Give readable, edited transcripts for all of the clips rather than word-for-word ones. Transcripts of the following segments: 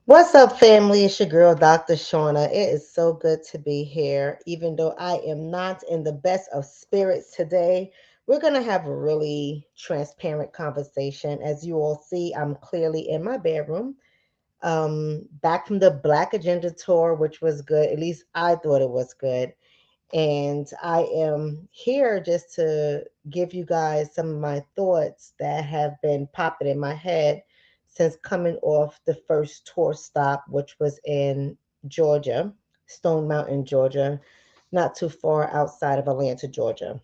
What's up, family? It's your girl, Dr. Shonna. It is so good to be here. Even though I am not in the best of spirits today, we're going to have a really transparent conversation. As you all see, I'm clearly in my bedroom. Back from the Black Agenda tour, which was good. At least I thought it was good. And I am here just to give you guys some of my thoughts that have been popping in my head since coming off the first tour stop, which was in Georgia, Stone Mountain, Georgia, not too far outside of Atlanta, Georgia.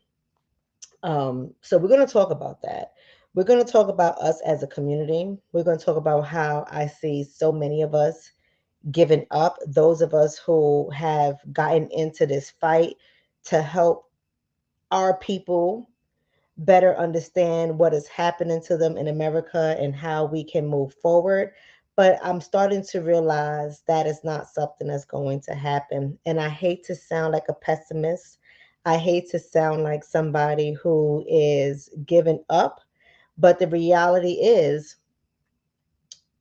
So we're going to talk about that. We're going to talk about us as a community. We're going to talk about how I see so many of us given up, those of us who have gotten into this fight to help our people better understand what is happening to them in America and how we can move forward. But I'm starting to realize that is not something that's going to happen. And I hate to sound like a pessimist. I hate to sound like somebody who is giving up. But the reality is,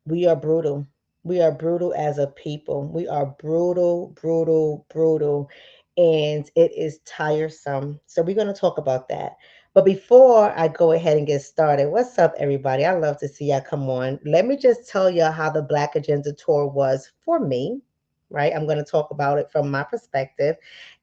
we are brutal. We are brutal as a people. We are brutal, brutal, brutal. And it is tiresome. So we're going to talk about that. But before I go ahead and get started, what's up, everybody? I love to see y'all come on. Let me just tell y'all how the Black Agenda Tour was for me, right? I'm going to talk about it from my perspective.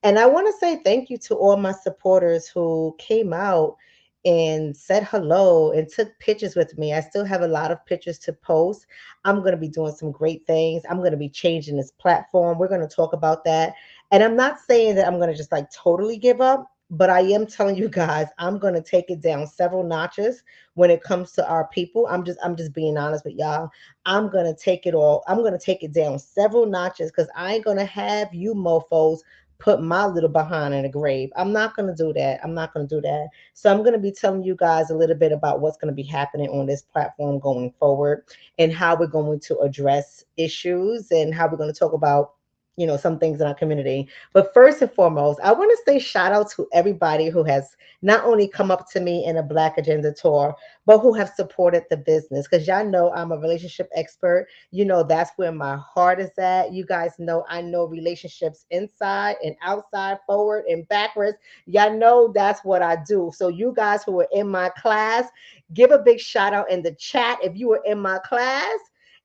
And I want to say thank you to all my supporters who came out and said hello and took pictures with me. I still have a lot of pictures to post. I'm going to be doing some great things. I'm going to be changing this platform. We're going to talk about that. And I'm not saying that I'm going to just like totally give up, but I am telling you guys I'm going to take it down several notches when it comes to our people. I'm just being honest with y'all. I'm going to take it all. I'm going to take it down several notches cuz I ain't going to have you mofos put my little behind in a grave. I'm not going to do that. I'm not going to do that. So I'm going to be telling you guys a little bit about what's going to be happening on this platform going forward and how we're going to address issues and how we're going to talk about some things in our community. But first and foremost, I want to say shout out to everybody who has not only come up to me in a Black Agenda tour, but who have supported the business. Because y'all know I'm a relationship expert. That's where my heart is at. You guys know I know relationships inside and outside, forward and backwards. Y'all know that's what I do. So you guys who are in my class, give a big shout out in the chat if you were in my class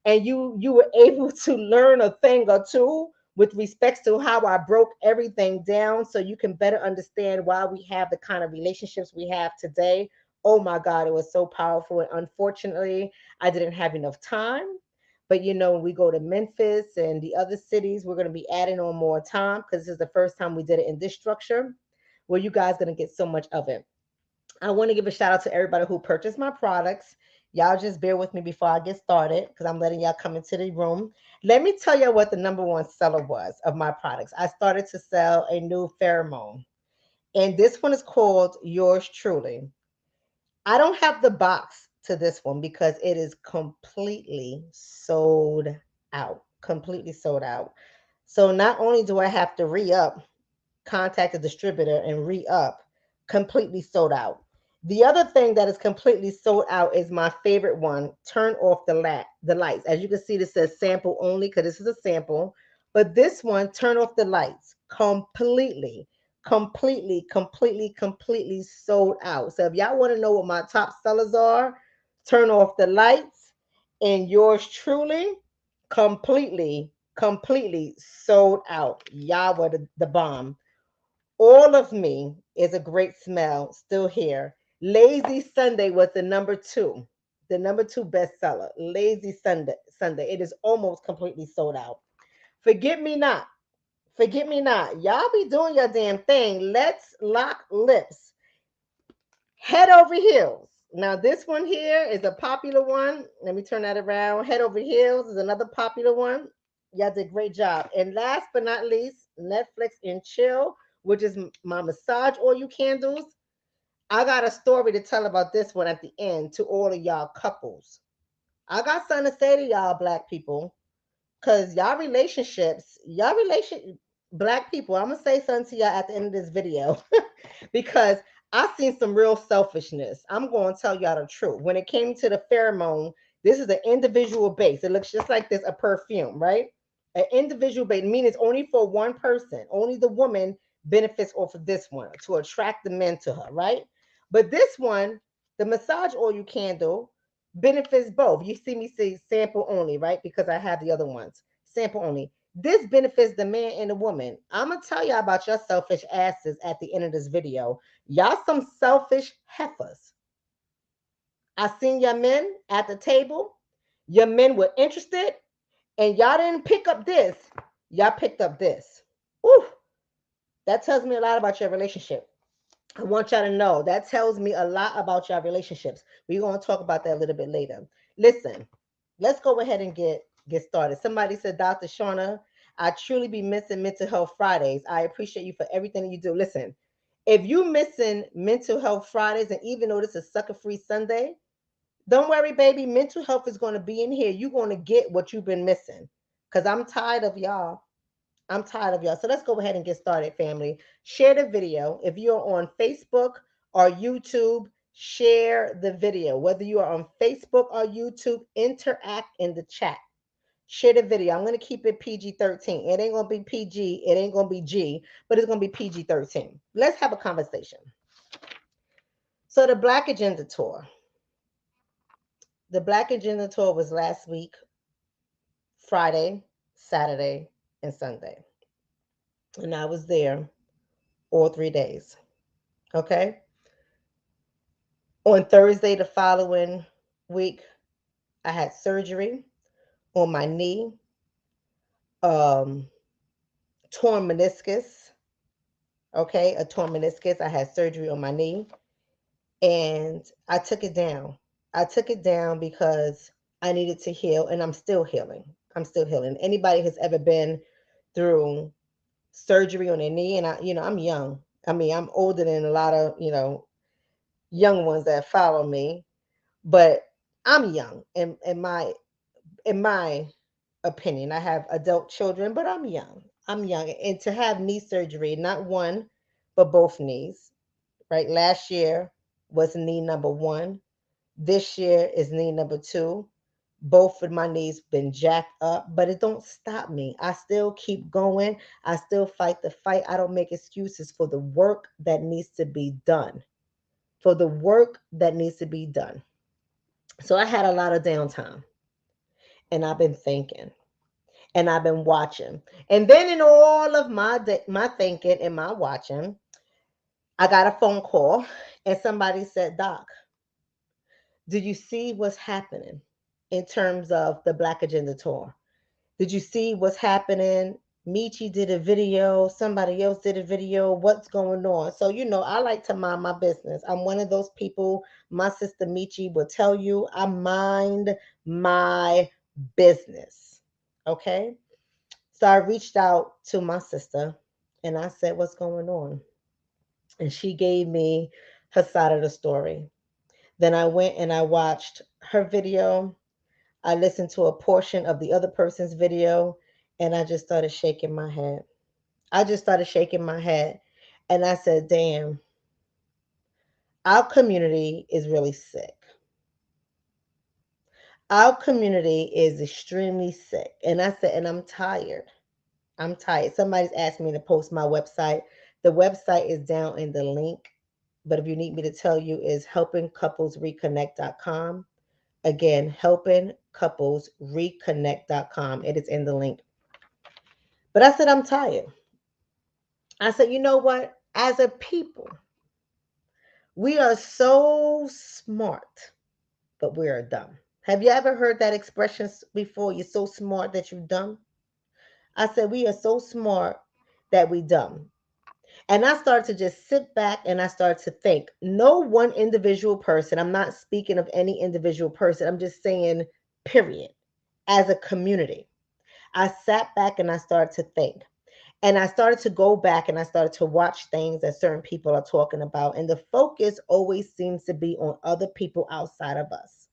and you were able to learn a thing or two with respects to how I broke everything down so you can better understand why we have the kind of relationships we have today. Oh my God, it was so powerful. And unfortunately, I didn't have enough time. But when we go to Memphis and the other cities, we're going to be adding on more time because this is the first time we did it in this structure where you guys going to get so much of it. I want to give a shout out to everybody who purchased my products. Y'all just bear with me before I get started because I'm letting y'all come into the room. Let me tell you what the number one seller was of my products. I started to sell a new pheromone, and this one is called Yours Truly. I don't have the box to this one because it is completely sold out. Completely sold out. So not only do I have to re up, contact the distributor and re up, completely sold out. The other thing that is completely sold out is my favorite one. Turn off the lights. As you can see, this says sample only because this is a sample. But this one, turn off the lights completely, completely sold out. So if y'all want to know what my top sellers are, turn off the lights and yours truly, completely sold out. Y'all were the bomb. All of Me is a great smell, still here. Lazy Sunday was the number two bestseller. Lazy Sunday. It is almost completely sold out. Forget Me Not. Forget Me Not. Y'all be doing your damn thing. Let's Lock Lips. Head Over Heels. Now, this one here is a popular one. Let me turn that around. Head Over Heels is another popular one. Y'all did a great job. And last but not least, Netflix and Chill, which is my massage oil candles. I got a story to tell about this one at the end to all of y'all couples. I got something to say to y'all, black people, because black people, I'm going to say something to y'all at the end of this video because I seen some real selfishness. I'm going to tell y'all the truth. When it came to the pheromone, This is an individual base. It looks just like this, a perfume, right? An individual base, meaning it's only for one person. Only the woman benefits off of this one to attract the men to her, right? But this one, the massage oil candle, benefits both. You see me say sample only, right? Because I have the other ones. Sample only. This benefits the man and the woman. I'm gonna tell y'all about your selfish asses at the end of this video. Y'all some selfish heifers. I seen your men at the table. Your men were interested, and y'all didn't pick up this. Y'all picked up this. Ooh, that tells me a lot about your relationship. I want y'all to know that tells me a lot about your relationships. We're gonna talk about that a little bit later. Listen, let's go ahead and get started. Somebody said, Dr. Shonna, I truly be missing Mental Health Fridays. I appreciate you for everything that you do. Listen, if you missing Mental Health Fridays, and even though this is Sucka-free Sunday, don't worry, baby. Mental health is going to be in here. You're going to get what you've been missing. Because I'm tired of y'all. I'm tired of y'all. So let's go ahead and get started, family. Share the video. If you're on Facebook or YouTube, share the video. Whether you are on Facebook or YouTube, interact in the chat. Share the video. I'm going to keep it PG-13. It ain't going to be PG. It ain't going to be G, but it's going to be PG-13. Let's have a conversation. So the Black Agenda Tour. The Black Agenda Tour was last week, Friday, Saturday, and Sunday. And I was there all 3 days. Okay. On Thursday, the following week, I had surgery on my knee, um, torn meniscus. Okay. A torn meniscus. I had surgery on my knee, and I took it down. I took it down because I needed to heal, and I'm still healing. I'm still healing. Anybody who's ever been through surgery on their knee, and I'm young. I mean, I'm older than a lot of, young ones that follow me, but I'm young in my opinion. I have adult children, but I'm young. I'm young. And to have knee surgery, not one, but both knees, right? Last year was knee number one. This year is knee number two. Both of my knees been jacked up, but it don't stop me. I still keep going. I still fight the fight. I don't make excuses for the work that needs to be done. For the work that needs to be done. So I had a lot of downtime, and I've been thinking, and I've been watching. And then in all of my thinking and my watching, I got a phone call, and somebody said, Doc, do you see what's happening in terms of the Black Agenda Tour? Did you see what's happening? Michi did a video, somebody else did a video. What's going on? So, I like to mind my business. I'm one of those people, my sister Michi will tell you, I mind my business. Okay. So I reached out to my sister and I said, what's going on? And she gave me her side of the story. Then I went and I watched her video. I listened to a portion of the other person's video, and I just started shaking my head. I just started shaking my head. And I said, damn, our community is really sick. Our community is extremely sick. And I said, and I'm tired. I'm tired. Somebody's asked me to post my website. The website is down in the link. But if you need me to tell you, is helpingcouplesreconnect.com. Again, helpingcouplesreconnect.com. It is in the link. But I said, I'm tired. I said, you know what? As a people, we are so smart, but we are dumb. Have you ever heard that expression before? You're so smart that you're dumb. I said, we are so smart that we dumb. And I started to just sit back and I started to think. No one individual person, I'm not speaking of any individual person, I'm just saying, period. As a community, I sat back and I started to think. And I started to go back and I started to watch things that certain people are talking about. And the focus always seems to be on other people outside of us.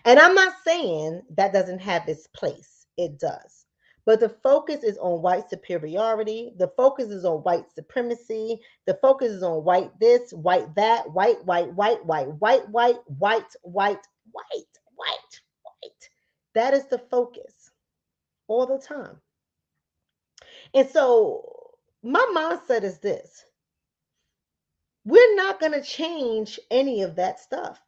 And I'm not saying that doesn't have its place, it does. But the focus is on white superiority. The focus is on white supremacy. The focus is on white this, white that, white, white, white, white, white, white, white, white, white. white, white. That is the focus all the time. And so my mindset is this: we're not going to change any of that stuff.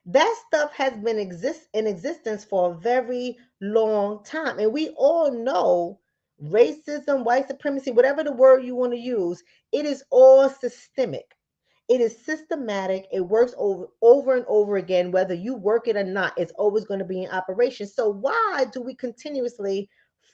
That stuff has been in existence for a very long time. And we all know racism, white supremacy, whatever the word you want to use, it is all systemic. It is systematic. It works over and over again. Whether you work it or not, it's always going to be in operation. So why do we continuously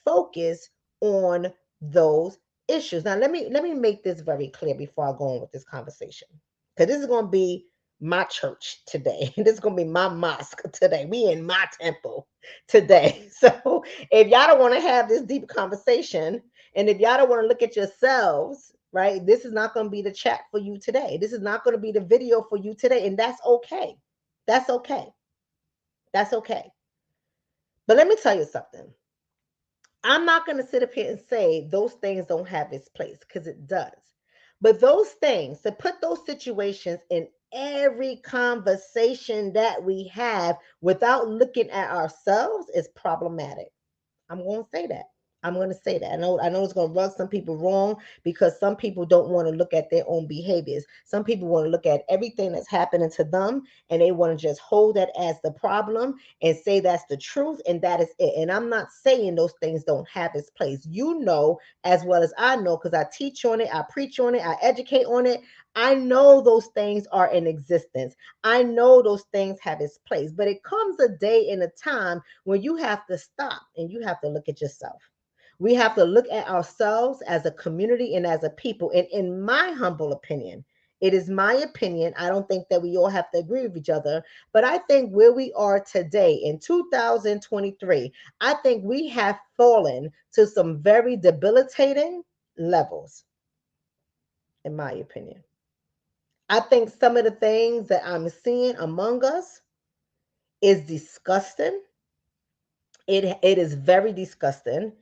focus on those issues? Now let me make this very clear before I go on with this conversation. Because this is going to be my church today. This is going to be my mosque today. We in my temple today. So if y'all don't want to have this deep conversation, and if y'all don't want to look at yourselves, right, this is not going to be the chat for you today. This is not going to be the video for you today. And that's okay. That's okay. That's okay. But let me tell you something. I'm not going to sit up here and say those things don't have its place, because it does. But those things, to put those situations in every conversation that we have without looking at ourselves, is problematic. I'm going to say that. I'm going to say that. I know it's going to rub some people wrong, because some people don't want to look at their own behaviors. Some people want to look at everything that's happening to them, and they want to just hold that as the problem and say that's the truth and that is it. And I'm not saying those things don't have its place. You know as well as I know, because I teach on it, I preach on it, I educate on it. I know those things are in existence. I know those things have its place. But it comes a day and a time when you have to stop and you have to look at yourself. We have to look at ourselves as a community and as a people. And in my humble opinion, it is my opinion. I don't think that we all have to agree with each other, but I think where we are today in 2023, I think we have fallen to some very debilitating levels, in my opinion. I think some of the things that I'm seeing among us is disgusting. It is very disgusting.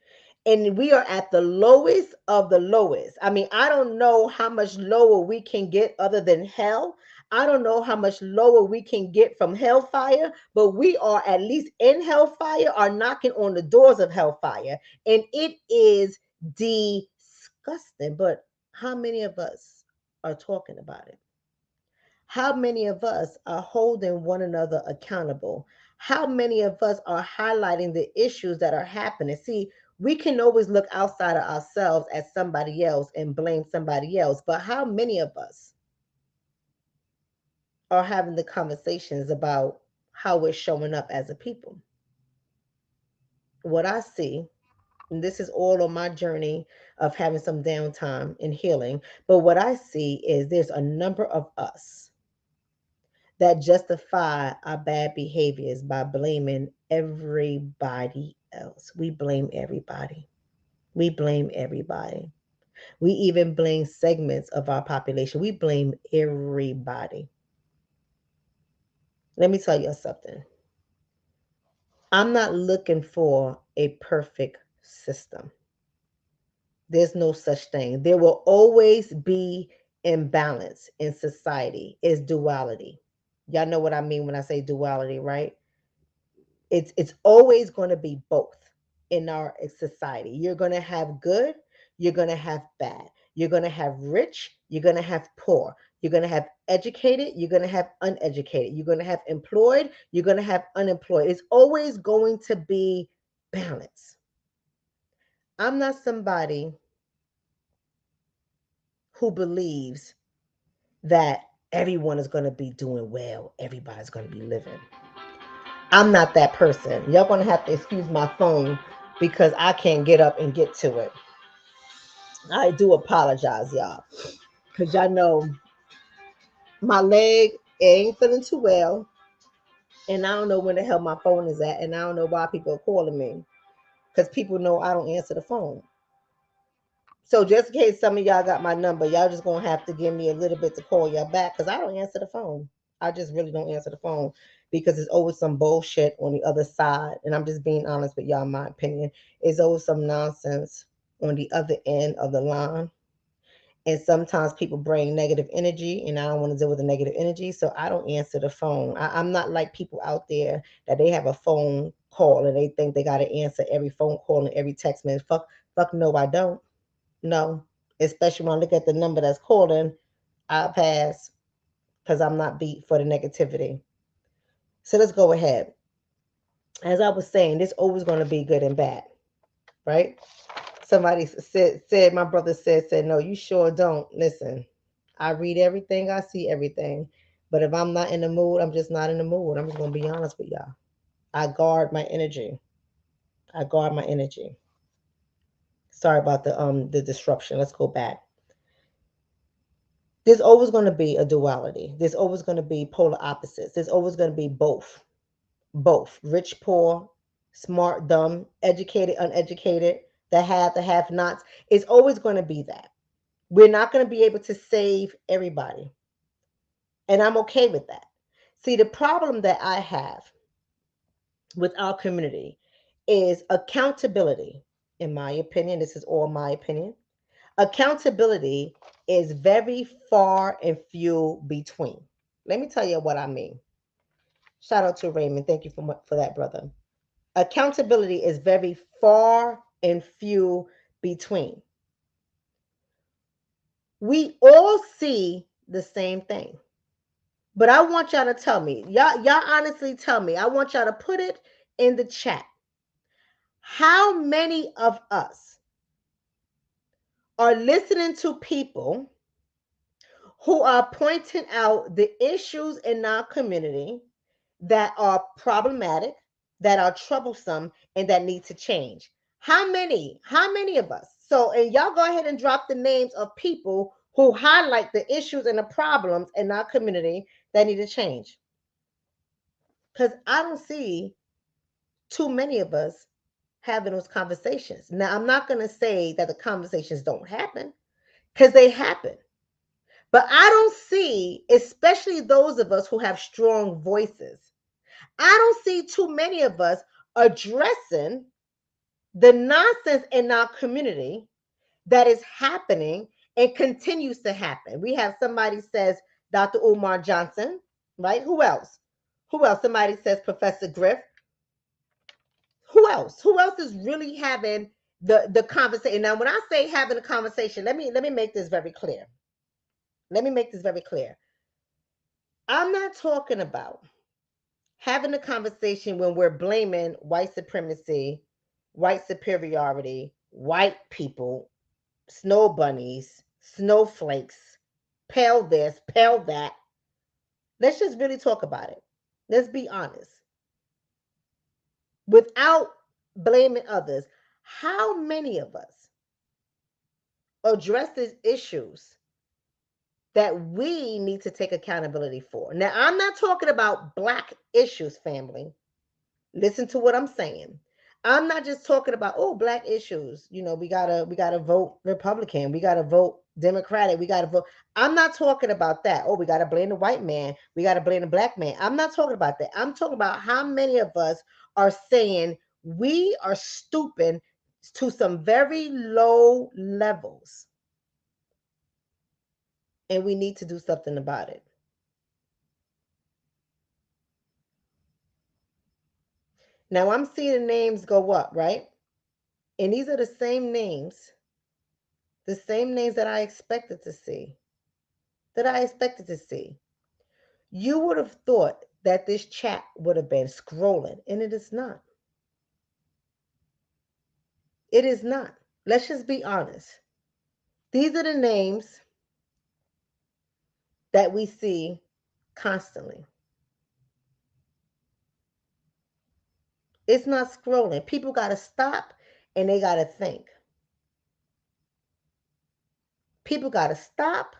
And we are at the lowest of the lowest. I mean, I don't know how much lower we can get other than hell. I don't know how much lower we can get from hellfire, but we are at least in hellfire, are knocking on the doors of hellfire. And it is disgusting. But how many of us are talking about it? How many of us are holding one another accountable? How many of us are highlighting the issues that are happening? See, we can always look outside of ourselves at somebody else and blame somebody else, but how many of us are having the conversations about how we're showing up as a people? What I see, and this is all on my journey of having some downtime and healing, but what I see is there's a number of us that justify our bad behaviors by blaming everybody else. We blame everybody. We blame everybody. We even blame segments of our population. We blame everybody. Let me tell you something. I'm not looking for a perfect system. There's no such thing. There will always be imbalance in society. It's duality. Y'all know what I mean when I say duality, right? It's always going to be both in our society. You're going to have good, you're going to have bad. You're going to have rich, you're going to have poor. You're going to have educated, you're going to have uneducated. You're going to have employed, you're going to have unemployed. It's always going to be balance. I'm not somebody who believes that everyone is going to be doing well, everybody's going to be living. I'm not that person. Y'all gonna have to excuse my phone because I can't get up and get to it. I do apologize, y'all, because y'all know my leg ain't feeling too well, and I don't know where the hell my phone is at, and I don't know why people are calling me, because people know I don't answer the phone. So just in case some of y'all got my number, y'all just gonna have to give me a little bit to call y'all back, because I don't answer the phone. I just really don't answer the phone, because there's always some bullshit on the other side. And I'm just being honest with y'all, my opinion. There's always some nonsense on the other end of the line. And sometimes people bring negative energy, and I don't want to deal with the negative energy, so I don't answer the phone. I'm not like people out there that they have a phone call and they think they got to answer every phone call and every text message. Fuck, no, I don't. No, especially when I look at the number that's calling, I'll pass because I'm not beat for the negativity. So let's go ahead. As I was saying, there's always going to be good and bad, right? Somebody said my brother said no, you sure don't. Listen, I read everything, I see everything, but if I'm not in the mood, I'm just not in the mood. I'm just gonna be honest with y'all. I guard my energy. I guard my energy. Sorry about the disruption. Let's go back. There's always going to be a duality. There's always going to be polar opposites. There's always going to be both rich, poor, smart, dumb, educated, uneducated, the have nots. It's always going to be that. We're not going to be able to save everybody. And I'm okay with that. See, the problem that I have with our community is accountability. In my opinion, this is all my opinion. Accountability is very far and few between. Let me tell you what I mean. Shout out to Raymond. Thank you for that, brother. Accountability is very far and few between. We all see the same thing. But I want y'all to tell me, y'all honestly tell me, I want y'all to put it in the chat. How many of us are listening to people who are pointing out the issues in our community that are problematic, that are troublesome, and that need to change? How many? How many of us? So, and y'all go ahead and drop the names of people who highlight the issues and the problems in our community that need to change. Because I don't see too many of us having those conversations. Now, I'm not going to say that the conversations don't happen, because they happen. But I don't see, especially those of us who have strong voices, I don't see too many of us addressing the nonsense in our community that is happening and continues to happen. We have somebody says Dr. Umar Johnson, right? Who else? Who else? Somebody says Professor Griff. Who else? Who else is really having the conversation? Now, when I say having a conversation, let me make this very clear. Let me make this very clear. I'm not talking about having a conversation when we're blaming white supremacy, white superiority, white people, snow bunnies, snowflakes, pale this, pale that. Let's just really talk about it. Let's be honest. Without blaming others, how many of us address these issues that we need to take accountability for? Now, I'm not talking about Black issues, family. Listen to what I'm saying. I'm not just talking about, oh, Black issues. You know, we gotta vote Republican. We gotta vote Democratic. We gotta vote. I'm not talking about that. Oh, we gotta blame the white man. We gotta blame the Black man. I'm not talking about that. I'm talking about how many of us are saying we are stooping to some very low levels and we need to do something about it. Now I'm seeing the names go up, right? And these are the same names that I expected to see. That I expected to see. You would have thought that this chat would have been scrolling, and it is not. It is not. Let's just be honest. These are the names that we see constantly. It's not scrolling. People got to stop and they got to think. People got to stop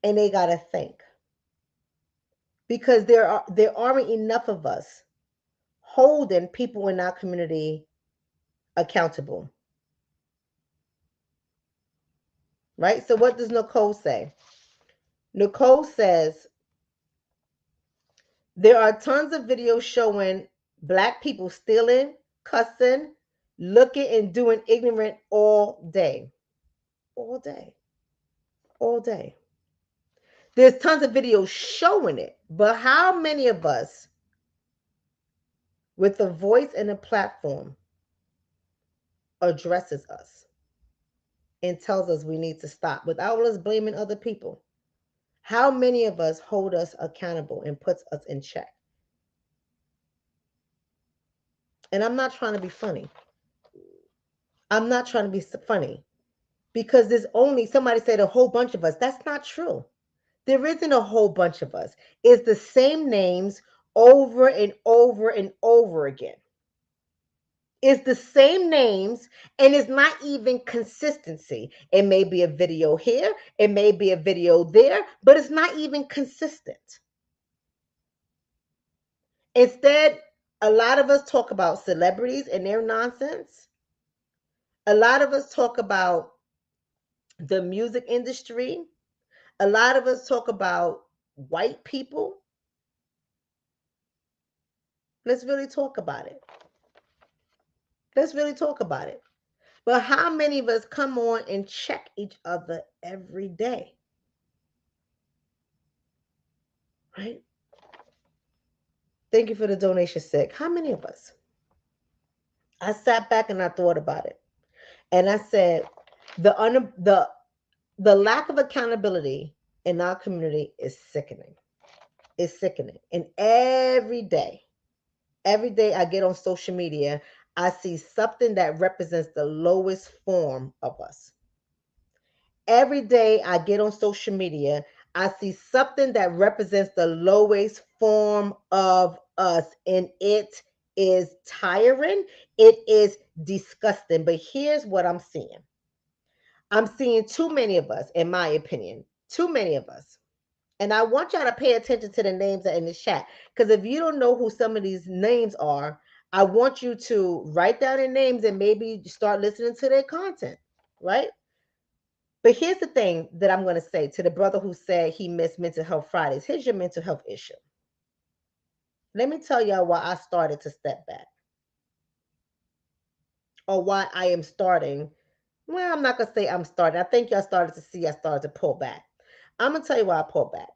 and they got to think. Because there aren't enough of us holding people in our community accountable. Right? So what does Nicole say? Nicole says there are tons of videos showing Black people stealing, cussing, looking, and doing ignorant all day. All day. all day. There's tons of videos showing it, but how many of us with a voice and a platform addresses us and tells us we need to stop without us blaming other people? How many of us hold us accountable and puts us in check? And I'm not trying to be funny. I'm not trying to be funny because there's only, somebody said, a whole bunch of us. That's not true. There isn't a whole bunch of us. It's the same names over and over and over again. It's the same names, and it's not even consistency. It may be a video here, it may be a video there, but it's not even consistent. Instead, a lot of us talk about celebrities and their nonsense. A lot of us talk about the music industry. A lot of us talk about white people. Let's really talk about it. Let's really talk about it. But how many of us come on and check each other every day? Right? Thank you for the donation, Sick. How many of us? I sat back and I thought about it. And I said, the lack of accountability in our community is sickening. It's sickening. And every day I get on social media, I see something that represents the lowest form of us. Every day I get on social media, I see something that represents the lowest form of us, and it is tiring. It is disgusting. But here's what I'm seeing. I'm seeing too many of us, in my opinion, too many of us. And I want y'all to pay attention to the names that are in the chat. Because if you don't know who some of these names are, I want you to write down their names and maybe start listening to their content, right? But here's the thing that I'm going to say to the brother who said he missed Mental Health Fridays. Here's your mental health issue. Let me tell y'all why I started to step back, or why I am starting. Well, I'm not going to say I'm starting. I think y'all started to see I started to pull back. I'm going to tell you why I pulled back.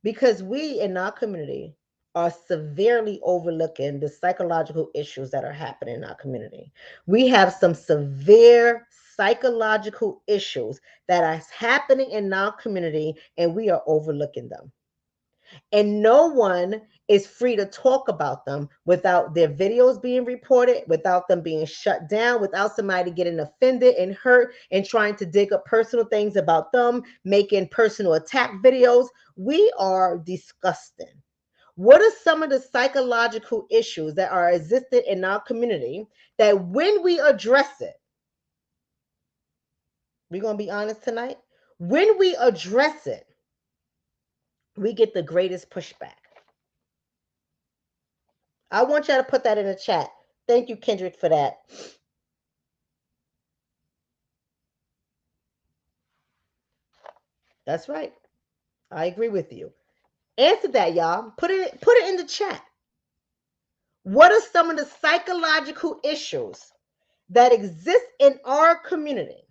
Because we in our community are severely overlooking the psychological issues that are happening in our community. We have some severe psychological issues that are happening in our community, and we are overlooking them. And no one is free to talk about them without their videos being reported, without them being shut down, without somebody getting offended and hurt and trying to dig up personal things about them, making personal attack videos. We are disgusting. What are some of the psychological issues that are existed in our community that when we address it, we're going to be honest tonight, when we address it, we get the greatest pushback? I want y'all to put that in the chat. Thank you, Kendrick, for that. That's right. I agree with you. Answer that, y'all. Put it in the chat. What are some of the psychological issues that exist in our community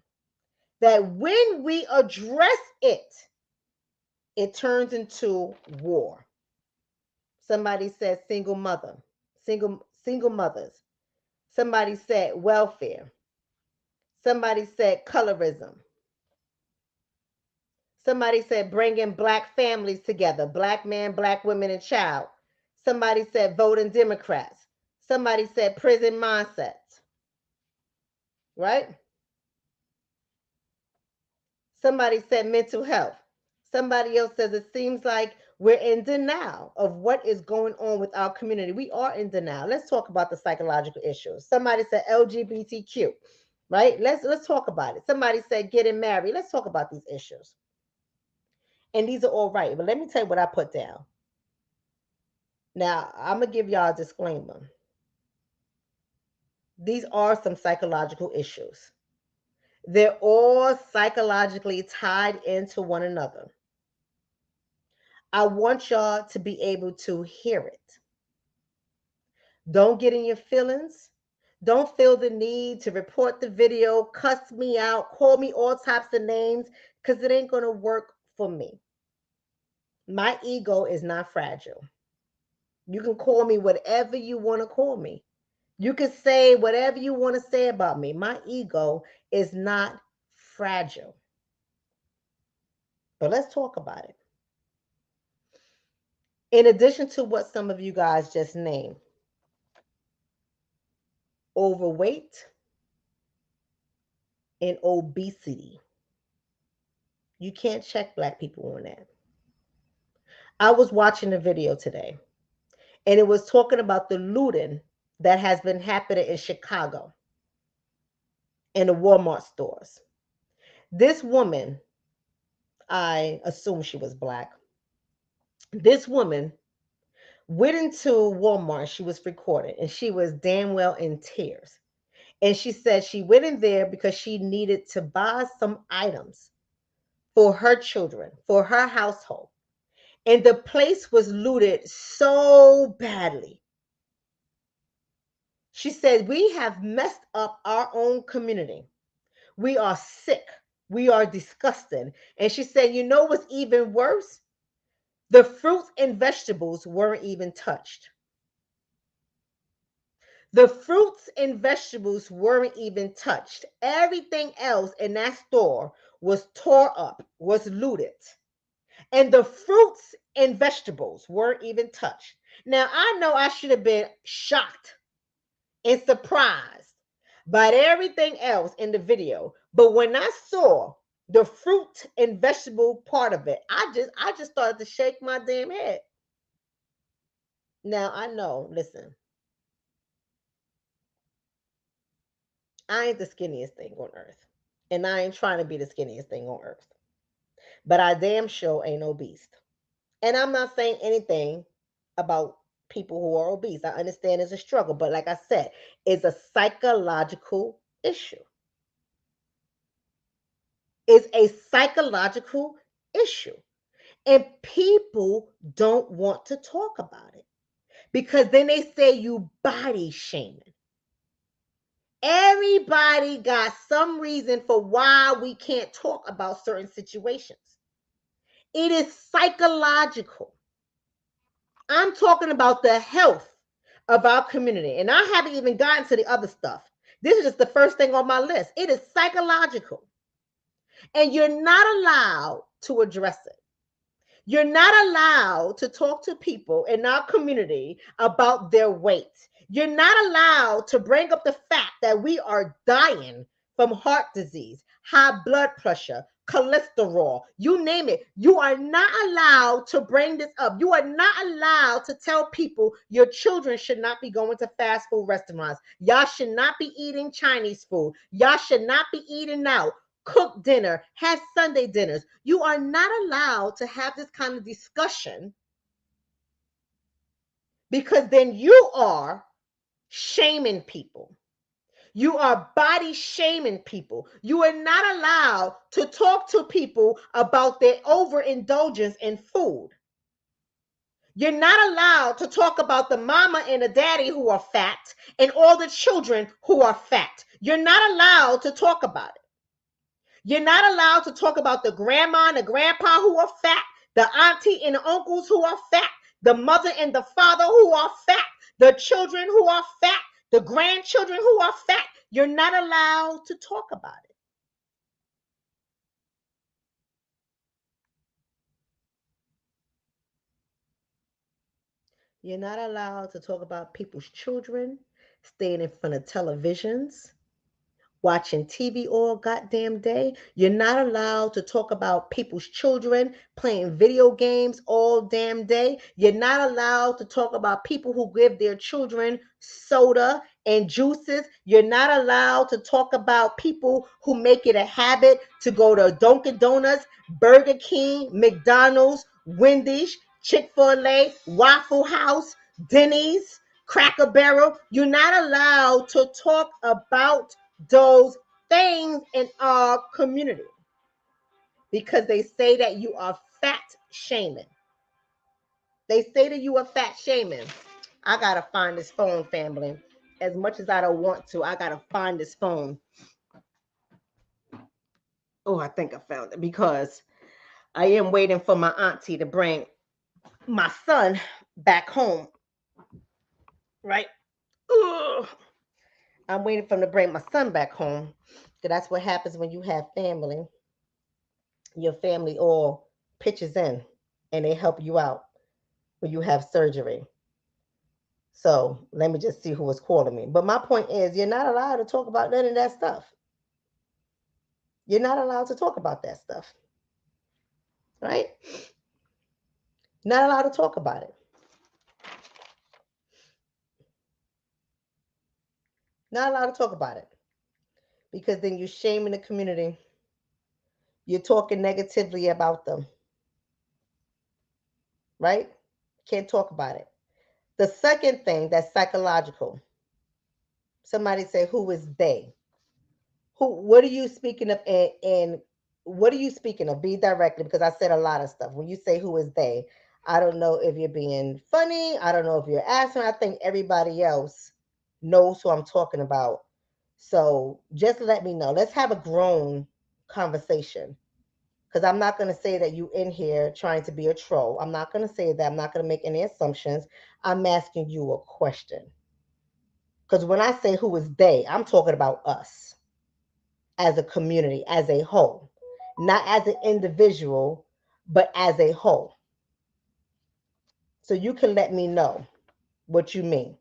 that when we address it, it turns into war? Somebody said single mother, single mothers. Somebody said welfare. Somebody said colorism. Somebody said bringing black families together, black man, black women, and child. Somebody said voting Democrats. Somebody said prison mindsets, right? Somebody said mental health. Somebody else says it seems like we're in denial of what is going on with our community. We are in denial. Let's talk about the psychological issues. Somebody said LGBTQ, right? Let's talk about it. Somebody said getting married. Let's talk about these issues. And these are all right. But let me tell you what I put down. Now, I'm going to give y'all a disclaimer. These are some psychological issues. They're all psychologically tied into one another. I want y'all to be able to hear it. Don't get in your feelings. Don't feel the need to report the video, cuss me out, call me all types of names, because it ain't going to work for me. My ego is not fragile. You can call me whatever you want to call me. You can say whatever you want to say about me. My ego is not fragile. But let's talk about it. In addition to what some of you guys just named, overweight and obesity. You can't check Black people on that. I was watching a video today, and it was talking about the looting that has been happening in Chicago in the Walmart stores. This woman, I assume she was Black. This woman went into Walmart. She was recorded, and she was damn well in tears. And she said she went in there because she needed to buy some items for her children, for her household. And the place was looted so badly. She said, we have messed up our own community. We are sick. We are disgusted. And she said, you know what's even worse? The fruits and vegetables weren't even touched. The fruits and vegetables weren't even touched. Everything else in that store was tore up, was looted. And the fruits and vegetables weren't even touched. Now, I know I should have been shocked and surprised by everything else in the video. But when I saw the fruit and vegetable part of it, I just started to shake my damn head. Now, I know, listen, I ain't the skinniest thing on earth. And I ain't trying to be the skinniest thing on earth. But I damn sure ain't obese. And I'm not saying anything about people who are obese. I understand it's a struggle, but like I said, it's a psychological issue. It's a psychological issue. And people don't want to talk about it because then they say you body shaming. Everybody got some reason for why we can't talk about certain situations. It is psychological. I'm talking about the health of our community. And I haven't even gotten to the other stuff. This is just the first thing on my list. It is psychological. And you're not allowed to address it. You're not allowed to talk to people in our community about their weight. You're not allowed to bring up the fact that we are dying from heart disease, high blood pressure, cholesterol, you name it. You are not allowed to bring this up. You are not allowed to tell people your children should not be going to fast food restaurants. Y'all should not be eating Chinese food. Y'all should not be eating out. Cook dinner, have Sunday dinners. You are not allowed to have this kind of discussion because then you are shaming people. You are body shaming people. You are not allowed to talk to people about their overindulgence in food. You're not allowed to talk about the mama and the daddy who are fat and all the children who are fat. You're not allowed to talk about it. You're not allowed to talk about the grandma and the grandpa who are fat, the auntie and the uncles who are fat, the mother and the father who are fat, the children who are fat, the grandchildren who are fat. You're not allowed to talk about it. You're not allowed to talk about people's children staying in front of televisions, watching TV all goddamn day. You're not allowed to talk about people's children playing video games all damn day. You're not allowed to talk about people who give their children soda and juices. You're not allowed to talk about people who make it a habit to go to Dunkin' Donuts, Burger King, McDonald's, Wendy's, Chick-fil-A, Waffle House, Denny's, Cracker Barrel. You're not allowed to talk about those things in our community because they say that you are fat shaming. They say that you are fat shaming. I gotta find this phone, family. as much as I don't want to, I gotta find this phone. Oh, I think I found it because I am waiting for my auntie to bring my son back home, right? Ugh. I'm waiting for him to bring my son back home. Because that's what happens when you have family. Your family all pitches in and they help you out when you have surgery. So let me just see who was calling me. But my point is, you're not allowed to talk about none of that stuff. You're not allowed to talk about that stuff, right? Not allowed to talk about it. Not allowed to talk about it because then you're shaming the community. You're talking negatively about them, right? Can't talk about it. The second thing that's psychological. Somebody say, who is they? Who? What are you speaking of? And what are you speaking of? Be directly because I said a lot of stuff. When you say who is they, I don't know if you're being funny. I don't know if you're asking. I think everybody else knows who I'm talking about. So just let me know. Let's have a grown conversation. Because I'm not going to say that you in here trying to be a troll. I'm not going to say that. I'm not going to make any assumptions. I'm asking you a question. Because when I say who is they, I'm talking about us as a community, as a whole, not as an individual, but as a whole. So you can let me know what you mean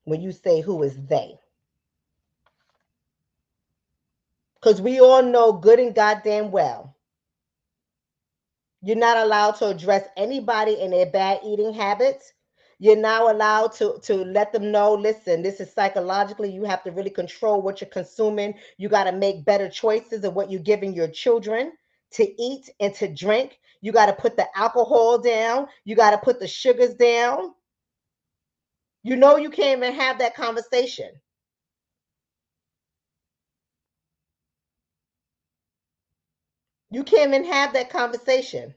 when you say who is they. Because we all know good and goddamn well you're not allowed to address anybody in their bad eating habits. You're now allowed to let them know, listen, this is psychologically, you have to really control what you're consuming. You got to make better choices of what you're giving your children to eat and to drink. You got to put the alcohol down. You got to put the sugars down. You know you can't even have that conversation. You can't even have that conversation.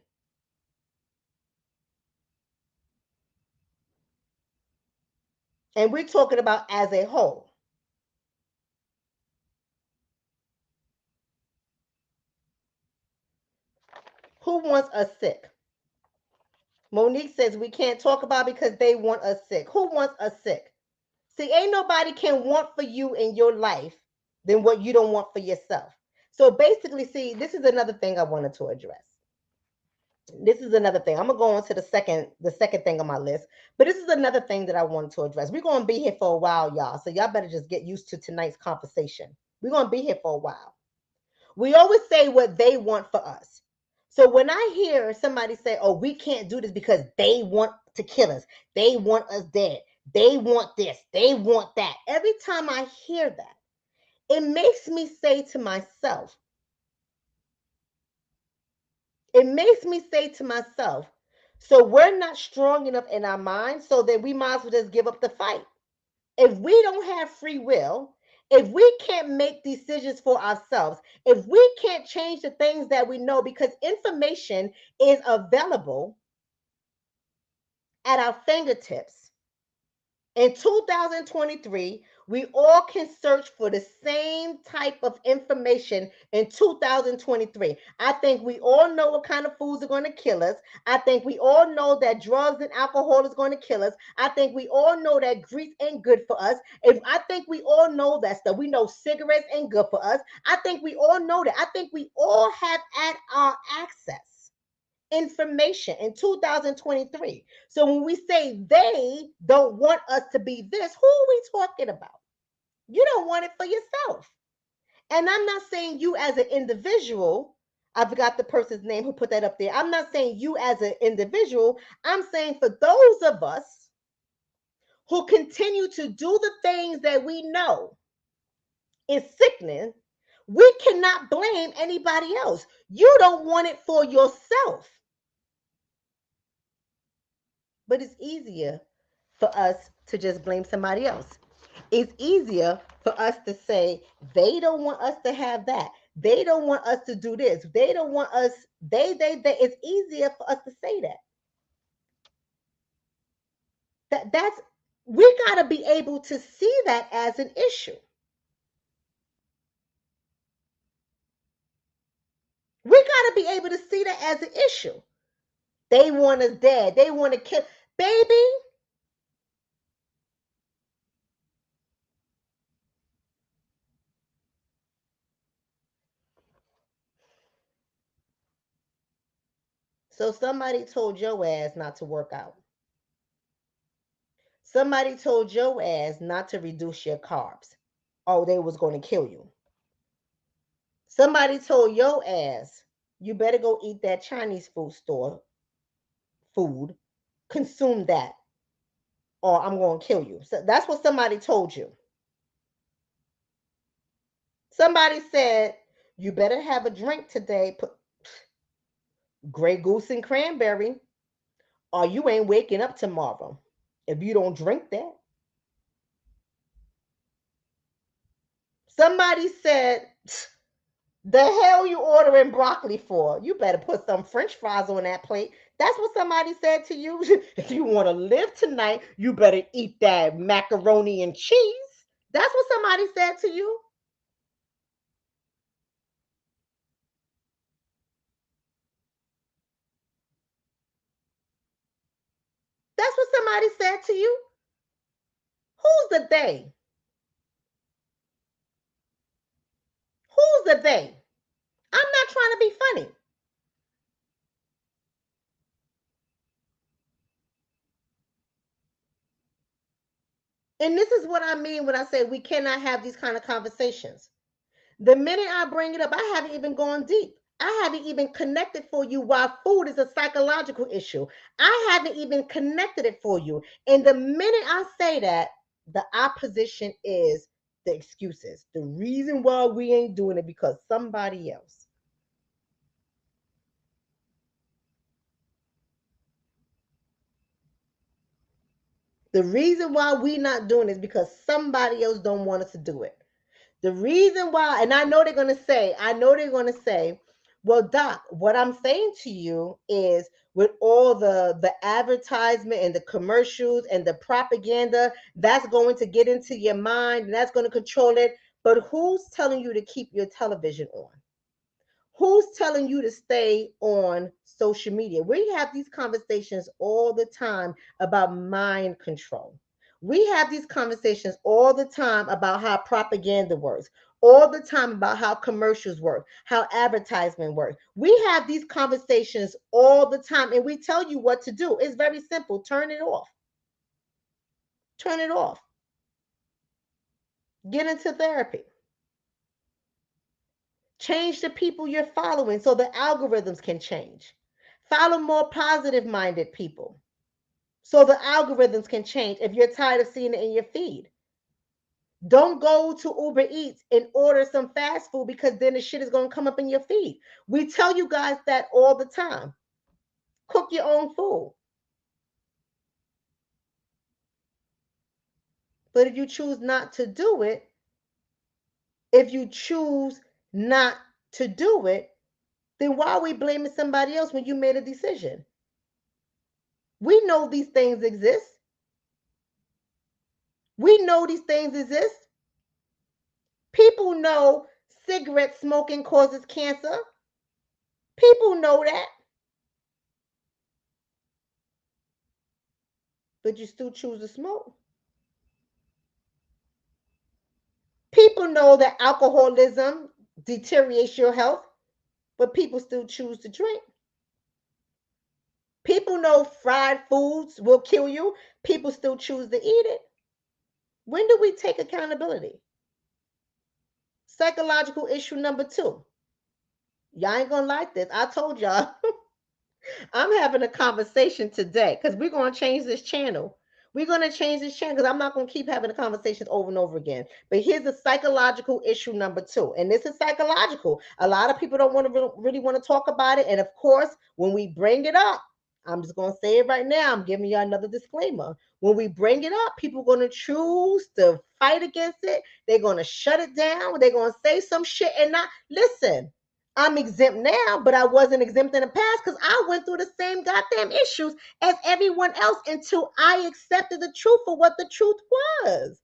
And we're talking about as a whole. Who wants us sick? Monique says we can't talk about it because they want us sick. Who wants us sick? See, ain't nobody can want for you in your life than what you don't want for yourself. So basically, see, this is another thing I wanted to address. This is another thing. I'm gonna go on to the second thing on my list. But this is another thing that I wanted to address. We're gonna be here for a while, y'all. So y'all better just get used to tonight's conversation. We're gonna be here for a while. We always say what they want for us. So when I hear somebody say, oh, we can't do this because they want to kill us, they want us dead, they want this, they want that. Every time I hear that, it makes me say to myself, so we're not strong enough in our minds, so that we might as well just give up the fight. If we don't have free will, if we can't make decisions for ourselves, if we can't change the things that we know, because information is available at our fingertips. In 2023, we all can search for the same type of information in 2023. I think we all know what kind of foods are going to kill us. I think we all know that drugs and alcohol is going to kill us. I think we all know that grease ain't good for us. I think we all know that stuff. We know cigarettes ain't good for us. I think we all know that. I think we all have at our access information in 2023. So when we say they don't want us to be this, who are we talking about? You don't want it for yourself. And I'm not saying you as an individual. I forgot the person's name who put that up there. I'm not saying you as an individual. I'm saying for those of us who continue to do the things that we know is sickening, we cannot blame anybody else. You don't want it for yourself. But it's easier for us to just blame somebody else. It's easier for us to say they don't want us to have that. They don't want us to do this. They don't want us. They. It's easier for us to say that. That's We got to be able to see that as an issue. We got to be able to see that as an issue. They want us dead. They want to kill. Baby, so somebody told your ass not to work out. Somebody told your ass not to reduce your carbs. Oh, they was going to kill you. Somebody told your ass you better go eat that Chinese food store food, consume that, or I'm going to kill you. So that's what somebody told you. Somebody said you better have a drink today, put Grey Goose and cranberry, or you ain't waking up tomorrow if you don't drink that. Somebody said, the hell you ordering broccoli for? You better put some French fries on that plate. That's what somebody said to you. If you want to live tonight, you better eat that macaroni and cheese. That's what somebody said to you. That's what somebody said to you. Who's the they? Who's the they? I'm not trying to be funny. And this is what I mean when I say we cannot have these kind of conversations. The minute I bring it up, I haven't even gone deep. I haven't even connected for you why food is a psychological issue. I haven't even connected it for you. And the minute I say that, the opposition is the excuses. The reason why we ain't doing it because somebody else. The reason why we not doing it is because somebody else don't want us to do it. The reason why, and I know they're going to say, well, Doc, what I'm saying to you is with all the advertisement and the commercials and the propaganda, that's going to get into your mind and that's going to control it. But who's telling you to keep your television on? Who's telling you to stay on social media? We have these conversations all the time about mind control. We have these conversations all the time about how propaganda works, all the time about how commercials work, how advertisement works. We have these conversations all the time and we tell you what to do. It's very simple. Turn it off. Turn it off. Get into therapy. Change the people you're following so the algorithms can change. Follow more positive minded people so the algorithms can change if you're tired of seeing it in your feed. Don't go to Uber Eats and order some fast food because then the shit is going to come up in your feed. We tell you guys that all the time. Cook your own food. But if you choose not to do it, if you choose not to do it, then why are we blaming somebody else when you made a decision? We know these things exist. We know these things exist. People know cigarette smoking causes cancer. People know that. But you still choose to smoke. People know that alcoholism deteriorates your health, but people still choose to drink. People know fried foods will kill you. People still choose to eat it. When do we take accountability? Psychological issue number two. Y'all ain't gonna like this. I told y'all I'm having a conversation today because we're going to change this channel. We're going to change this channel because I'm not going to keep having the conversations over and over again. But here's the psychological issue number two. And this is psychological. A lot of people don't want to really want to talk about it. And of course, when we bring it up, I'm just going to say it right now. I'm giving you another disclaimer. When we bring it up, people are going to choose to fight against it. They're going to shut it down. They're going to say some shit and not listen. I'm exempt now, but I wasn't exempt in the past because I went through the same goddamn issues as everyone else until I accepted the truth for what the truth was.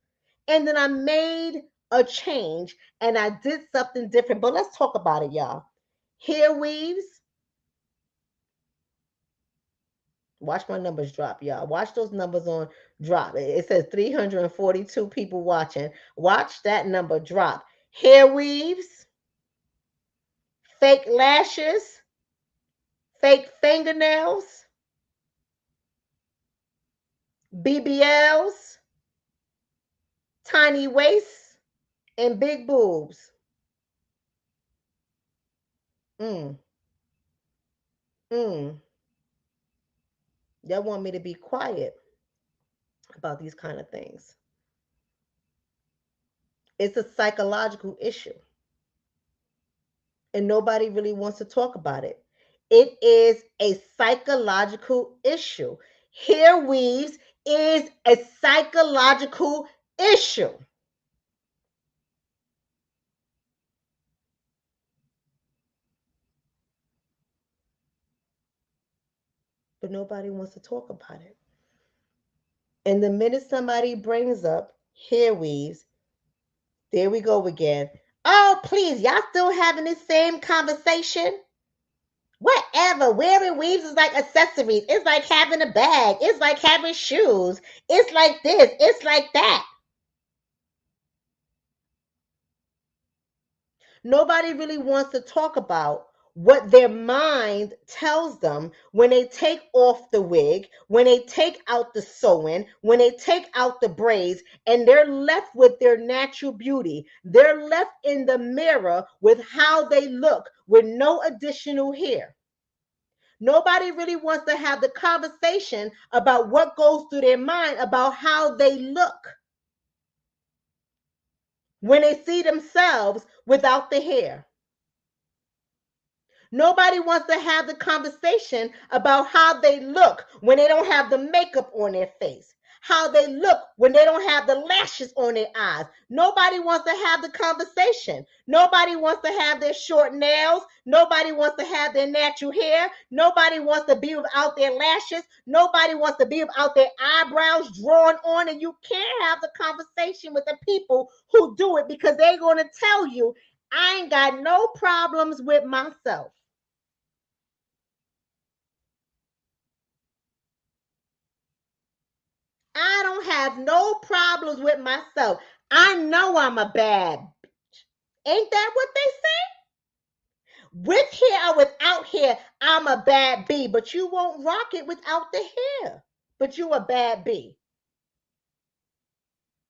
And then I made a change and I did something different. But let's talk about it, y'all. Hair weaves. Watch my numbers drop, y'all. Watch those numbers on drop. It says 342 people watching. Watch that number drop. Hair weaves, fake lashes, fake fingernails, BBLs, tiny waists, and big boobs. Mm, mm. Y'all want me to be quiet about these kind of things. It's a psychological issue, and nobody really wants to talk about it. It is a psychological issue. Hair weaves is a psychological issue. But nobody wants to talk about it. And the minute somebody brings up hair weaves, there we go again. Oh, please, y'all still having the same conversation? Whatever. Wearing weaves is like accessories. It's like having a bag. It's like having shoes. It's like this. It's like that. Nobody really wants to talk about what their mind tells them when they take off the wig, when they take out the sewing, when they take out the braids, and they're left with their natural beauty. They're left in the mirror with how they look with no additional hair. Nobody really wants to have the conversation about what goes through their mind about how they look when they see themselves without the hair. Nobody wants to have the conversation about how they look when they don't have the makeup on their face, how they look when they don't have the lashes on their eyes. Nobody wants to have the conversation. Nobody wants to have their short nails. Nobody wants to have their natural hair. Nobody wants to be without their lashes. Nobody wants to be without their eyebrows drawn on. And you can't have the conversation with the people who do it because they're going to tell you, I ain't got no problems with myself. I don't have no problems with myself. I know I'm a bad bitch. Ain't that what they say? With hair or without hair, I'm a bad B, but you won't rock it without the hair. But you a bad B.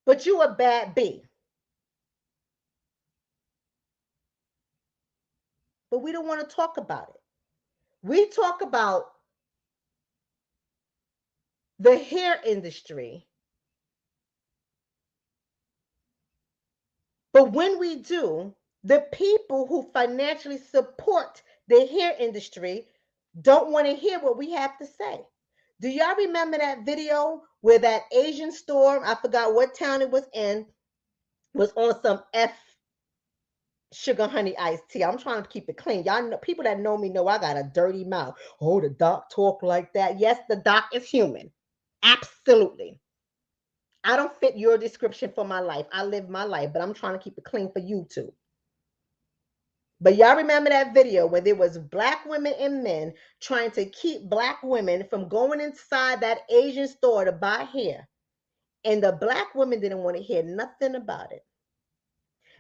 But you a bad B. But we don't want to talk about it. We talk about the hair industry. But when we do, the people who financially support the hair industry don't want to hear what we have to say. Do y'all remember that video where that Asian store, I forgot what town it was in, was on some sugar honey iced tea? I'm trying to keep it clean. Y'all know, people that know me know I got a dirty mouth. Oh, the doc talk like that. Yes, the doc is human. Absolutely. I don't fit your description for my life. I live my life, but I'm trying to keep it clean for you too. But y'all remember that video where there was black women and men trying to keep black women from going inside that Asian store to buy hair. And the black women didn't want to hear nothing about it.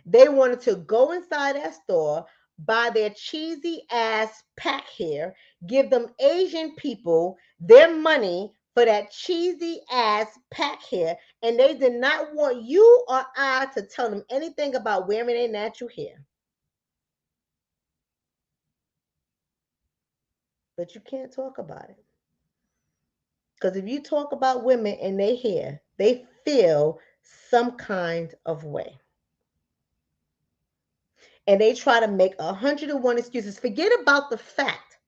They wanted to go inside that store, buy their cheesy ass pack hair, give them Asian people their money for that cheesy ass pack hair. And they did not want you or I to tell them anything about wearing their natural hair. But you can't talk about it. Because if you talk about women and they hair, they feel some kind of way. And they try to make 101 excuses. Forget about the fact,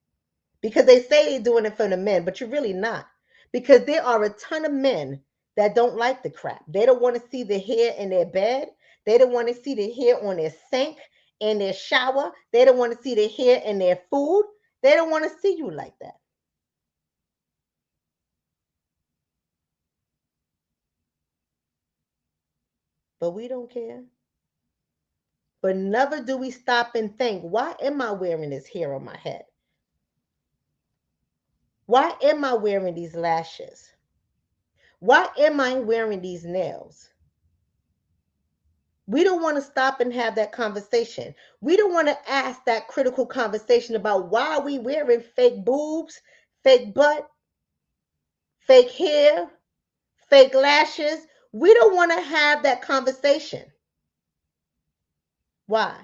because they say they're doing it for the men, but you're really not. Because there are a ton of men that don't like the crap. They don't want to see the hair in their bed. They don't want to see the hair on their sink. in their shower. They don't want to see their hair in their food. They don't want to see you like that. But we don't care. But never do we stop and think, why am I wearing this hair on my head? Why am I wearing these lashes? Why am I wearing these nails? We don't want to stop and have that conversation. We don't want to ask that critical conversation about why are we wearing fake boobs, fake butt, fake hair, fake lashes. We don't want to have that conversation. Why?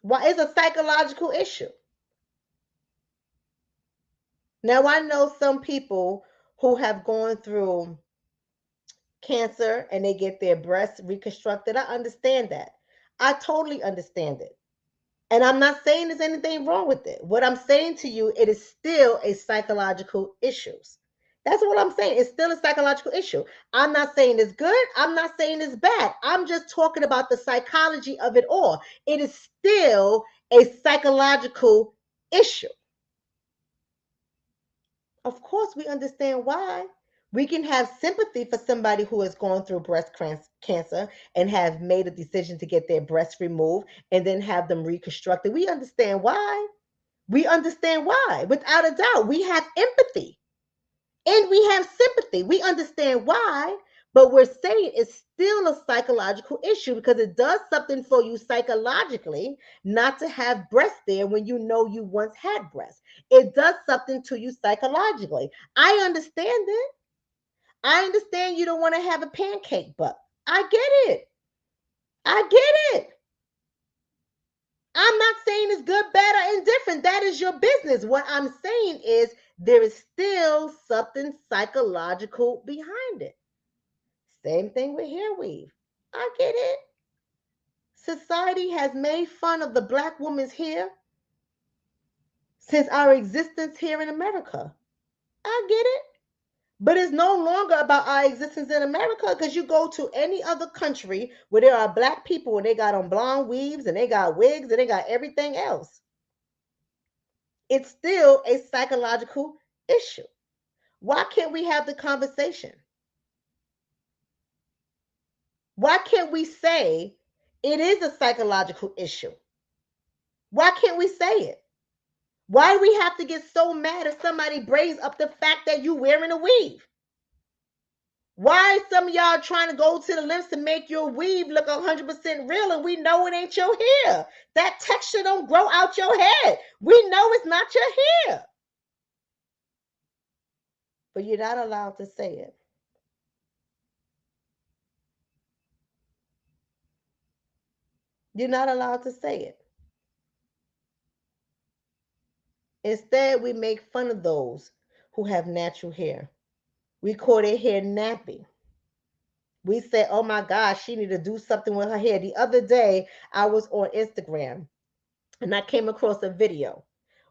Why? It's a psychological issue. Now, I know some people who have gone through cancer and they get their breasts reconstructed. I understand that. I totally understand it. And I'm not saying there's anything wrong with it. What I'm saying to you, it is still a psychological issue. That's what I'm saying. It's still a psychological issue. I'm not saying it's good. I'm not saying it's bad. I'm just talking about the psychology of it all. It is still a psychological issue. Of course, we understand why. We can have sympathy for somebody who has gone through breast cancer and have made a decision to get their breasts removed and then have them reconstructed. We understand why. We understand why. Without a doubt, we have empathy and we have sympathy. We understand why, but we're saying it's still a psychological issue because it does something for you psychologically not to have breasts there when you know you once had breasts. It does something to you psychologically. I understand it. I understand you don't want to have a pancake butt. I get it. I get it. I'm not saying it's good, bad, or indifferent. That is your business. What I'm saying is there is still something psychological behind it. Same thing with hair weave. I get it. Society has made fun of the black woman's hair since our existence here in America. I get it. But it's no longer about our existence in America because you go to any other country where there are black people and they got on blonde weaves and they got wigs and they got everything else. It's still a psychological issue. Why can't we have the conversation? Why can't we say it is a psychological issue? Why can't we say it? Why do we have to get so mad if somebody brings up the fact that you wearing a weave? Why some of y'all trying to go to the lengths to make your weave look 100% real and we know it ain't your hair? That texture don't grow out your head. We know it's not your hair. But you're not allowed to say it. You're not allowed to say it. Instead, we make fun of those who have natural hair. We call their hair nappy. We say, oh my gosh, she need to do something with her hair. The other day, I was on Instagram and I came across a video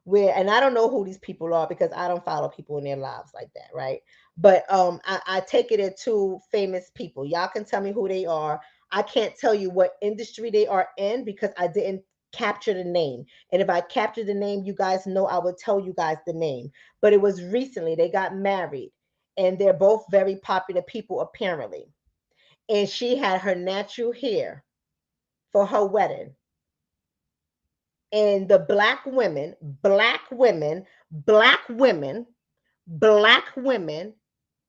where, and I don't know who these people are because I don't follow people in their lives like that, right? But I take it at two famous people. Y'all can tell me who they are. I can't tell you what industry they are in because I didn't capture the name. And if I captured the name, you guys know I would tell you guys the name. But it was recently, they got married and they're both very popular people apparently. And she had her natural hair for her wedding. And the black women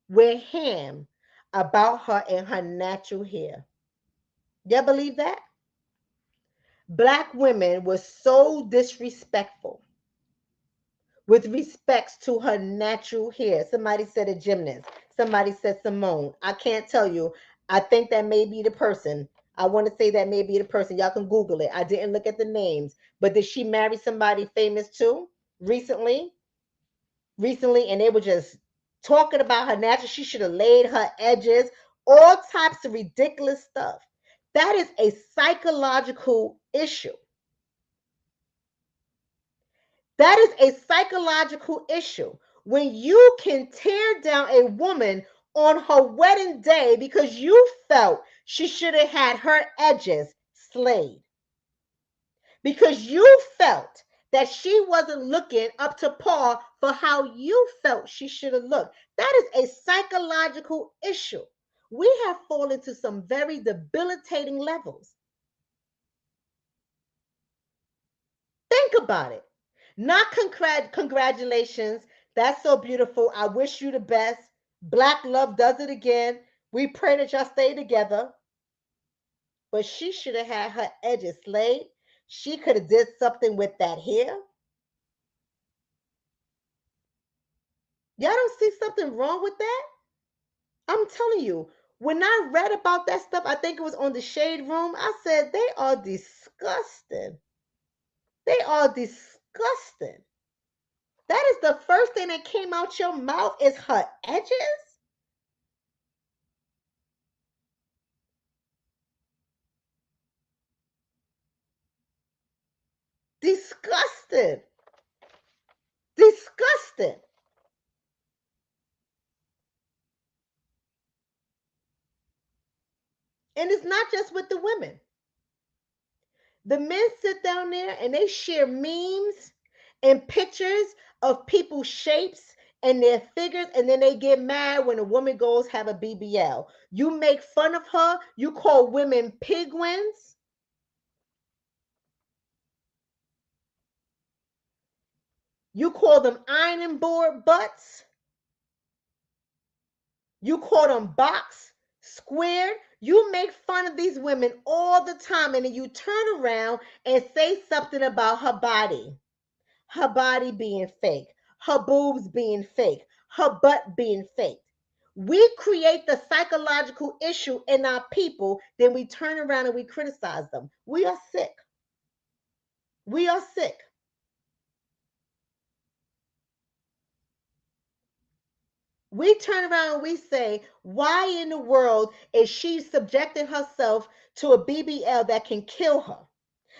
went ham about her and her natural hair. You believe that? Black women were so disrespectful with respects to her natural hair. Somebody said a gymnast. Somebody said Simone. I can't tell you. I think that may be the person. I want to say that may be the person. Y'all can Google it. I didn't look at the names. But did she marry somebody famous too recently? Recently, and they were just talking about her natural. She should have laid her edges, all types of ridiculous stuff. That is a psychological issue. That is a psychological issue. When you can tear down a woman on her wedding day because you felt she should have had her edges slayed. because you felt that she wasn't looking up to par for how you felt she should have looked. That is a psychological issue. We have fallen to some very debilitating levels. Think about it. Not congratulations. That's so beautiful. I wish you the best. Black love does it again. We pray that y'all stay together. But she should have had her edges slayed. She could have did something with that hair. Y'all don't see something wrong with that? I'm telling you, when I read about that stuff, I think it was on the Shade Room, I said, they are disgusting. They are disgusting. That is the first thing that came out your mouth is her edges? Disgusting. Disgusting. And it's not just with the women. The men sit down there and they share memes and pictures of people's shapes and their figures, and then they get mad when a woman goes have a BBL. You make fun of her, you call women pigwins, you call them ironing board butts, you call them box, squared. You make fun of these women all the time, and then you turn around and say something about her body being fake, her boobs being fake, her butt being fake. We create the psychological issue in our people, then we turn around and we criticize them. We are sick. We are sick. We turn around and we say, why in the world is she subjecting herself to a BBL that can kill her?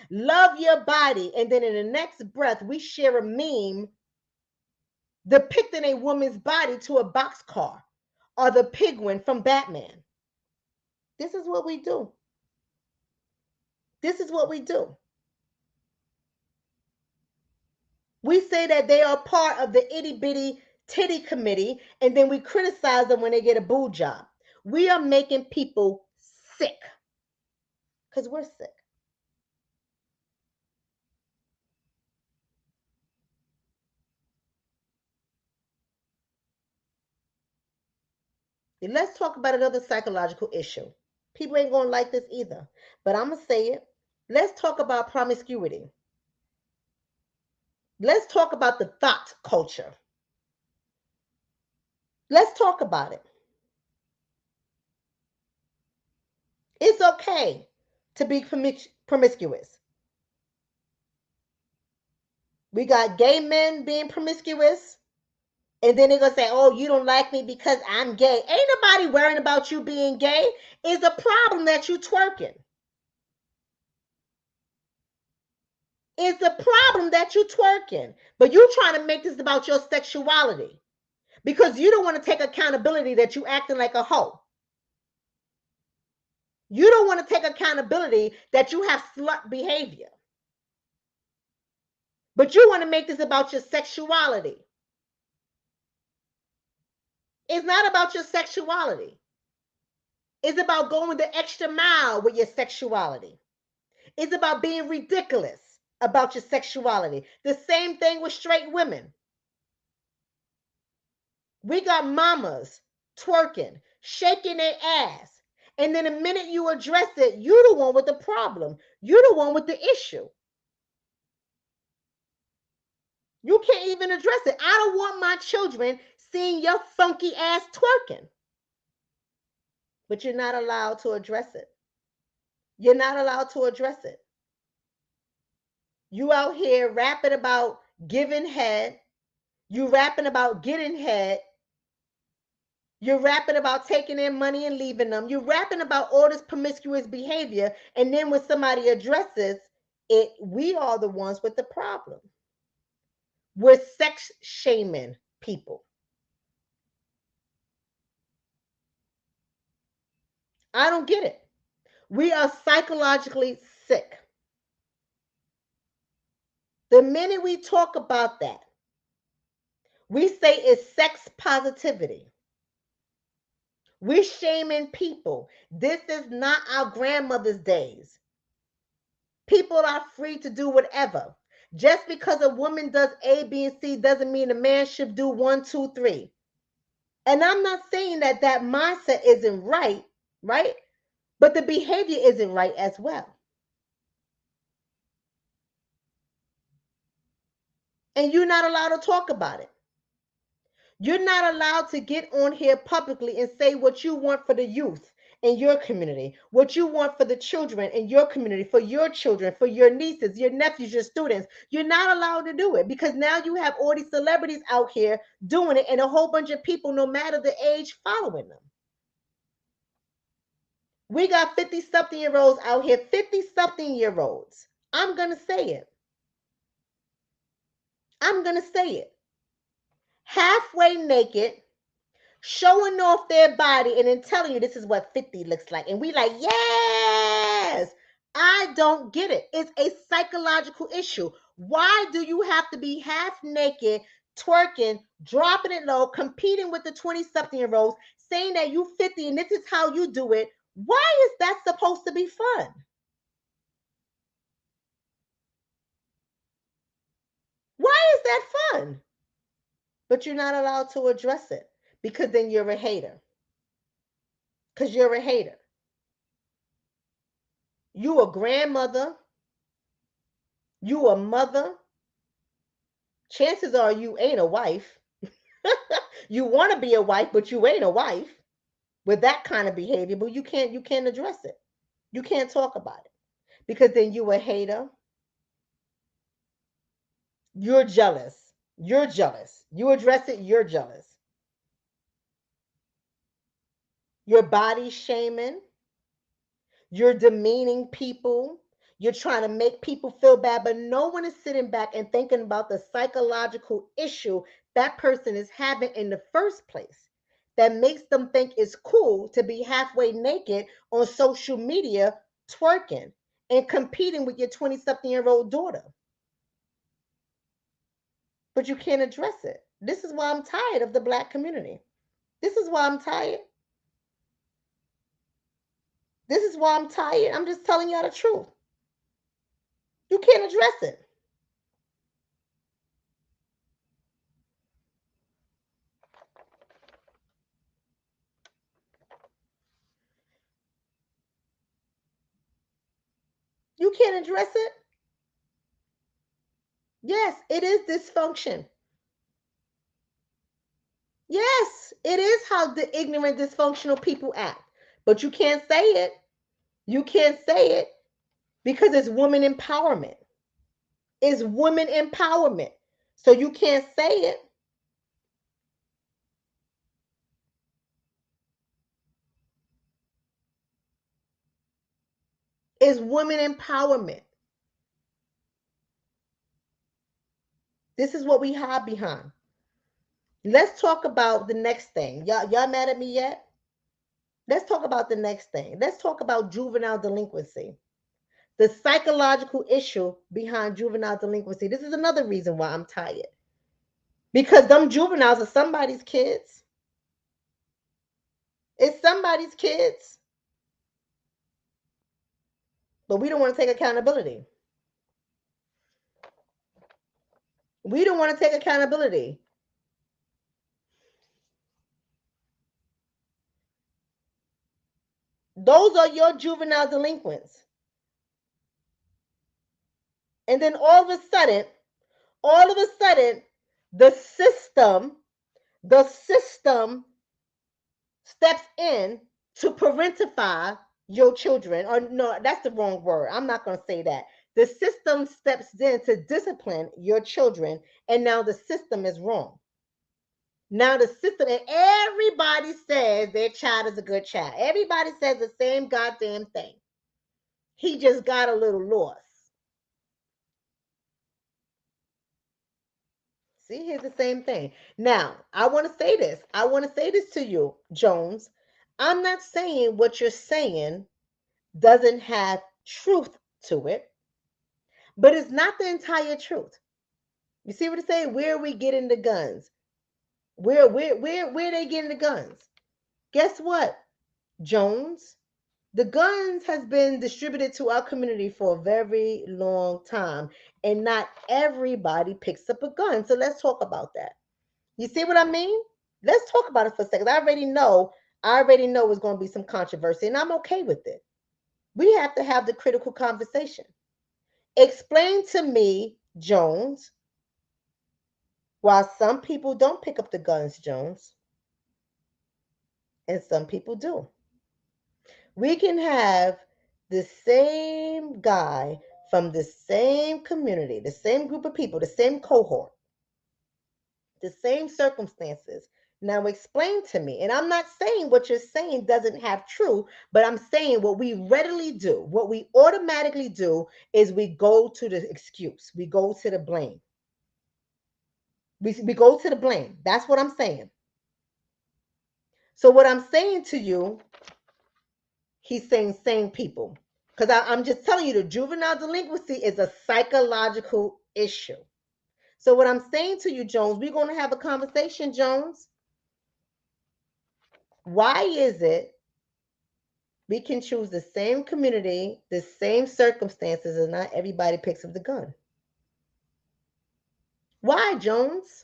Love your body. And then in the next breath, we share a meme depicting a woman's body to a boxcar or the penguin from Batman. This is what we do. This is what we do. We say that they are part of the itty bitty titty committee, and then we criticize them when they get a boob job. We are making people sick because we're sick. And let's talk about another psychological issue. People ain't going to like this either, but I'm going to say it. Let's talk about promiscuity. Let's talk about the thought culture. Let's talk about it. It's okay to be promiscuous. We got gay men being promiscuous, and then they're gonna say, "Oh, you don't like me because I'm gay." Ain't nobody worrying about you being gay. It's a problem that you twerking. It's a problem that you twerking. But you trying to make this about your sexuality because you don't want to take accountability that you acting like a hoe. You don't want to take accountability that you have slut behavior. But you want to make this about your sexuality. It's not about your sexuality. It's about going the extra mile with your sexuality. It's about being ridiculous about your sexuality. The same thing with straight women. We got mamas twerking, shaking their ass. And then the minute you address it, you're the one with the problem. You're the one with the issue. You can't even address it. I don't want my children seeing your funky ass twerking. But you're not allowed to address it. You're not allowed to address it. You out here rapping about giving head. You rapping about getting head. You're rapping about taking their money and leaving them. You're rapping about all this promiscuous behavior. And then when somebody addresses it, we are the ones with the problem. We're sex shaming people. I don't get it. We are psychologically sick. The minute we talk about that, we say it's sex positivity. We're shaming people. This is not our grandmother's days. People are free to do whatever. Just because a woman does A, B, and C doesn't mean a man should do 1, 2, 3. And I'm not saying that that mindset isn't right, right? But the behavior isn't right as well. And you're not allowed to talk about it. You're not allowed to get on here publicly and say what you want for the youth in your community, what you want for the children in your community, for your children, for your nieces, your nephews, your students. You're not allowed to do it because now you have all these celebrities out here doing it and a whole bunch of people, no matter the age, following them. We got 50-something-year-olds out here, 50-something-year-olds. I'm going to say it. I'm going to say it. Halfway naked, showing off their body and then telling you this is what 50 looks like. And we like, yes. I don't get it. It's a psychological issue. Why do you have to be half naked, twerking, dropping it low, competing with the 20-something-year-olds, saying that you 50 and this is how you do it? Why is that supposed to be fun? Why is that fun? But you're not allowed to address it because then you're a hater. Because you're a hater. You a grandmother. You a mother. Chances are you ain't a wife. You want to be a wife, but you ain't a wife with that kind of behavior. But you can't address it. You can't talk about it because then you a hater. You're jealous. You're jealous. You address it, you're jealous. You're body shaming. You're demeaning people. You're trying to make people feel bad, but no one is sitting back and thinking about the psychological issue that person is having in the first place that makes them think it's cool to be halfway naked on social media twerking and competing with your 20-something-year-old daughter. But you can't address it. This is why I'm tired of the Black community. This is why I'm tired. This is why I'm tired. I'm just telling y'all the truth. You can't address it. You can't address it. Yes, it is dysfunction. Yes, it is how the ignorant, dysfunctional people act. But you can't say it. You can't say it because it's woman empowerment. It's women empowerment. So you can't say it. It's women empowerment. This is what we hide behind. Let's talk about the next thing. Y'all mad at me yet? Let's talk about the next thing. Let's talk about juvenile delinquency. The psychological issue behind juvenile delinquency. This is another reason why I'm tired. Because them juveniles are somebody's kids. It's somebody's kids. But we don't want to take accountability. We don't want to take accountability. Those are your juvenile delinquents. And then all of a sudden, the system steps in to parentify your children. Or no, that's the wrong word. I'm not going to say that. The system steps in to discipline your children, and now the system is wrong. Now the system, and everybody says their child is a good child. Everybody says the same goddamn thing. He just got a little lost. See, here's the same thing. Now, I want to say this. I want to say this to you, Jones. I'm not saying what you're saying doesn't have truth to it, but it's not the entire truth. You see what it's saying? Where are we getting the guns? Where are they getting the guns? Guess what, Jones? The guns has been distributed to our community for a very long time, and not everybody picks up a gun. So let's talk about that. You see what I mean? Let's talk about it for a second. I already know it's going to be some controversy, and I'm okay with it. We have to have the critical conversation. Explain to me, Jones, why some people don't pick up the guns, Jones, and some people do. We can have the same guy from the same community, the same group of people, the same cohort, the same circumstances. Now explain to me. And I'm not saying what you're saying doesn't have truth, but I'm saying what we readily do, what we automatically do is we go to the excuse. We go to the blame. We go to the blame. That's what I'm saying. So what I'm saying to you, he's saying same people. Because I'm just telling you, the juvenile delinquency is a psychological issue. So what I'm saying to you, Jones, we're going to have a conversation, Jones. Why is it we can choose the same community, the same circumstances, and not everybody picks up the gun? Why, Jones?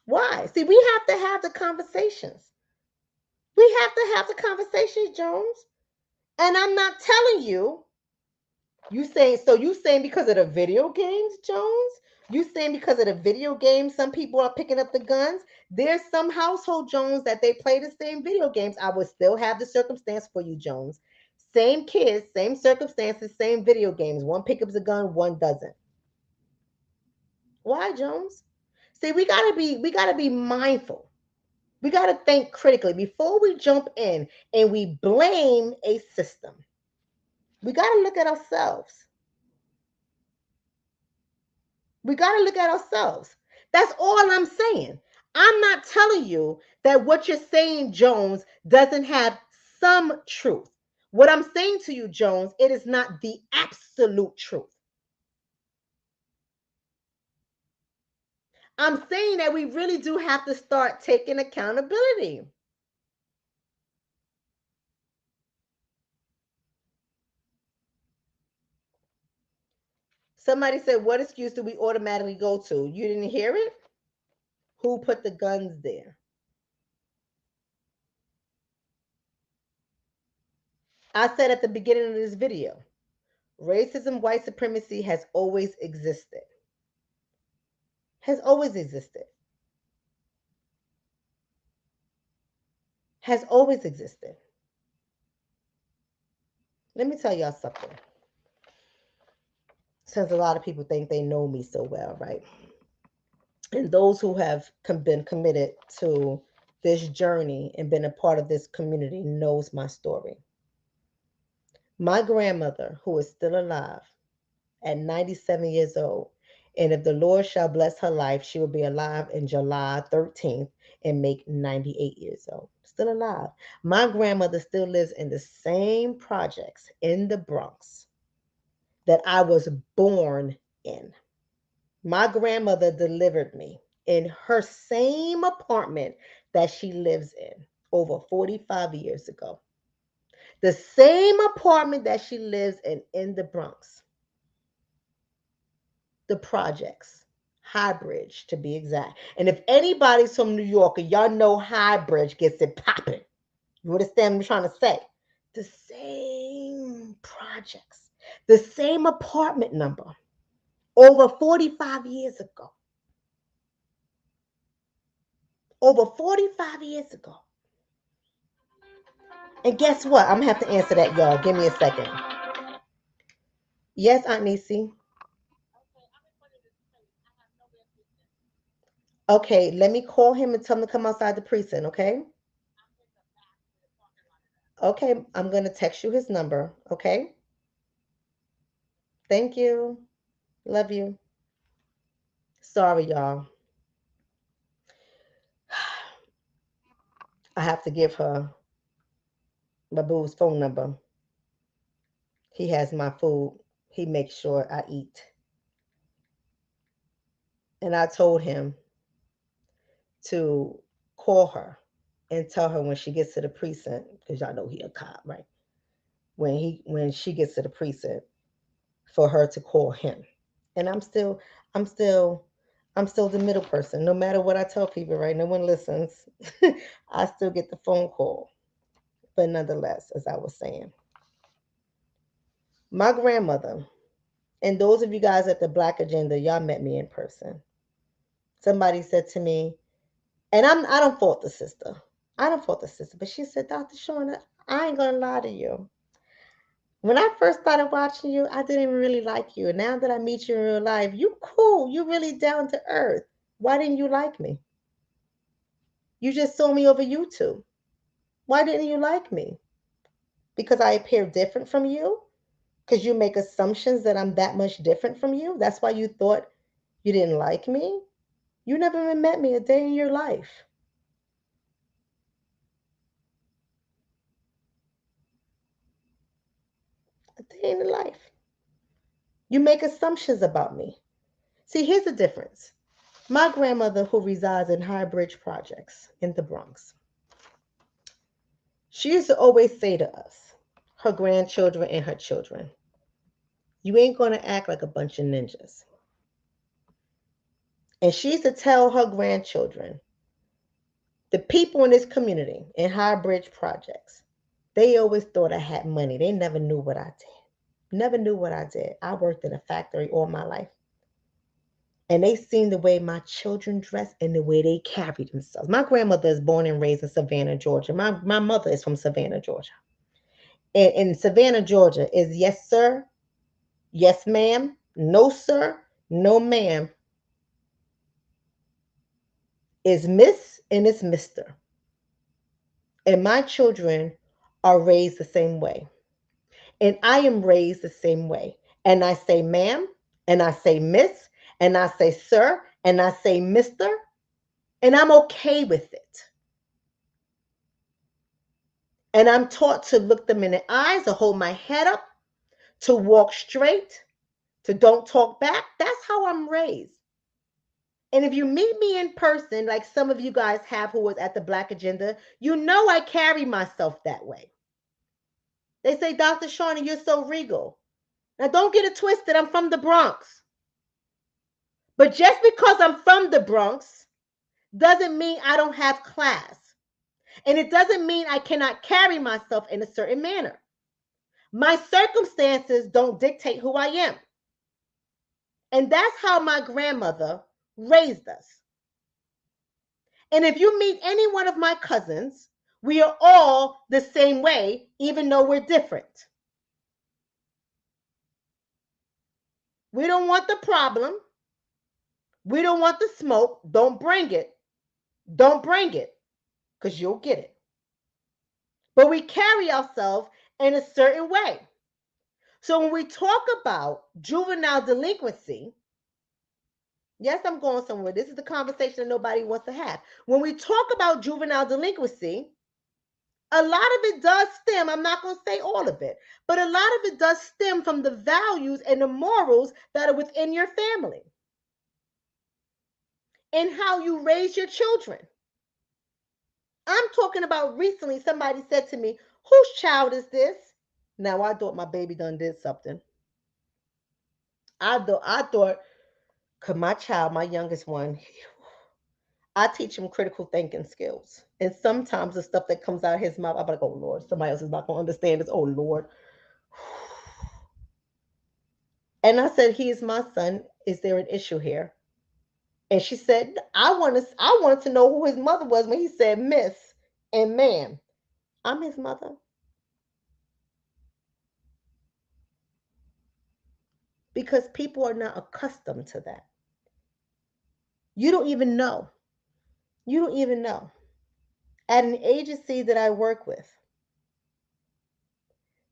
Why? See, we have to have the conversations. We have to have the conversations, Jones. And I'm not telling you. You saying because of the video games, Jones? You saying because of the video games, some people are picking up the guns? There's some household, Jones, that they play the same video games. I would still have the circumstance for you, Jones. Same kids, same circumstances, same video games. One picks up the gun, one doesn't. Why, Jones? See, we gotta be mindful. We gotta think critically before we jump in and we blame a system. We gotta look at ourselves. We got to look at ourselves. That's all I'm saying. I'm not telling you that what you're saying, Jones, doesn't have some truth. What I'm saying to you, Jones, it is not the absolute truth. I'm saying that we really do have to start taking accountability. Somebody said, what excuse do we automatically go to? You didn't hear it? Who put the guns there? I said at the beginning of this video, racism, white supremacy has always existed. Has always existed. Has always existed. Let me tell y'all something. Since a lot of people think they know me so well, right? And those who have been committed to this journey and been a part of this community knows my story. My grandmother, who is still alive at 97 years old, and if the Lord shall bless her life, she will be alive in July 13th and make 98 years old. Still alive. My grandmother still lives in the same projects in the Bronx that I was born in. My grandmother delivered me in her same apartment that she lives in over 45 years ago. The same apartment that she lives in the Bronx. The projects. High Bridge, to be exact. And if anybody's from New York, y'all know High Bridge gets it popping. You understand what I'm trying to say? The same projects, the same apartment number over 45 years ago. Over 45 years ago. And guess what? I'm going to have to answer that, y'all. Give me a second. Yes, Aunt Nisi. Okay, let me call him and tell him to come outside the precinct, okay? Okay, I'm going to text you his number, okay? Thank you. Love you. Sorry, y'all. I have to give her my boo's phone number. He has my food. He makes sure I eat. And I told him to call her and tell her when she gets to the precinct, because y'all know he a cop, right? When she gets to the precinct, for her to call him. And I'm still I'm still the middle person. No matter what I tell people, right? No one listens. I still get the phone call. But nonetheless, as I was saying, my grandmother, and those of you guys at the Black Agenda, y'all met me in person. Somebody said to me, and I don't fault the sister. I don't fault the sister, but she said, Dr. Shonna, I ain't gonna lie to you. When I first started watching you, I didn't really like you. And now that I meet you in real life, you cool. You really down to earth. Why didn't you like me? You just saw me over YouTube. Why didn't you like me? Because I appear different from you? Because you make assumptions that I'm that much different from you? That's why you thought you didn't like me? You never even met me a day in your life. A day in the life. You make assumptions about me. See, here's the difference. My grandmother, who resides in High Bridge Projects in the Bronx, she used to always say to us, her grandchildren and her children, you ain't going to act like a bunch of ninjas. And she used to tell her grandchildren, the people in this community, in High Bridge Projects, they always thought I had money. They never knew what I did. Never knew what I did. I worked in a factory all my life. And they seen the way my children dress and the way they carry themselves. My grandmother is born and raised in Savannah, Georgia. My mother is from Savannah, Georgia. And in Savannah, Georgia is yes, sir, yes, ma'am, no, sir, no, ma'am, is miss and it's mister. And my children are raised the same way. And I am raised the same way. And I say ma'am, and I say miss, and I say sir, and I say mister, and I'm okay with it. And I'm taught to look them in the eyes, to hold my head up, to walk straight, to don't talk back. That's how I'm raised. And if you meet me in person, like some of you guys have who was at the Black Agenda, you know I carry myself that way. They say, Dr. Shonna, you're so regal. Now, don't get it twisted. I'm from the Bronx. But just because I'm from the Bronx doesn't mean I don't have class. And it doesn't mean I cannot carry myself in a certain manner. My circumstances don't dictate who I am. And that's how my grandmother raised us. And if you meet any one of my cousins, we are all the same way, even though we're different. We don't want the problem. We don't want the smoke. Don't bring it. Don't bring it, because you'll get it. But we carry ourselves in a certain way. So when we talk about juvenile delinquency, yes, I'm going somewhere. This is the conversation that nobody wants to have. When we talk about juvenile delinquency, a lot of it does stem, I'm not going to say all of it, but a lot of it does stem from the values and the morals that are within your family and how you raise your children. I'm talking about recently, somebody said to me, whose child is this? Now, I thought my baby done did something. I thought, because my child, my youngest one, I teach him critical thinking skills. And sometimes the stuff that comes out of his mouth, I'm like, oh Lord, somebody else is not going to understand this. Oh Lord. And I said, he is my son. Is there an issue here? And she said, I wanted to know who his mother was when he said miss and ma'am. I'm his mother. Because people are not accustomed to that. You don't even know. You don't even know. At an agency that I work with,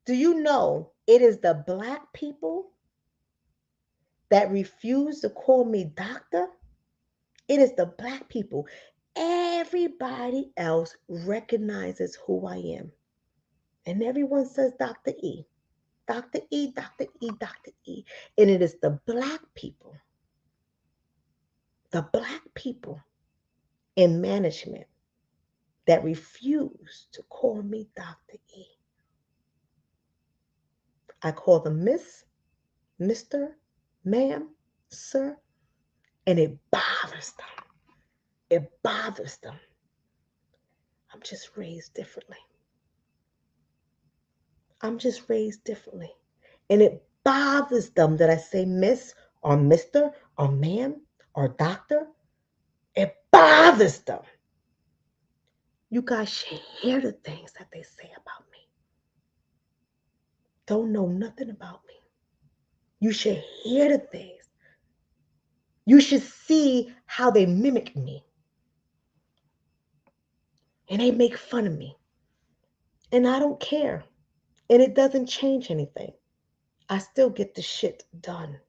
do you know it is the Black people that refuse to call me doctor? It is the Black people. Everybody else recognizes who I am. And everyone says Dr. E. Dr. E, Dr. E, Dr. E. And it is the Black people The Black people in management that refuse to call me Dr. E. I call them Miss, Mr., Ma'am, Sir, and it bothers them. It bothers them. I'm just raised differently. I'm just raised differently. And it bothers them that I say Miss or Mr. or Ma'am or Doctor. It bothers them. You guys should hear the things that they say about me. Don't know nothing about me. You should hear the things. You should see how they mimic me. And they make fun of me. And I don't care. And it doesn't change anything. I still get the shit done.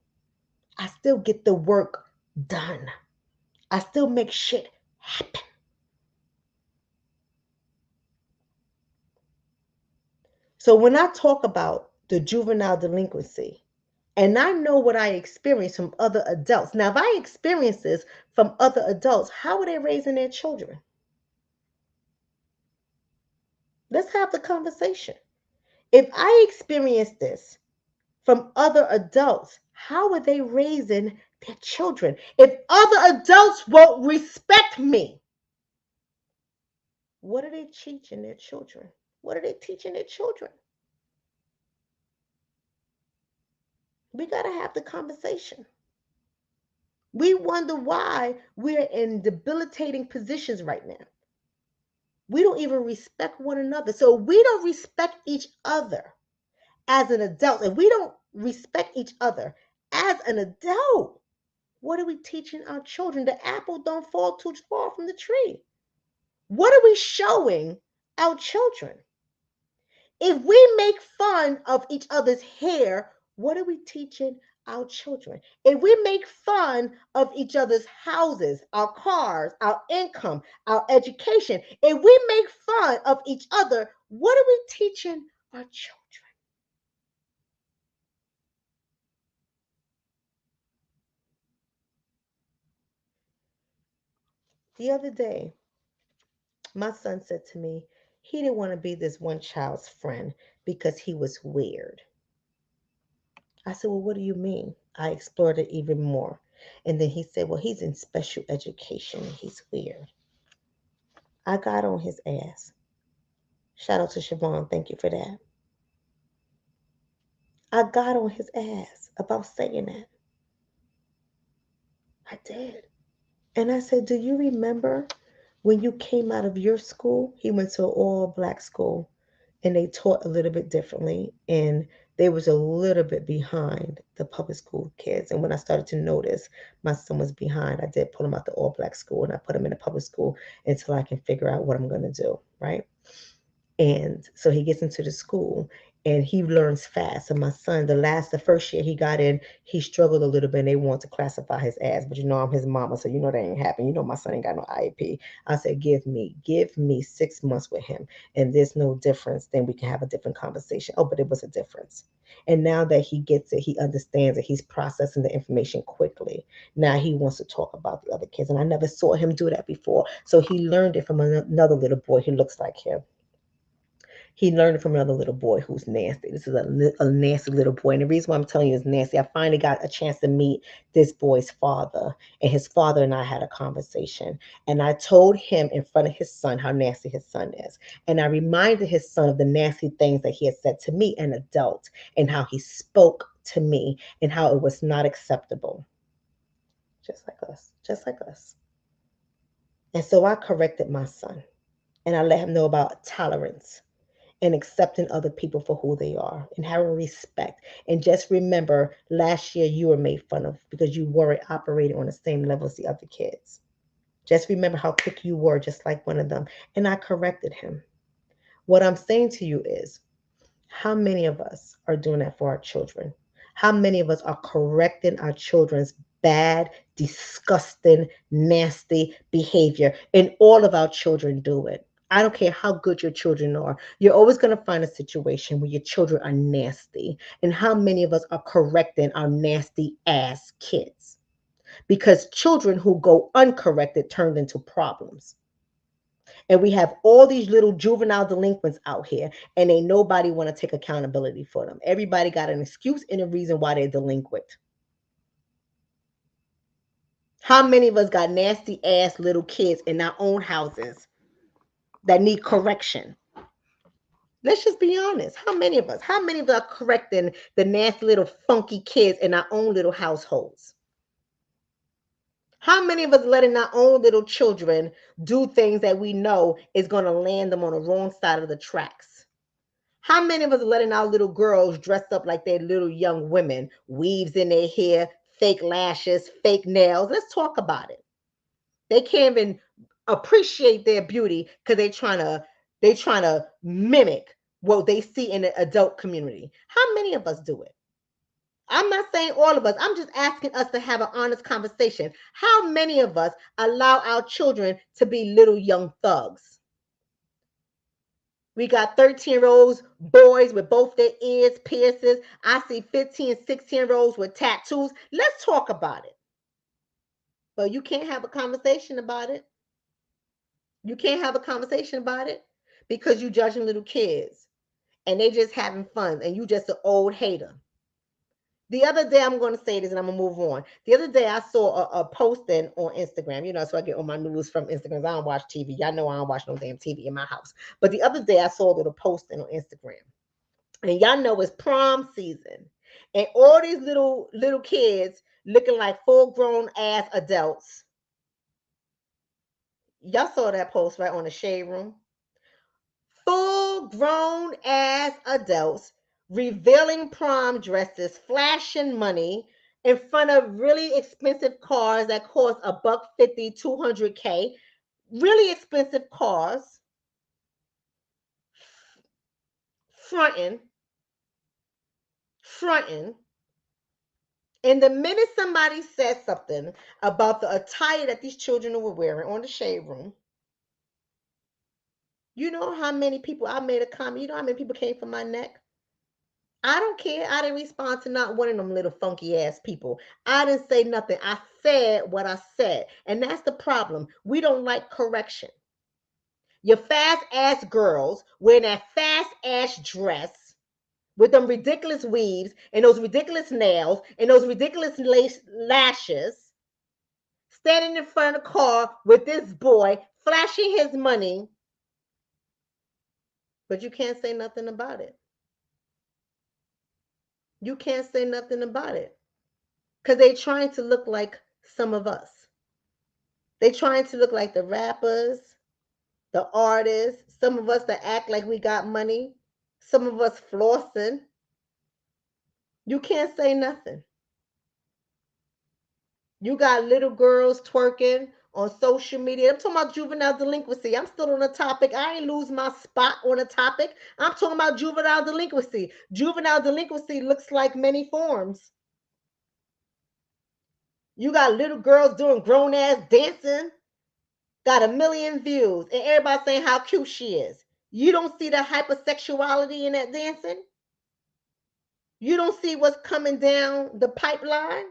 I still get the work done. I still make shit happen. So when I talk about the juvenile delinquency, and I know what I experience from other adults. Now, if I experience this from other adults, how are they raising their children? Let's have the conversation. If I experience this from other adults, how are they raising their children? If other adults won't respect me, what are they teaching their children? What are they teaching their children? We got to have the conversation. We wonder why we're in debilitating positions right now. We don't even respect one another. So we don't respect each other as an adult. If we don't respect each other as an adult, what are we teaching our children? The apple don't fall too far from the tree. What are we showing our children? If we make fun of each other's hair, what are we teaching our children? If we make fun of each other's houses, our cars, our income, our education, if we make fun of each other, what are we teaching our children? The other day, my son said to me, he didn't want to be this one child's friend because he was weird. I said, well, what do you mean? I explored it even more. And then he said, well, he's in special education and he's weird. I got on his ass. Shout out to Siobhan. Thank you for that. I got on his ass about saying that. I did. And I said, do you remember when you came out of your school? He went to an all black school and they taught a little bit differently. And they was a little bit behind the public school kids. And when I started to notice my son was behind, I did pull him out the all black school and I put him in a public school until I can figure out what I'm going to do. Right. And so he gets into the school and he learns fast. So my son, the first year he got in, he struggled a little bit and they want to classify his ass. But you know, I'm his mama, so you know that ain't happen. You know, my son ain't got no IEP. I said, give me 6 months with him. And there's no difference, then we can have a different conversation. Oh, but it was a difference. And now that he gets it, he understands it, he's processing the information quickly. Now he wants to talk about the other kids. And I never saw him do that before. So he learned it from another little boy who looks like him. He learned it from another little boy who's nasty. This is a nasty little boy. And the reason why I'm telling you is nasty, I finally got a chance to meet this boy's father. And his father and I had a conversation. And I told him in front of his son how nasty his son is. And I reminded his son of the nasty things that he had said to me, an adult, and how he spoke to me and how it was not acceptable. Just like us. Just like us. And so I corrected my son. And I let him know about tolerance and accepting other people for who they are and having respect. And just remember, last year you were made fun of because you weren't operating on the same level as the other kids. Just remember how quick you were, just like one of them. And I corrected him. What I'm saying to you is, how many of us are doing that for our children? How many of us are correcting our children's bad, disgusting, nasty behavior? And all of our children do it. I don't care how good your children are. You're always going to find a situation where your children are nasty. And how many of us are correcting our nasty ass kids? because children who go uncorrected turned into problems. And we have all these little juvenile delinquents out here, and ain't nobody want to take accountability for them. Everybody got an excuse and a reason why they're delinquent. How many of us got nasty ass little kids in our own houses that need correction? Let's just be honest. How many of us? How many of us are correcting the nasty little funky kids in our own little households? How many of us letting our own little children do things that we know is going to land them on the wrong side of the tracks? How many of us letting our little girls dress up like they're little young women, weaves in their hair, fake lashes, fake nails? Let's talk about it. They can't even appreciate their beauty because they trying to mimic what they see in the adult community. How many of us do it? I'm not saying all of us. I'm just asking us to have an honest conversation. How many of us allow our children to be little young thugs? We got 13-year-olds, boys with both their ears pierces. I see 15 and 16-year-olds with tattoos. Let's talk about it. But you can't have a conversation about it. You can't have a conversation about it because you judging little kids and they just having fun and you just an old hater. The other day, I'm going to say this and I'm going to move on. The other day, I saw a posting on Instagram, so I get all my news from Instagram. I don't watch TV. Y'all know I don't watch no damn TV in my house. But the other day, I saw a little posting on Instagram. And y'all know it's prom season. And all these little kids looking like full-grown ass adults. Y'all saw that post, right, on the Shade Room? Full-grown ass adults revealing prom dresses, flashing money in front of really expensive cars that cost $150, $200K. Really expensive cars, fronting. And the minute somebody said something about the attire that these children were wearing on the Shade Room, you know how many people, I made a comment, you know how many people came for my neck? I don't care. I didn't respond to not one of them little funky ass people. I didn't say nothing. I said what I said. And that's the problem. We don't like correction. Your fast ass girls wearing that fast ass dress with them ridiculous weaves and those ridiculous nails and those ridiculous lashes, standing in front of the car with this boy flashing his money. But you can't say nothing about it. You can't say nothing about it. Because they're trying to look like some of us. They're trying to look like the rappers, the artists, some of us that act like we got money, some of us flossing. You can't say nothing. You got little girls twerking on social media. I'm talking about juvenile delinquency. I'm still on the topic. I ain't lose my spot on the topic. I'm talking about juvenile delinquency. Juvenile delinquency looks like many forms. You got little girls doing grown ass dancing, got 1 million views, and everybody saying how cute she is. You don't see the hypersexuality in that dancing? You don't see what's coming down the pipeline?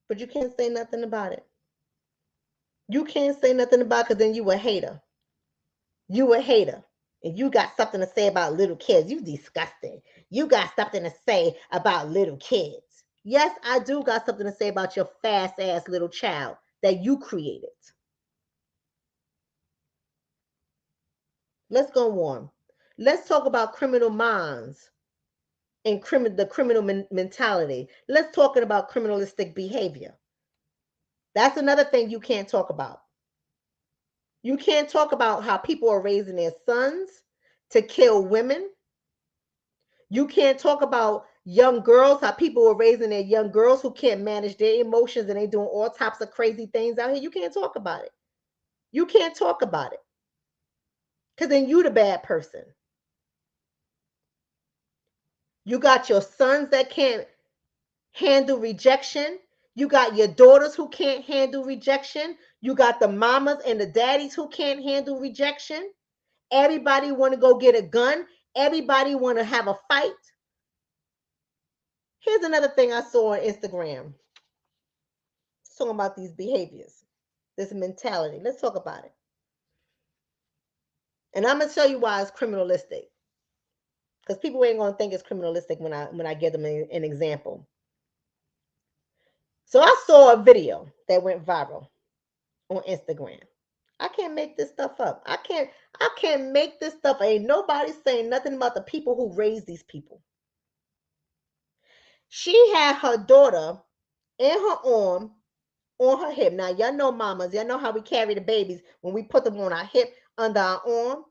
But you can't say nothing about it. You can't say nothing about it because then you a hater. You a hater. And you got something to say about little kids. You disgusting. You got something to say about little kids. Yes, I do got something to say about your fast ass little child that you created. Let's go on. Let's talk about criminal minds and the criminal mentality. Let's talk about criminalistic behavior. That's another thing you can't talk about. You can't talk about how people are raising their sons to kill women. You can't talk about young girls, how people are raising their young girls who can't manage their emotions and they doing all types of crazy things out here. You can't talk about it. You can't talk about it. Because then you the bad person. You got your sons that can't handle rejection. You got your daughters who can't handle rejection. You got the mamas and the daddies who can't handle rejection. Everybody want to go get a gun. Everybody want to have a fight. Here's another thing I saw on Instagram. Let's talk about these behaviors, this mentality. Let's talk about it. And I'm gonna tell you why it's criminalistic. Because people ain't gonna think it's criminalistic when I give them an example. So I saw a video that went viral on Instagram. I can't make this stuff up. I can't make this stuff. Ain't nobody saying nothing about the people who raised these people. She had her daughter in her arm on her hip. Now y'all know mamas, y'all know how we carry the babies when we put them on our hip under our arm.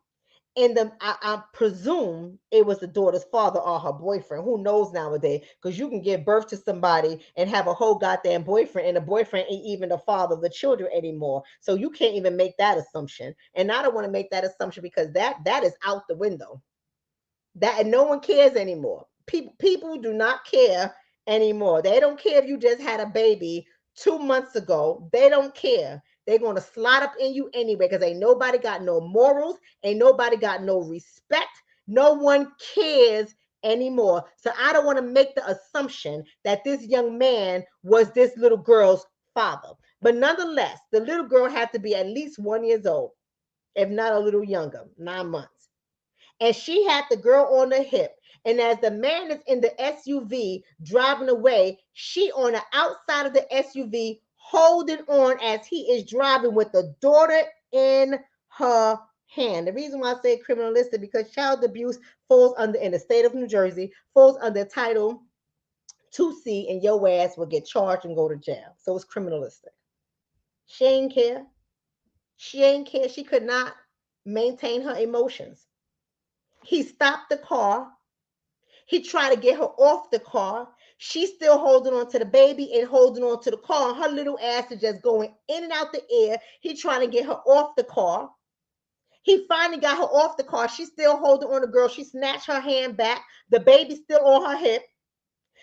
And I presume it was the daughter's father or her boyfriend. Who knows nowadays? Because you can give birth to somebody and have a whole goddamn boyfriend, and the boyfriend ain't even the father of the children anymore. So you can't even make that assumption. And I don't want to make that assumption because that is out the window. That, and no one cares anymore. People do not care anymore. They don't care if you just had a baby 2 months ago. They don't care. They're going to slide up in you anyway because ain't nobody got no morals. Ain't nobody got no respect. No one cares anymore. So I don't want to make the assumption that this young man was this little girl's father. But nonetheless, the little girl had to be at least 1 year old, if not a little younger, 9 months. And she had the girl on the hip. And as the man is in the SUV driving away, she on the outside of the SUV holding on as he is driving with the daughter in her hand. The reason why I say criminalistic because child abuse falls under, in the state of New Jersey, falls under Title 2C, and your ass will get charged and go to jail. So it's criminalistic. She ain't care. She ain't care. She could not maintain her emotions. He stopped the car. He tried to get her off the car. She's still holding on to the baby and holding on to the car. Her little ass is just going in and out the air. He trying to get her off the car. He finally got her off the car. She's still holding on the girl. She snatched her hand back. The baby's still on her hip.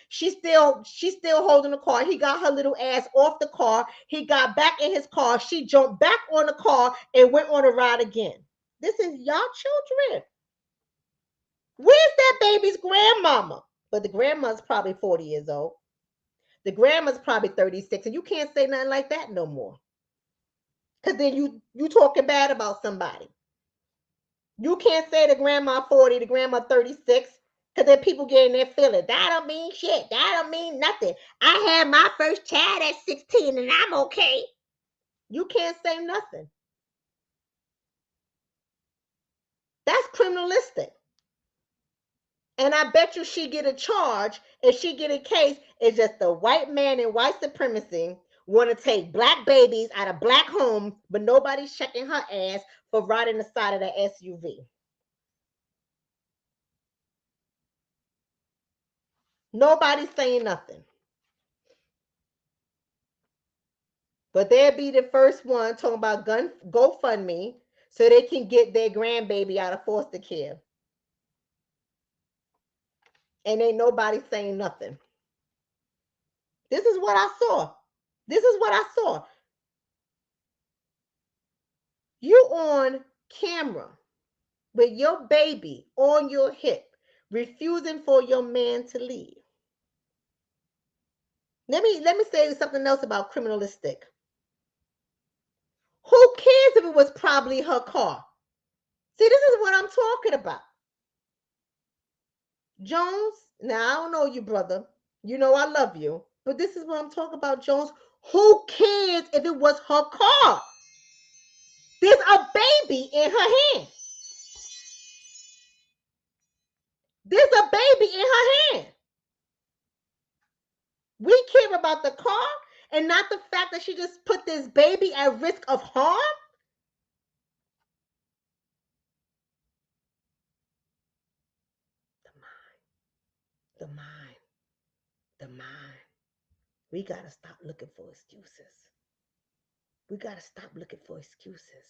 She's still holding the car. He got her little ass off the car. He got back in his car. She jumped back on the car and went on a ride again. This is y'all children. Where's that baby's grandmama? But the grandma's probably 40 years old. The grandma's probably 36, and you can't say nothing like that no more. Because then you talking bad about somebody. You can't say the grandma 40, the grandma 36, because then people get in their feelings. That don't mean shit. That don't mean nothing. I had my first child at 16 and I'm okay. You can't say nothing. That's criminalistic. And I bet you she get a charge and she get a case. It's just the white man and white supremacy want to take black babies out of black homes, but nobody's checking her ass for riding the side of the SUV. Nobody's saying nothing. But they'll be the first one talking about gun GoFundMe so they can get their grandbaby out of foster care. And ain't nobody saying nothing. This is what I saw. This is what I saw. You on camera with your baby on your hip, refusing for your man to leave. Let me say something else about criminalistic. Who cares if it was probably her car? See, this is what I'm talking about. Jones, now I don't know you, brother. You know I love you. But this is what I'm talking about, Jones. Who cares if it was her car? There's a baby in her hand. There's a baby in her hand. We care about the car and not the fact that she just put this baby at risk of harm. The mind, the mind. We got to stop looking for excuses. We got to stop looking for excuses.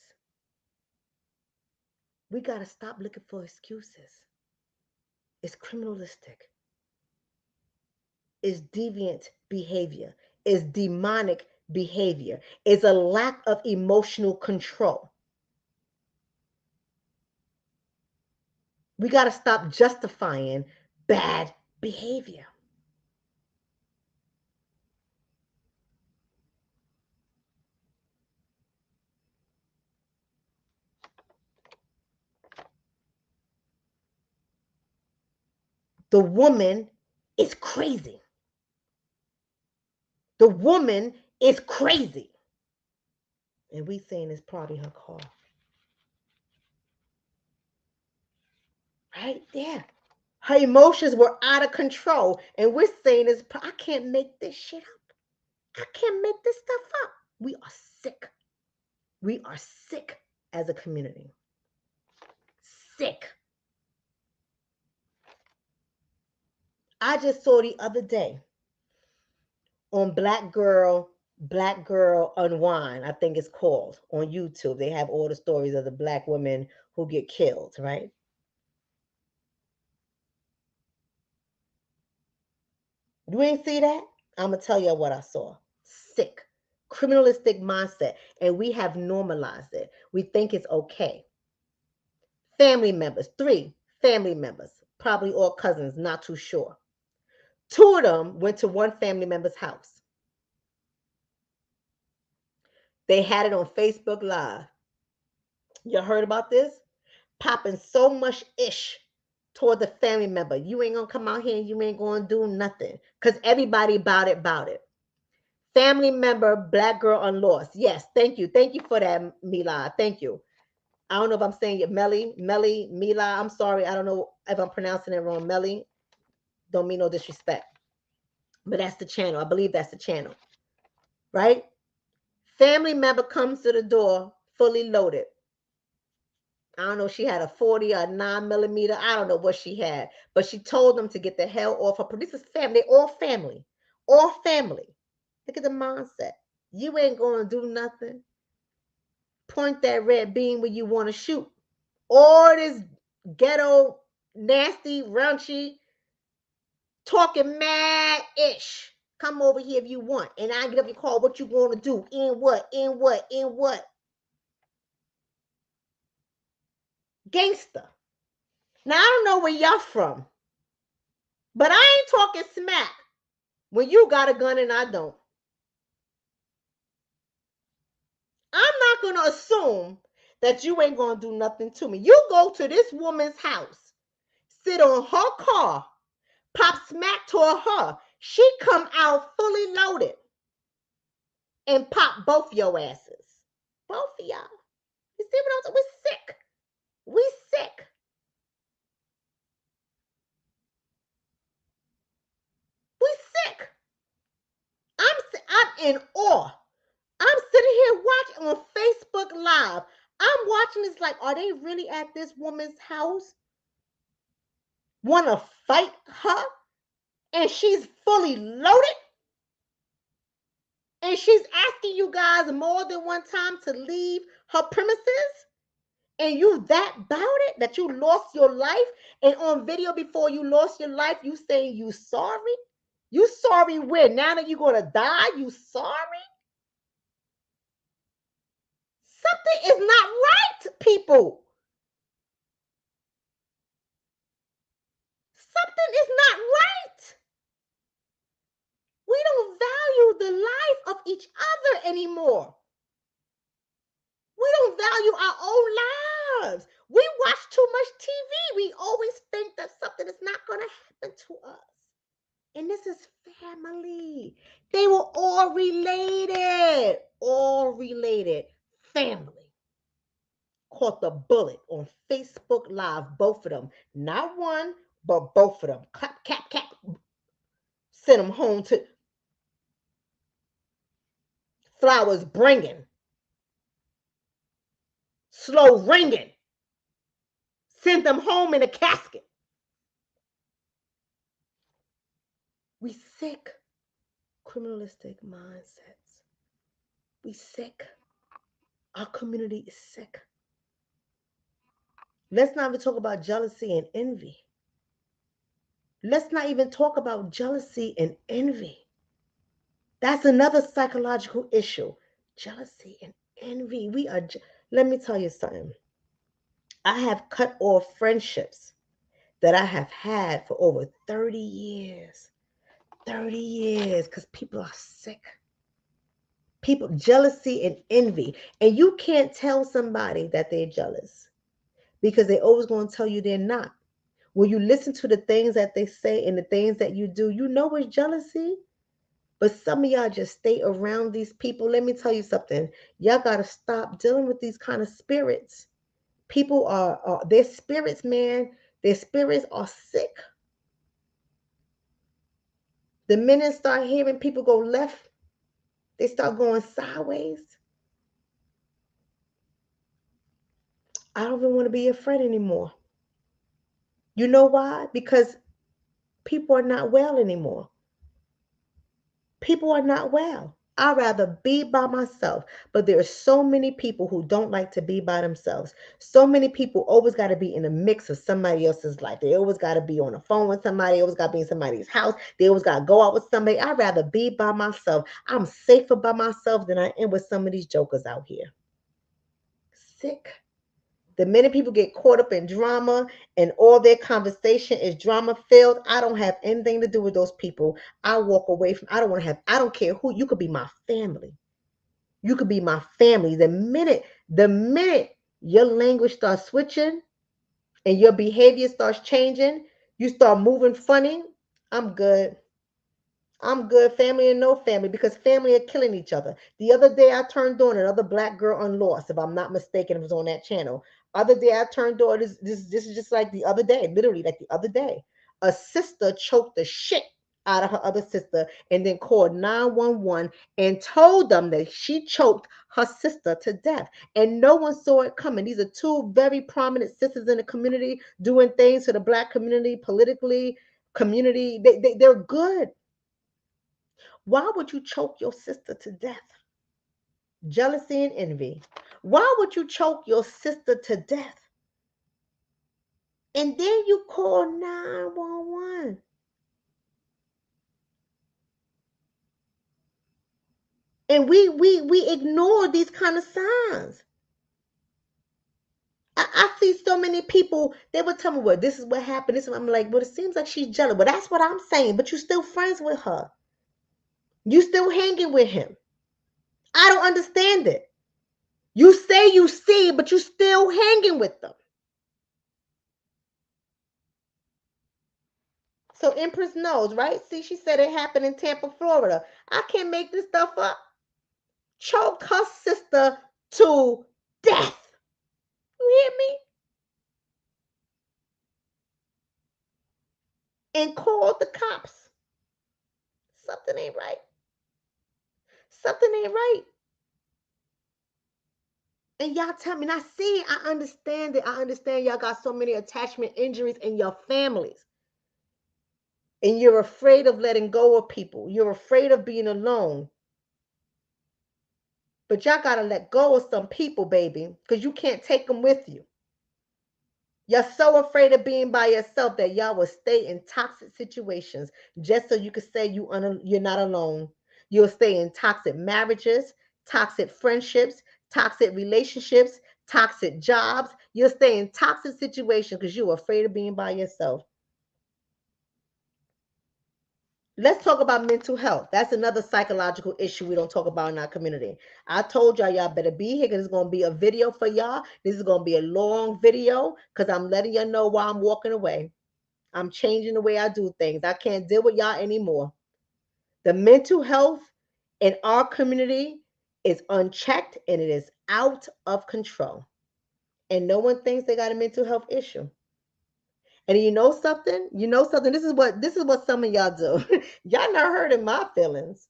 We got to stop looking for excuses. It's criminalistic. It's deviant behavior. It's demonic behavior. It's a lack of emotional control. We got to stop justifying bad behavior. The woman is crazy. The woman is crazy. And we saying it's probably her car. Right there. Her emotions were out of control. And we're saying this, I can't make this shit up. I can't make this stuff up. We are sick. We are sick as a community. Sick. I just saw the other day on Black Girl Unwind, I think it's called, on YouTube. They have all the stories of the black women who get killed, right? You ain't see that? I'm going to tell you what I saw. Sick. Criminalistic mindset. And we have normalized it. We think it's okay. Family members, 3 family members, probably all cousins, not too sure. 2 of them went to one family member's house. They had it on Facebook Live. You heard about this? Popping so much ish toward the family member. You ain't gonna come out here and you ain't gonna do nothing. Because everybody about it. Family member, black girl unlost. Yes, thank you. Thank you for that, Mila. Thank you. I don't know if I'm saying it, Mila. I'm sorry. I don't know if I'm pronouncing it wrong. Melly. Don't mean no disrespect. But that's the channel. I believe that's the channel. Right? Family member comes to the door fully loaded. I don't know if she had a 40 or a 9mm. I don't know what she had. But she told them to get the hell off her. This is family. They all family. All family. Look at the mindset. You ain't going to do nothing. Point that red beam where you want to shoot. All this ghetto, nasty, raunchy, talking mad-ish. Come over here if you want. And I get up your call. What you going to do? In what? Gangster. Now, I don't know where y'all from. But I ain't talking smack when you got a gun and I don't. I'm not going to assume that you ain't going to do nothing to me. You go to this woman's house, sit on her car, pop smack toward her. She come out fully loaded and pop both your asses. Both of y'all. You see what I'm saying? We're sick. We sick. We sick. I'm in awe. I'm sitting here watching on Facebook Live. I'm watching this like, are they really at this woman's house? Want to fight her? And she's fully loaded? And she's asking you guys more than one time to leave her premises? And you that about it that you lost your life? And on video before you lost your life, you saying you sorry? You sorry where? Now that you're going to die, you sorry? Something is not right, people. Something is not right. We don't value the life of each other anymore. We don't value our own lives. We watch too much TV. We always think that something is not going to happen to us. And this is family. They were all related. All related. Family. Caught the bullet on Facebook Live, both of them. Not one, but both of them. Clap, clap, clap. Sent them home to flowers bringing. Slow ringing. Sent them home in a casket. We sick. Criminalistic mindsets. We sick. Our community is sick. Let's not even talk about jealousy and envy. Let's not even talk about jealousy and envy. That's another psychological issue. Jealousy and envy. Let me tell you something. I have cut off friendships that I have had for over 30 years. 30 years because people are sick. People, jealousy and envy. And you can't tell somebody that they're jealous because they're always going to tell you they're not. When you listen to the things that they say and the things that you do, you know it's jealousy. But some of y'all just stay around these people. Let me tell you something. Y'all got to stop dealing with these kind of spirits. People their spirits, man, their spirits are sick. The minute start hearing people go left, they start going sideways. I don't even want to be your friend anymore. You know why? Because people are not well anymore. People are not well. I'd rather be by myself. But there are so many people who don't like to be by themselves. So many people always got to be in a mix of somebody else's life. They always got to be on the phone with somebody. They always got to be in somebody's house. They always got to go out with somebody. I'd rather be by myself. I'm safer by myself than I am with some of these jokers out here. Sick. The minute people get caught up in drama and all their conversation is drama filled, I don't have anything to do with those people. I walk away from, I don't care who, you could be my family. You could be my family. The minute your language starts switching and your behavior starts changing, you start moving funny, I'm good. I'm good, family and no family, because family are killing each other. The other day I turned on another black girl on Lost, if I'm not mistaken, it was on that channel. Other day I turned on this is just like the other day, literally like the other day. A sister choked the shit out of her other sister and then called 911 and told them that she choked her sister to death. And no one saw it coming. These are two very prominent sisters in the community doing things for the black community, politically, community. They're good. Why would you choke your sister to death? Jealousy and envy. Why would you choke your sister to death? And then you call 911. And we ignore these kind of signs. I see so many people, they would tell me, well, this is what happened. I'm like, well, it seems like she's jealous. But that's what I'm saying. But you're still friends with her. You still hanging with him. I don't understand it. You say you see, but you still hanging with them. So Empress knows, right? See, she said it happened in Tampa, Florida. I can't make this stuff up. Choked her sister to death. You hear me? And called the cops. Something ain't right. Something ain't right. And y'all tell me, and I see, I understand it. I understand y'all got so many attachment injuries in your families. And you're afraid of letting go of people. You're afraid of being alone. But y'all got to let go of some people, baby, because you can't take them with you. You're so afraid of being by yourself that y'all will stay in toxic situations just so you can say you're not alone. You'll stay in toxic marriages, toxic friendships, toxic relationships, toxic jobs. You'll stay in toxic situations because you're afraid of being by yourself. Let's talk about mental health. That's another psychological issue we don't talk about in our community. I told y'all better be here because it's going to be a video for y'all. This is going to be a long video because I'm letting y'all know why I'm walking away. I'm changing the way I do things. I can't deal with y'all anymore. The mental health in our community is unchecked and it is out of control. And no one thinks they got a mental health issue. And you know something? You know something? This is what some of y'all do. Y'all not hurting my feelings.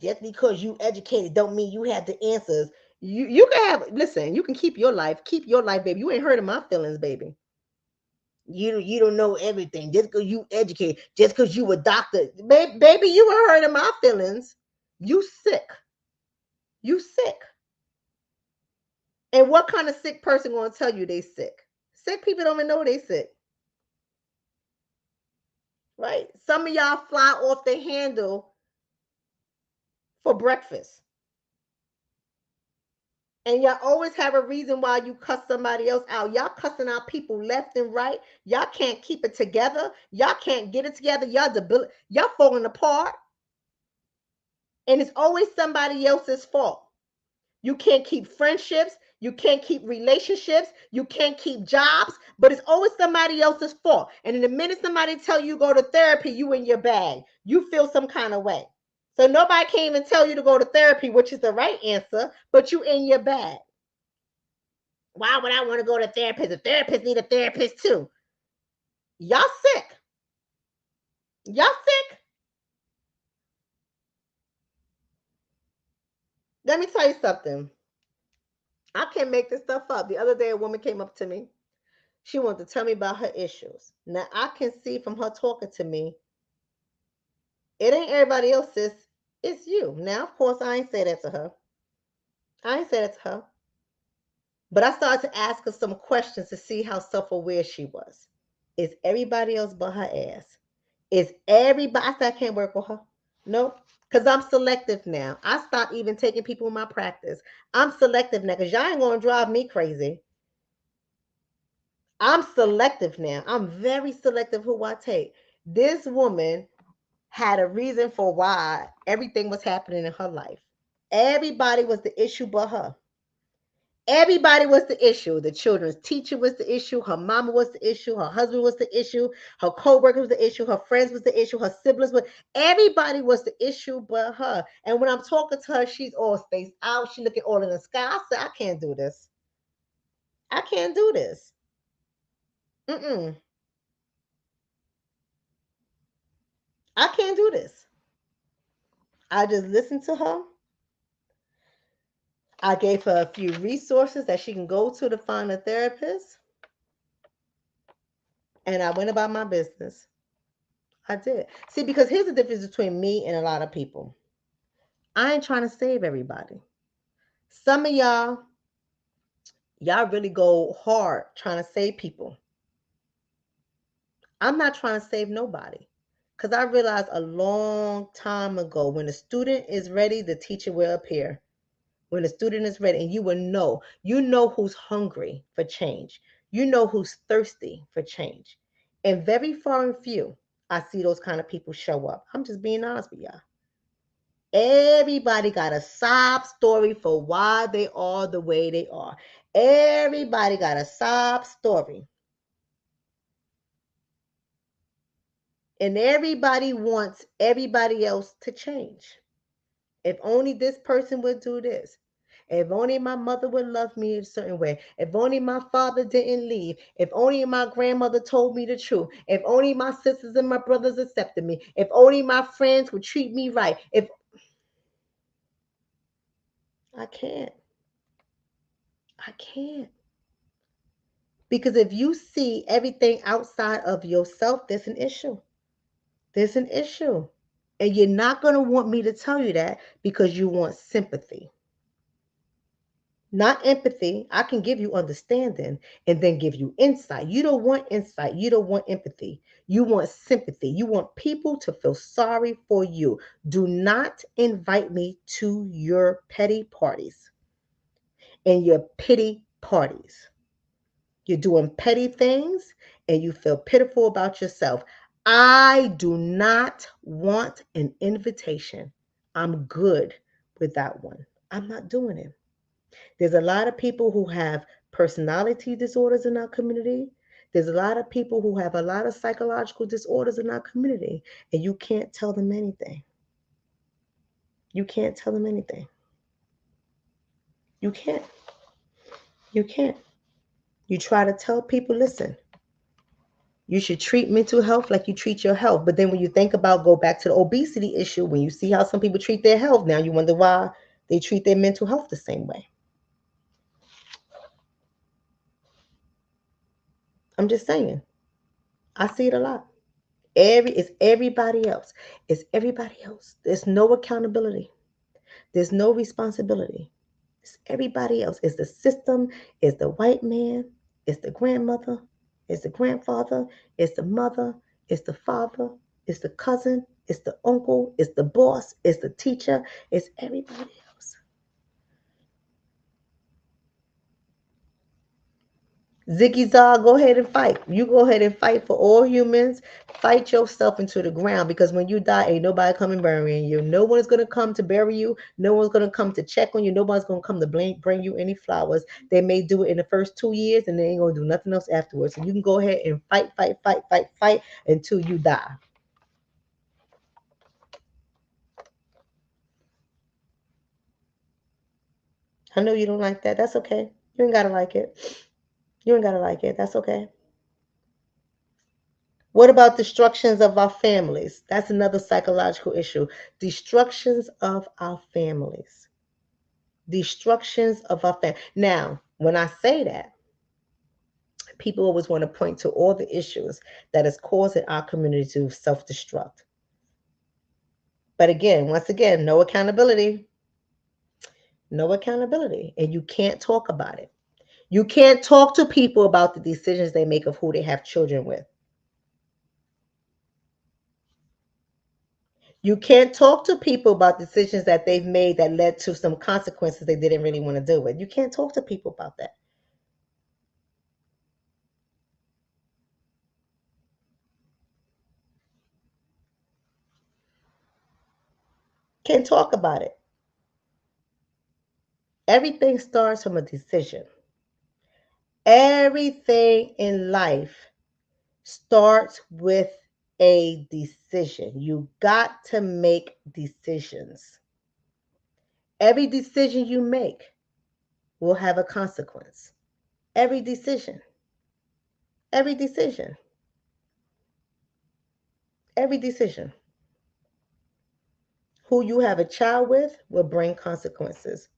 Just because you educated don't mean you have the answers. You can listen, you can keep your life, baby. You ain't hurting my feelings, baby. You don't know everything. Just because you educated, just because you a doctor, baby, you ain't hurting my feelings. You sick. You sick. And what kind of sick person gonna tell you they sick? Sick people don't even know they sick. Right? Some of y'all fly off the handle for breakfast. And y'all always have a reason why you cuss somebody else out. Y'all cussing out people left and right. Y'all can't keep it together. Y'all can't get it together. Y'all falling apart. And it's always somebody else's fault. You can't keep friendships. You can't keep relationships. You can't keep jobs, but it's always somebody else's fault. And in the minute somebody tell you go to therapy, you in your bag. You feel some kind of way. So nobody can even tell you to go to therapy, which is the right answer, but you in your bag. Why would I want to go to a therapist? The therapist need a therapist too. Y'all sick. Y'all sick. Let me tell you something. I can't make this stuff up. The other day, a woman came up to me. She wanted to tell me about her issues. Now, I can see from her talking to me, it ain't everybody else, sis. It's you. Now, of course, I ain't say that to her. I ain't say that to her. But I started to ask her some questions to see how self-aware she was. Is everybody else but her ass? Is everybody? I said I can't work with her. Nope. Because I'm selective now. I stopped even taking people in my practice. I'm selective now because y'all ain't going to drive me crazy. I'm selective now. I'm very selective who I take. This woman had a reason for why everything was happening in her life. Everybody was the issue but her. Everybody was the issue. The children's teacher was the issue. Her mama was the issue. Her husband was the issue. Her co-worker was the issue. Her friends was the issue. Her siblings were. Everybody was the issue but her. And when I'm talking to her, she's all spaced out. She looking all in the sky. I said, I can't do this. I can't do this. Mm-mm. I can't do this. I just listened to her. I gave her a few resources that she can go to find a therapist. And I went about my business. I did. See, because here's the difference between me and a lot of people. I ain't trying to save everybody. Some of y'all really go hard trying to save people. I'm not trying to save nobody. Because I realized a long time ago, when the student is ready, the teacher will appear. When the student is ready, and you know who's hungry for change. You know who's thirsty for change. And very far and few, I see those kind of people show up. I'm just being honest with y'all. Everybody got a sob story for why they are the way they are. Everybody got a sob story. And everybody wants everybody else to change. If only this person would do this. If only my mother would love me a certain way. If only my father didn't leave. If only my grandmother told me the truth. If only my sisters and my brothers accepted me. If only my friends would treat me right. If I can't. I can't. Because if you see everything outside of yourself, there's an issue. There's an issue. And you're not going to want me to tell you that because you want sympathy. Not empathy. I can give you understanding and then give you insight. You don't want insight. You don't want empathy. You want sympathy. You want people to feel sorry for you. Do not invite me to your petty parties and your pity parties. You're doing petty things and you feel pitiful about yourself. I do not want an invitation. I'm good with that one. I'm not doing it. There's a lot of people who have personality disorders in our community. There's a lot of people who have a lot of psychological disorders in our community, and you can't tell them anything. You can't tell them anything. You can't. You can't. You try to tell people, listen, you should treat mental health like you treat your health. But then when you think about, go back to the obesity issue, when you see how some people treat their health, now you wonder why they treat their mental health the same way. I'm just saying. I see it a lot. It's everybody else. It's everybody else. There's no accountability. There's no responsibility. It's everybody else. It's the system. It's the white man. It's the grandmother. It's the grandfather. It's the mother. It's the father. It's the cousin. It's the uncle. It's the boss. It's the teacher. It's everybody else. Ziggy Zag, go ahead and fight. You go ahead and fight for all humans. Fight yourself into the ground because when you die, ain't nobody coming burying you. No one's gonna come to bury you. No one's gonna come to check on you. Nobody's gonna come to bring you any flowers. They may do it in the first 2 years and they ain't gonna do nothing else afterwards. So you can go ahead and fight, fight, fight, fight, fight until you die. I know you don't like that. That's okay. You ain't gotta like it. You ain't gotta like it. That's okay. What about destructions of our families? That's another psychological issue. Destructions of our families. Destructions of our family. Now, when I say that, people always want to point to all the issues that is causing our community to self-destruct. But again, once again, no accountability. No accountability. And you can't talk about it. You can't talk to people about the decisions they make of who they have children with. You can't talk to people about decisions that they've made that led to some consequences they didn't really want to deal with. You can't talk to people about that. Can't talk about it. Everything starts from a decision. Everything in life starts with a decision. You got to make decisions. Every decision you make will have a consequence. Every decision. Every decision. Every decision. Who you have a child with will bring consequences.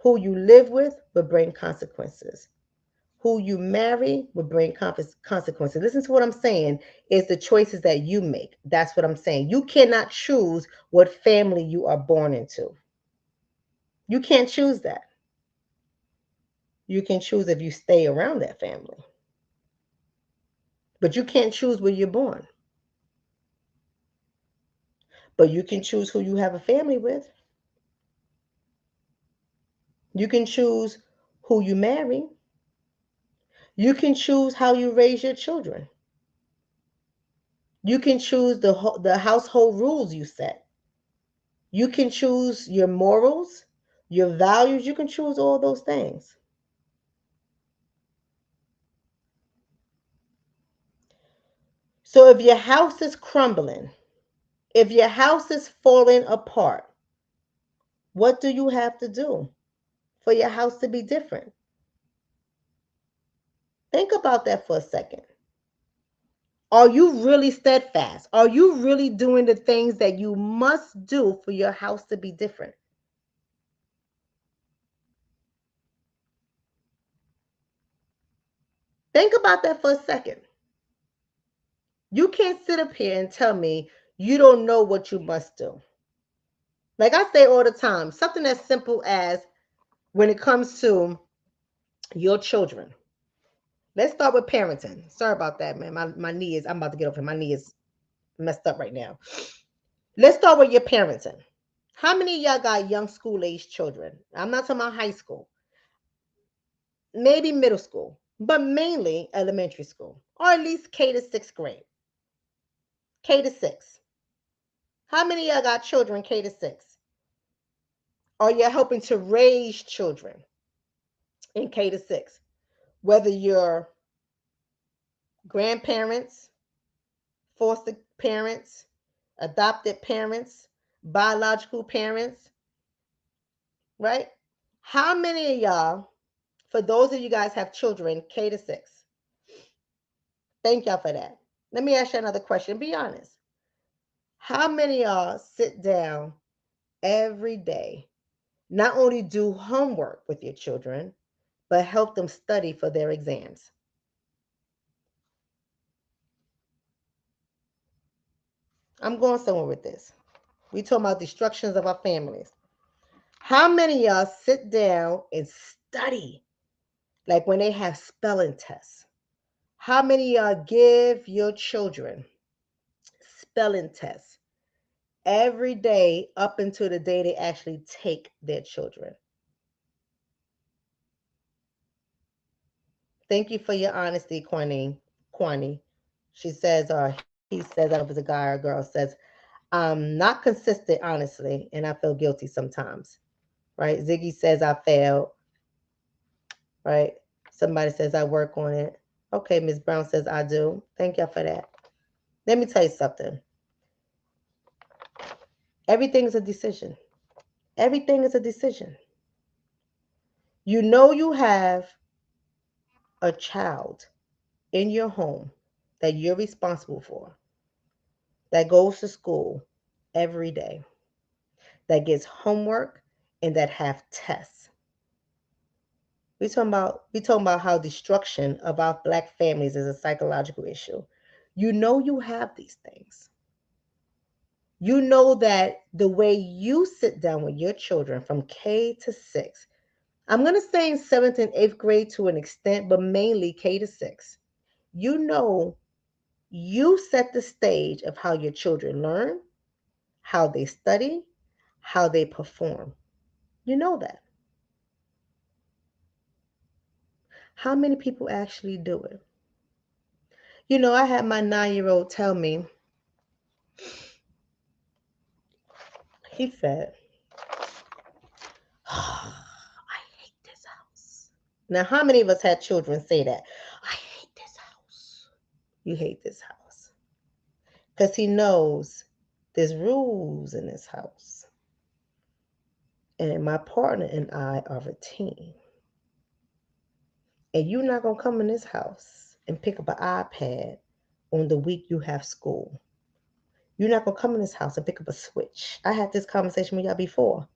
Who you live with will bring consequences. Who you marry will bring consequences. Listen to what I'm saying. Is the choices that you make. That's what I'm saying. You cannot choose what family you are born into. You can't choose that. You can choose if you stay around that family. But you can't choose where you're born. But you can choose who you have a family with. You can choose who you marry. You can choose how you raise your children. You can choose the household rules you set. You can choose your morals, your values. You can choose all those things. So if your house is crumbling, if your house is falling apart, what do you have to do for your house to be different? Think about that for a second. Are you really steadfast? Are you really doing the things that you must do for your house to be different? Think about that for a second. You can't sit up here and tell me you don't know what you must do. Like I say all the time, something as simple as when it comes to your children. Let's start with parenting. Sorry about that, man. My knee is, I'm about to get off here. My knee is messed up right now. Let's start with your parenting. How many of y'all got young school age children? I'm not talking about high school, maybe middle school, but mainly elementary school, or at least K to sixth grade. K to six. How many of y'all got children K to six? Or you're helping to raise children in K to six? Whether you're grandparents, foster parents, adopted parents, biological parents, right? How many of y'all, for those of you guys have children K to six? Thank y'all for that. Let me ask you another question. Be honest. How many of y'all sit down every day, not only do homework with your children, but help them study for their exams? I'm going somewhere with this. We talking about destructions of our families. How many of y'all sit down and study, like when they have spelling tests? How many of y'all give your children spelling tests every day up until the day they actually take their children? Thank you for your honesty, Kwani. Kwani. She says, or he says, I don't know if it's a guy or a girl, says, I'm not consistent, honestly, and I feel guilty sometimes. Right? Ziggy says, I failed. Right? Somebody says, I work on it. Okay, Miss Brown says, I do. Thank y'all for that. Let me tell you something. Everything is a decision. Everything is a decision. You know you have a child in your home that you're responsible for, that goes to school every day, that gets homework, and that have tests. We talking about how destruction of our black families is a psychological issue. You know you have these things. You know that the way you sit down with your children from K to 6, I'm going to say in 7th and 8th grade to an extent, but mainly K to 6, you know you set the stage of how your children learn, how they study, how they perform. You know that. How many people actually do it? You know, I had my 9-year-old tell me, he said, oh, I hate this house. Now, how many of us had children say that? I hate this house. You hate this house. Because he knows there's rules in this house. And my partner and I are a team. And you're not going to come in this house and pick up an iPad on the week you have school. You're not going to come in this house and pick up a Switch. I had this conversation with y'all before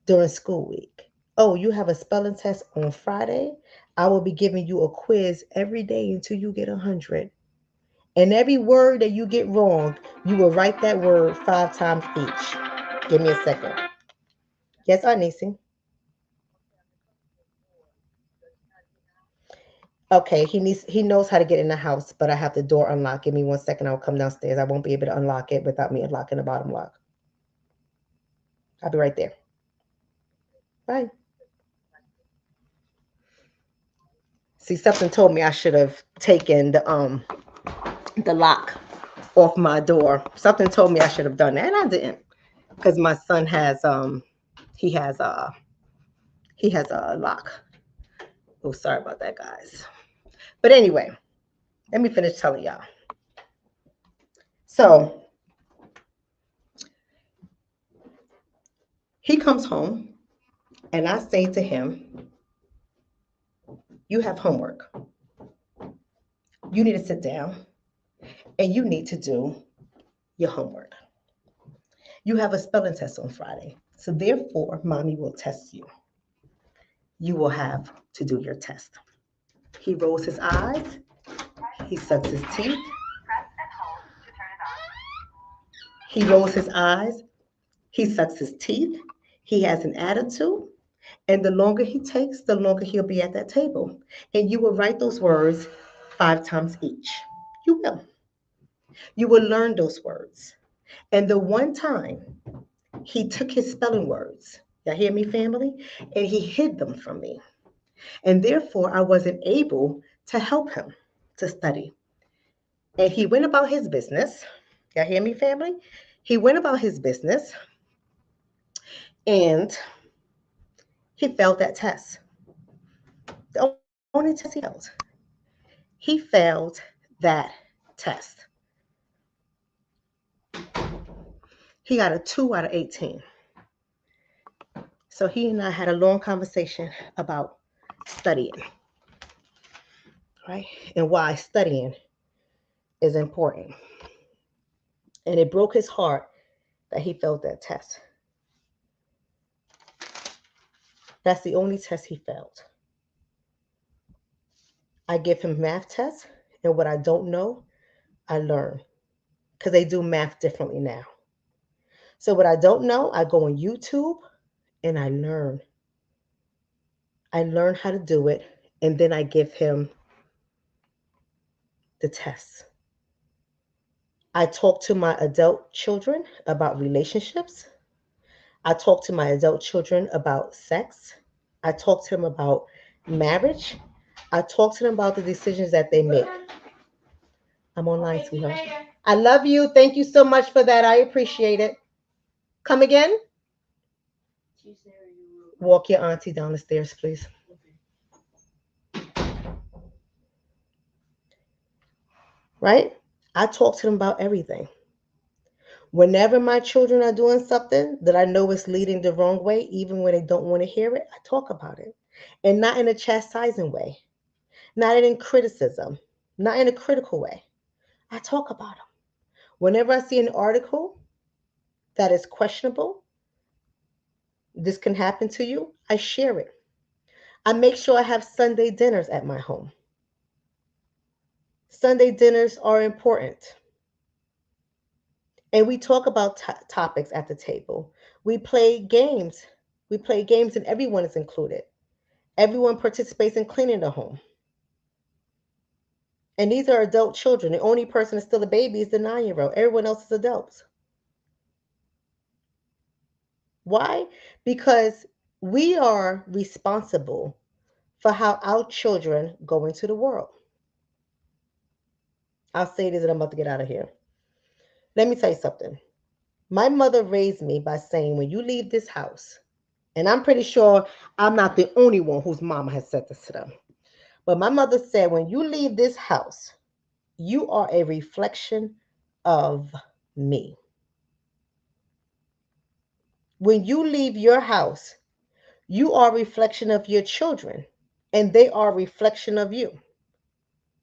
during school week. Oh, you have a spelling test on Friday? I will be giving you a quiz every day until you get 100. And every word that you get wrong, you will write that word 5 times each. Give me a second. Yes, Anisi. Okay, he knows how to get in the house, but I have the door unlocked. Give me 1 second. I'll come downstairs. I won't be able to unlock it without me unlocking the bottom lock. I'll be right there. Bye. See, something told me I should have taken the lock off my door. Something told me I should have done that, and I didn't, because my son has he has a he has a lock. Oh, sorry about that, guys. But anyway, let me finish telling y'all. So he comes home, and I say to him, "You have homework. You need to sit down, and you need to do your homework. You have a spelling test on Friday, so therefore, mommy will test you. You will have to do your test." He rolls his eyes. He sucks his teeth. He rolls his eyes. He sucks his teeth. He has an attitude. And the longer he takes, the longer he'll be at that table. And you will write those words 5 times each. You will. You will learn those words. And the one time he took his spelling words, y'all hear me, family? And he hid them from me. And therefore, I wasn't able to help him to study. And he went about his business. Y'all hear me, family? He went about his business and he failed that test. The only test he failed. He failed that test. He got a 2 out of 18. So he and I had a long conversation about studying, right? And why studying is important. And it broke his heart that he failed that test. That's the only test he failed. I give him math tests, and what I don't know, I learn, because they do math differently now. So what I don't know, I go on YouTube and I learn. I learn how to do it, and then I give him the tests. I talk to my adult children about relationships. I talk to my adult children about sex. I talk to them about marriage. I talk to them about the decisions that they make. I'm online, sweetheart. I love you. Thank you so much for that. I appreciate it. Come again? Walk your auntie down the stairs, please. Right? I talk to them about everything. Whenever my children are doing something that I know is leading the wrong way, even when they don't want to hear it, I talk about it. And not in a chastising way, not in criticism, not in a critical way. I talk about them. Whenever I see an article that is questionable, this can happen to you, I share it. I make sure I have Sunday dinners at my home. Sunday dinners are important. And we talk about topics at the table. We play games. We play games, and everyone is included. Everyone participates in cleaning the home. And these are adult children. The only person that's still a baby is the 9-year-old. Everyone else is adults. Why? Because we are responsible for how our children go into the world. I'll say this and I'm about to get out of here. Let me tell you something. My mother raised me by saying, when you leave this house, and I'm pretty sure I'm not the only one whose mama has said this to them, but my mother said, when you leave this house, you are a reflection of me. When you leave your house, you are a reflection of your children, and they are a reflection of you.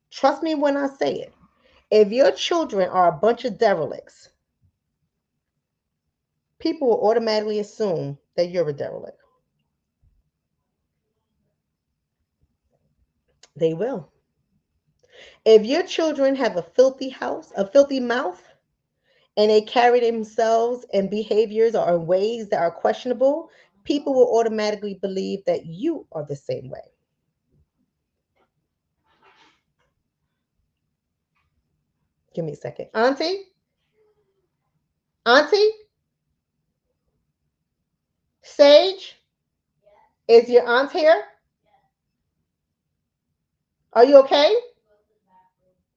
Trust me when I say it. If your children are a bunch of derelicts, people will automatically assume that you're a derelict. They will. If your children have a filthy house, a filthy mouth, and they carry themselves and behaviors or in ways that are questionable, people will automatically believe that you are the same way. Give me a second. Auntie, Sage, is your aunt here? Are you okay?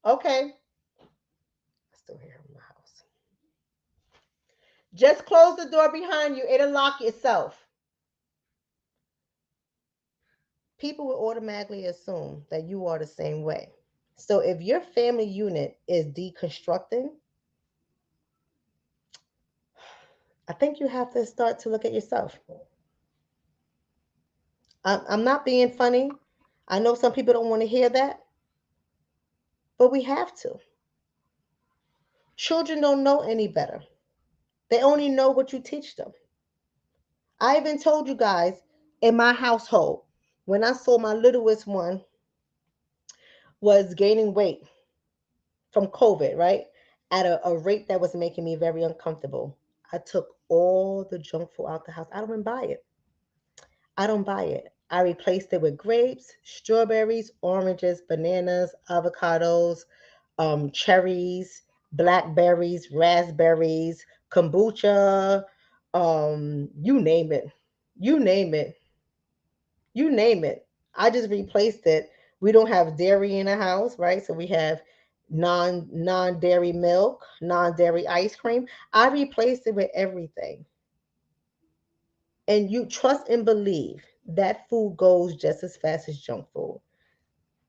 Okay. I still hear her in the house. Just close the door behind you. It'll lock itself. People will automatically assume that you are the same way. So if your family unit is deconstructing, I think you have to start to look at yourself. I'm not being funny. I know some people don't want to hear that, but we have to. Children don't know any better. They only know what you teach them. I even told you guys in my household, when I saw my littlest one was gaining weight from COVID, right? At a rate that was making me very uncomfortable. I took all the junk food out the house. I don't even buy it. I don't buy it. I replaced it with grapes, strawberries, oranges, bananas, avocados, cherries, blackberries, raspberries, kombucha, you name it. You name it. You name it. I just replaced it. We don't have dairy in the house, right? So we have non dairy milk, non dairy ice cream. I replaced it with everything. And you trust and believe that food goes just as fast as junk food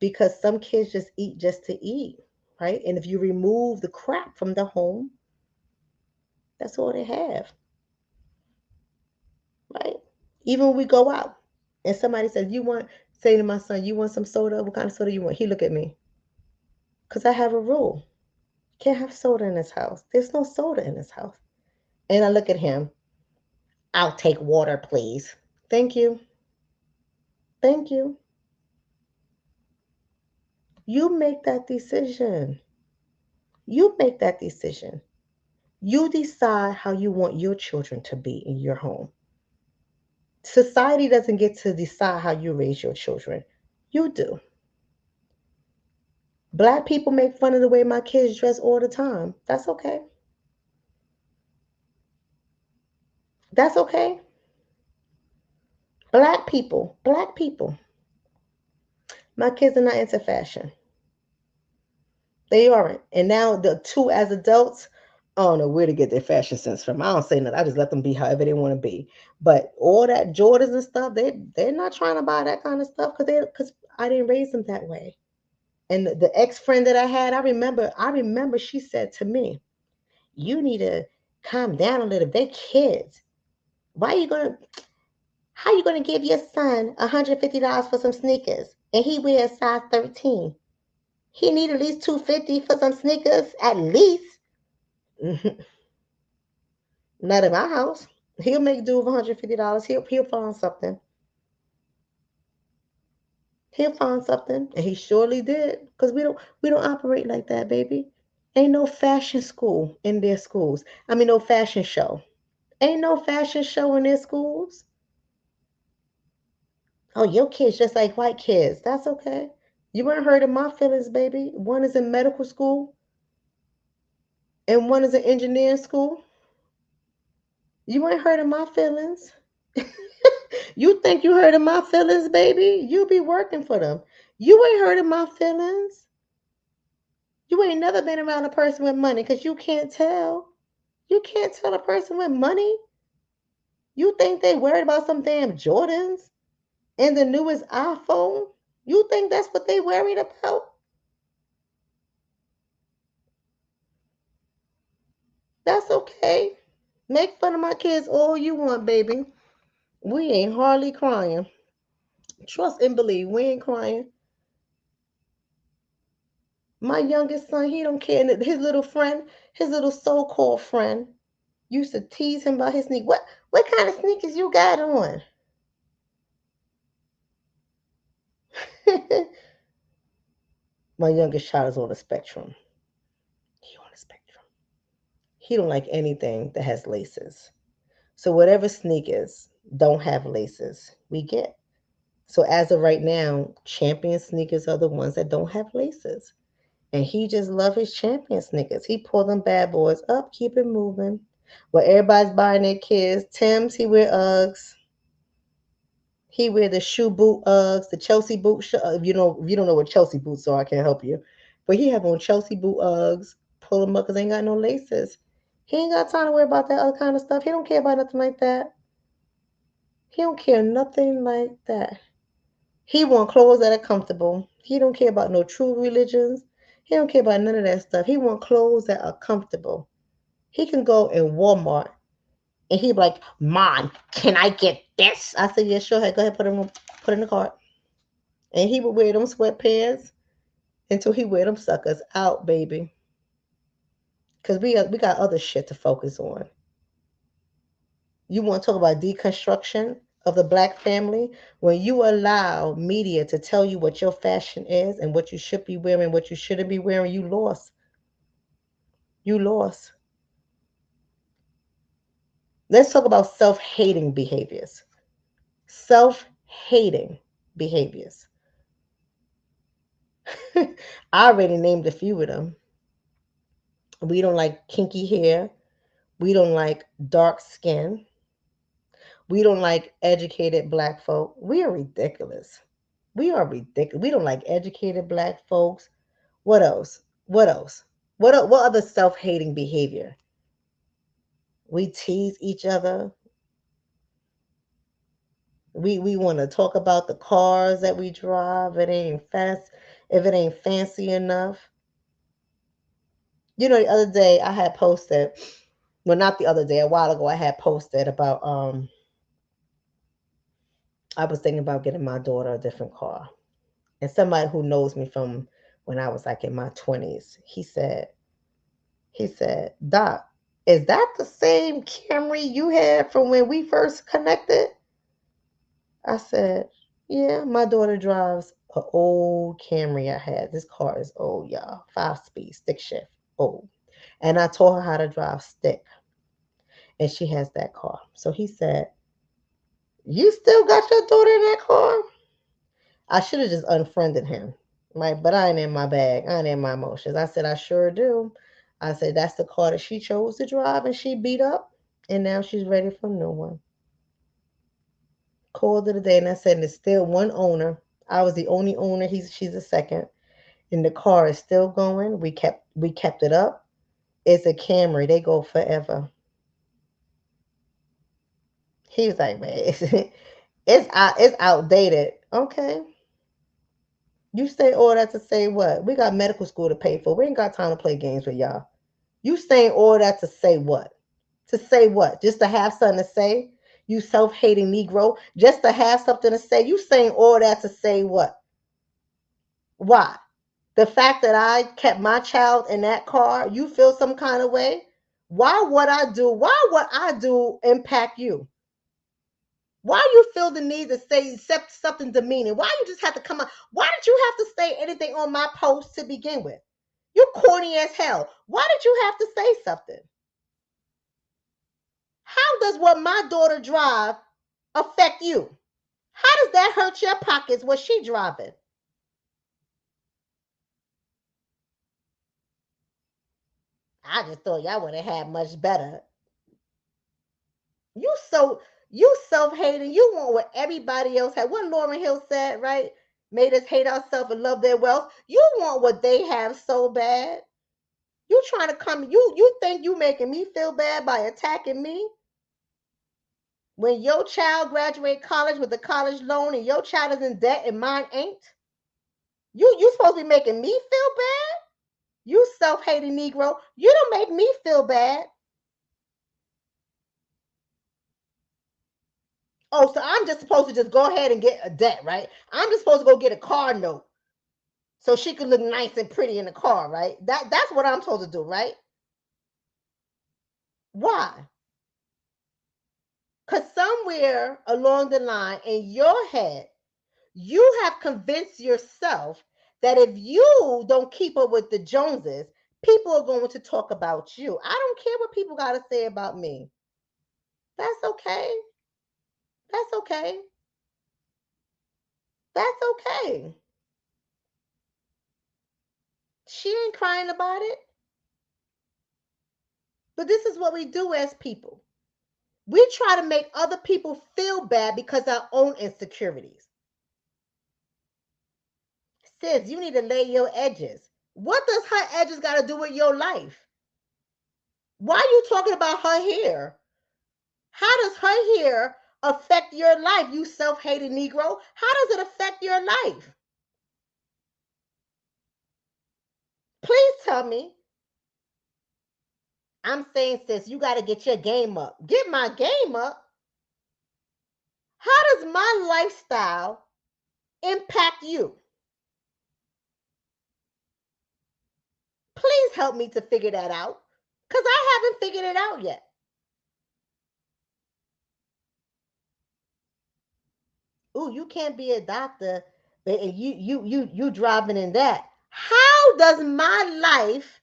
because some kids just eat just to eat, right? And if you remove the crap from the home, that's all they have, right? Even when we go out and somebody says, you want, say to my son, you want some soda? What kind of soda you want? He look at me because I have a rule. Can't have soda in this house. There's no soda in this house. And I look at him. I'll take water, please. Thank you. Thank you. You make that decision. You make that decision. You decide how you want your children to be in your home. Society doesn't get to decide how you raise your children. You do. Black people make fun of the way my kids dress all the time. That's okay. That's okay. Black people. My kids are not into fashion. They aren't. And now the two as adults, I don't know where to get their fashion sense from. I don't say nothing. I just let them be however they want to be. But all that Jordans and stuff, they're not trying to buy that kind of stuff because I didn't raise them that way. And the ex friend that I had, I remember she said to me, "You need to calm down a little. They kids. Why you gonna how you gonna give your son $150 for some sneakers and he wears size 13? He need at least 250 for some sneakers at least." Not in my house. He'll make do with $150. He'll find something. He'll find something, and he surely did. Cause we don't operate like that, baby. Ain't no fashion school in their schools. I mean, no fashion show. Ain't no fashion show in their schools. Oh, your kids just like white kids. That's okay. You weren't hurting my feelings, baby. One is in medical school and one is in engineering school. You ain't hurting my feelings. You think you hurting my feelings, baby? You be working for them. You ain't hurting my feelings. You ain't never been around a person with money because you can't tell. You can't tell a person with money. You think they worried about some damn Jordans and the newest iPhone? You think that's what they worried about? That's okay. Make fun of my kids all you want, baby. We ain't hardly crying. Trust and believe, we ain't crying. My youngest son, he don't care. And his little friend, his little so-called friend, used to tease him about his sneakers. What kind of sneakers you got on? My youngest child is on the spectrum. He on the spectrum. He don't like anything that has laces. So whatever sneakers don't have laces, we get. So as of right now, champion sneakers are the ones that don't have laces. And he just love his champion sneakers. He pull them bad boys up, keep it moving. Well, everybody's buying their kids. Tim's, he wear Uggs. He wear the shoe boot Uggs, the Chelsea boot. If you don't know what Chelsea boots are, I can't help you. But he have on Chelsea boot Uggs. Pull them up because they ain't got no laces. He ain't got time to worry about that other kind of stuff. He don't care about nothing like that. He don't care nothing like that. He want clothes that are comfortable. He don't care about no true religions. He don't care about none of that stuff. He want clothes that are comfortable. He can go in Walmart and he be like, "Mom, can I get this?" I said, "Yeah, sure. Go ahead, put it in the cart." And he would wear them sweatpants until he wear them suckers out, baby. Cause we got other shit to focus on. You want to talk about deconstruction of the black family? When you allow media to tell you what your fashion is and what you should be wearing, what you shouldn't be wearing, you lost. You lost. Let's talk about self-hating behaviors. Self-hating behaviors. I already named a few of them. We don't like kinky hair. We don't like dark skin. We don't like educated black folk. We are ridiculous. We are ridiculous. We don't like educated black folks. What else? What else? What other self-hating behavior? We tease each other. We want to talk about the cars that we drive. It ain't fast if it ain't fancy enough. The other day I had posted, well, not the other day, a while ago I had posted about I was thinking about getting my daughter a different car. And somebody who knows me from when I was like in my 20s, he said, "Doc, is that the same Camry you had from when we first connected?" I said, "Yeah, my daughter drives an old Camry I had. This car is old, y'all. 5 speed, stick shift, old." And I taught her how to drive stick, and she has that car. So he said, "You still got your daughter in that car?" I should have just unfriended him, right? But I ain't in my bag. I ain't in my emotions. I said, "I sure do." I said, "That's the car that she chose to drive and she beat up, and now she's ready for a new one." Called it a day, and I said, "There's still one owner I was the only owner. She's a second. And the car is still going. We kept it up. It's a Camry. They go forever. He was like, man, it's outdated. Okay. You say all that to say what? We got medical school to pay for. We ain't got time to play games with y'all. You saying all that to say what? To say what? Just to have something to say? You self-hating Negro. Just to have something to say? You saying all that to say what? Why? The fact that I kept my child in that car, you feel some kind of way? Why would I do impact you? Why you feel the need to say something demeaning? Why you just have to come up? Why did you have to say anything on my post to begin with? You corny as hell. Why did you have to say something? How does what my daughter drive affect you? How does that hurt your pockets what she driving? I just thought y'all would have had much better. You so you self-hating. You want what everybody else had. What Lauren Hill said, right? Made us hate ourselves and love their wealth. You want what they have so bad. You trying to come, you think you making me feel bad by attacking me? When your child graduate college with a college loan and your child is in debt and mine ain't? You supposed to be making me feel bad? You self-hating Negro. You don't make me feel bad. Oh, so I'm just supposed to just go ahead and get a debt, right? I'm just supposed to go get a car note so she can look nice and pretty in the car, right? That's what I'm supposed to do, right? Why? Because somewhere along the line in your head, you have convinced yourself that if you don't keep up with the Joneses, people are going to talk about you. I don't care what people got to say about me. That's okay. That's okay. That's okay. She ain't crying about it. But this is what we do as people. We try to make other people feel bad because of our own insecurities. Sis, you need to lay your edges. What does her edges got to do with your life? Why are you talking about her hair? How does her hair affect your life, you self-hating Negro? How does it affect your life? Please tell me. I'm saying, sis, you got to get your game up. Get my game up. How does my lifestyle impact you? Please help me to figure that out because I haven't figured it out yet. Ooh, you can't be a doctor, but you driving in that. How does my life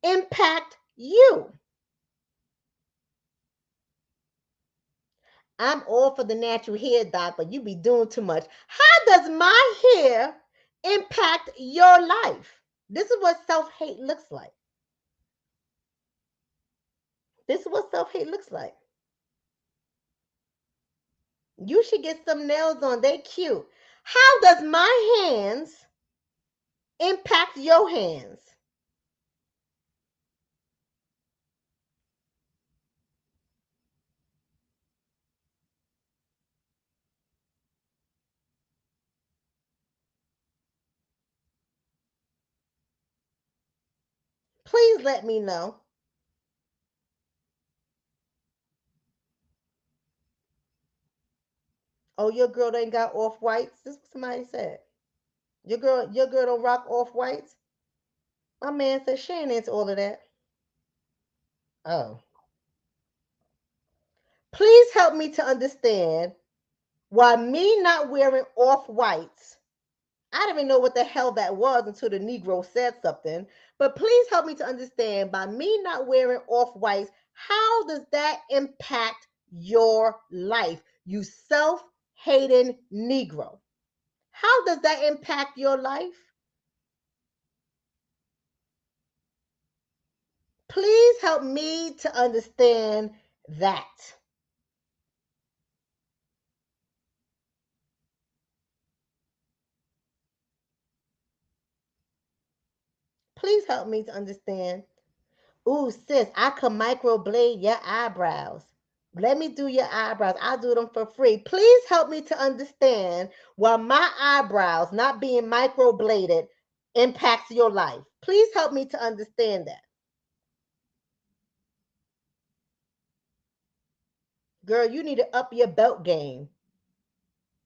impact you? I'm all for the natural hair, doc, but you be doing too much. How does my hair impact your life? This is what self-hate looks like. This is what self-hate looks like. You should get some nails on. They cute. How does my hands impact your hands? Please let me know. Oh, your girl ain't got off whites. This is what somebody said. Your girl don't rock off whites. My man said she ain't into all of that. Oh. Please help me to understand why me not wearing off whites. I didn't even know what the hell that was until the Negro said something. But please help me to understand by me not wearing off whites, how does that impact your life, you self hating Negro? How does that impact your life? Please help me to understand that. Please help me to understand. Ooh, sis, I can microblade your eyebrows. Let me do your eyebrows. I'll do them for free. Please help me to understand why my eyebrows not being microbladed impacts your life. Please help me to understand that. Girl, you need to up your belt game.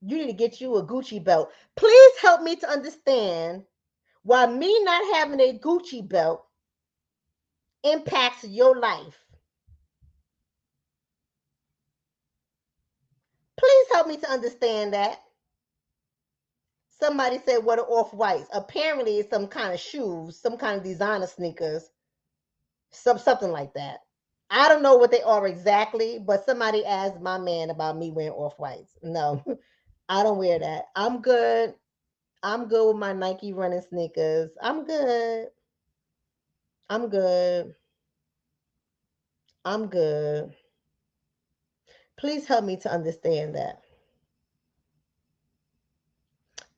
You need to get you a Gucci belt. Please help me to understand why me not having a Gucci belt impacts your life. Please help me to understand that. Somebody said, what are off-whites? Apparently, it's some kind of shoes, some kind of designer sneakers, something like that. I don't know what they are exactly, but somebody asked my man about me wearing off-whites. No, I don't wear that. I'm good. I'm good with my Nike running sneakers. I'm good. I'm good. I'm good. Please help me to understand that.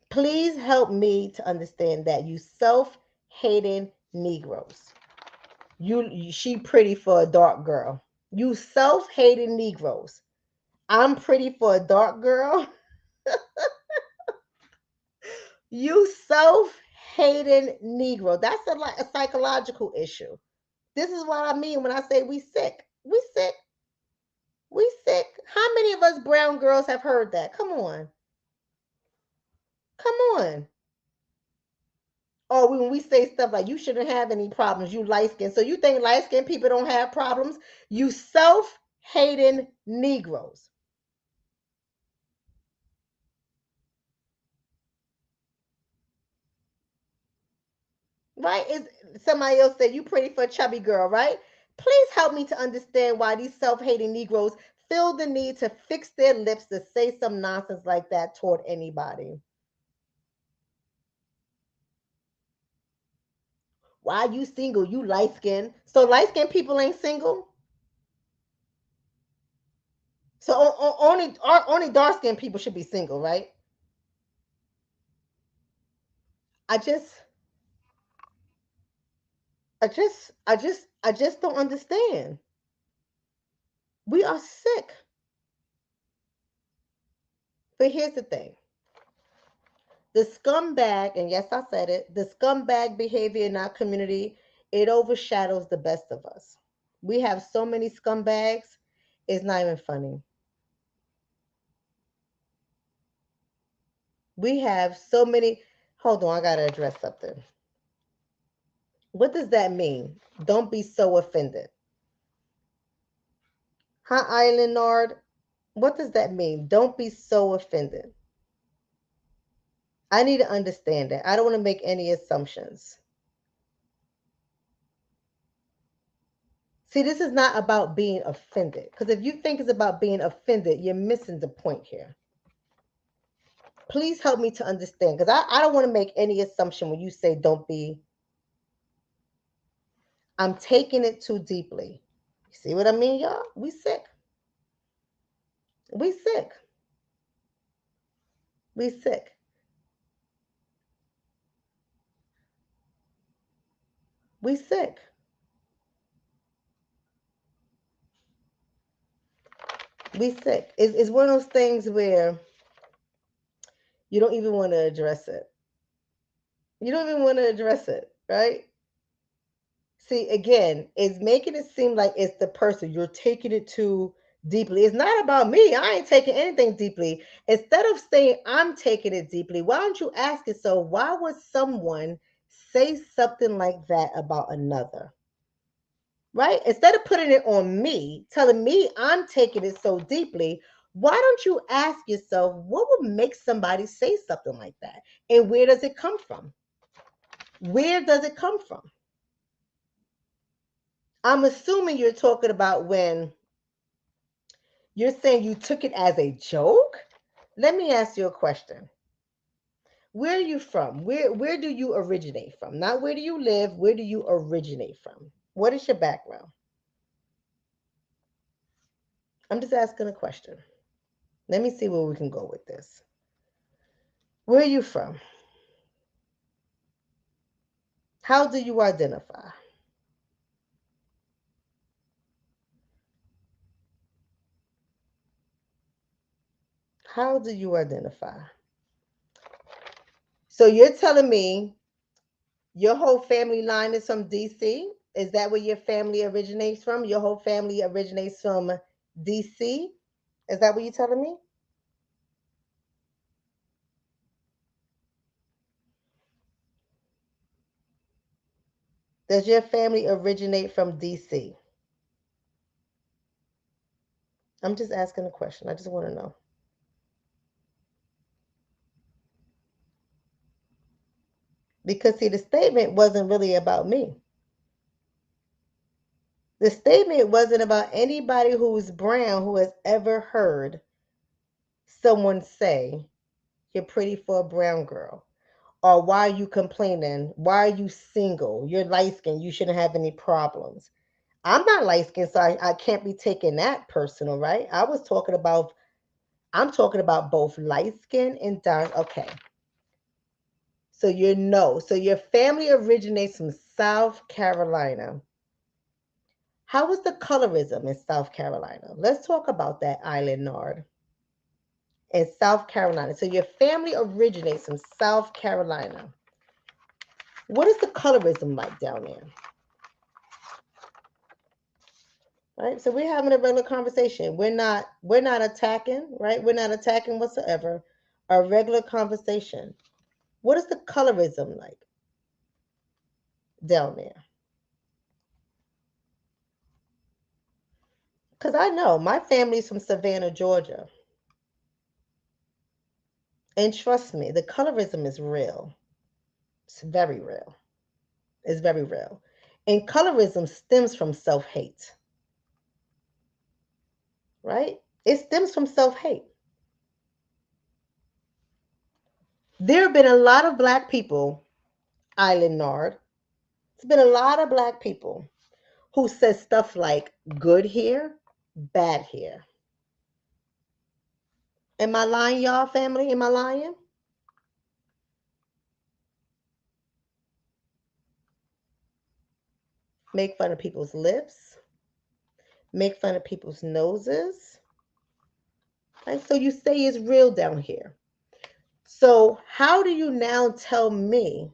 Please help me to understand that, you self-hating Negroes. She pretty for a dark girl. You self-hating Negroes. I'm pretty for a dark girl. You self-hating Negro. That's a psychological issue. This is what I mean when I say we sick. We sick. We sick. How many of us brown girls have heard that? Come on. Come on. Or when we say stuff like you shouldn't have any problems, you light skinned. So you think light skinned people don't have problems? You self hating Negroes. Right? Is somebody else said you pretty for a chubby girl, right? Please help me to understand why these self hating Negroes feel the need to fix their lips to say some nonsense like that toward anybody. Why you single? You light skinned. So light skinned people ain't single? So only dark skinned people should be single, right? I just I just don't understand. We are sick. But here's the thing. The scumbag, and yes, I said it, the scumbag behavior in our community, it overshadows the best of us. We have so many scumbags, it's not even funny. We have so many. Hold on, I gotta address something. What does that mean? Don't be so offended. Huh, Island Nord? What does that mean? Don't be so offended. I need to understand that. I don't want to make any assumptions. See, this is not about being offended. Because if you think it's about being offended, you're missing the point here. Please help me to understand. Because I don't want to make any assumption when you say don't be. I'm taking it too deeply. You see what I mean, y'all? We sick. We sick. We sick. We sick. We sick. It's one of those things where you don't even want to address it. You don't even want to address it, right? See, again, it's making it seem like it's the person. You're taking it too deeply. It's not about me. I ain't taking anything deeply. Instead of saying I'm taking it deeply, why don't you ask it? So why would someone say something like that about another? Right? Instead of putting it on me, telling me I'm taking it so deeply, why don't you ask yourself what would make somebody say something like that? And where does it come from? Where does it come from? I'm assuming you're talking about when you're saying you took it as a joke. Let me ask you a question. Where are you from? Where do you originate from? Not where do you live, where do you originate from? What is your background? I'm just asking a question. Let me see where we can go with this. Where are you from? How do you identify? How do you identify? So you're telling me your whole family line is from DC? Is that where your family originates from? Your whole family originates from DC? Is that what you're telling me? Does your family originate from DC? I'm just asking a question. I just want to know. Because, see, the statement wasn't really about me. The statement wasn't about anybody who's brown who has ever heard someone say, "You're pretty for a brown girl." Or, "Why are you complaining? Why are you single? You're light skinned. You shouldn't have any problems." I'm not light skinned, so I can't be taking that personal, right? I'm talking about both light skin and dark. Okay. So you know. So your family originates from South Carolina. How was the colorism in South Carolina? Let's talk about that island, Nard, in South Carolina. So your family originates from South Carolina. What is the colorism like down there? Right? So we're having a regular conversation. We're not attacking, right? We're not attacking whatsoever. A regular conversation. What is the colorism like down there? Because I know my family's from Savannah, Georgia. And trust me, the colorism is real. It's very real. It's very real. And colorism stems from self hate, right? It stems from self hate. There have been a lot of black people, Island Nard. There's been a lot of black people who said stuff like good here, bad here. Am I lying, y'all, family? Am I lying? Make fun of people's lips, make fun of people's noses. Right? So you say it's real down here. So how do you now tell me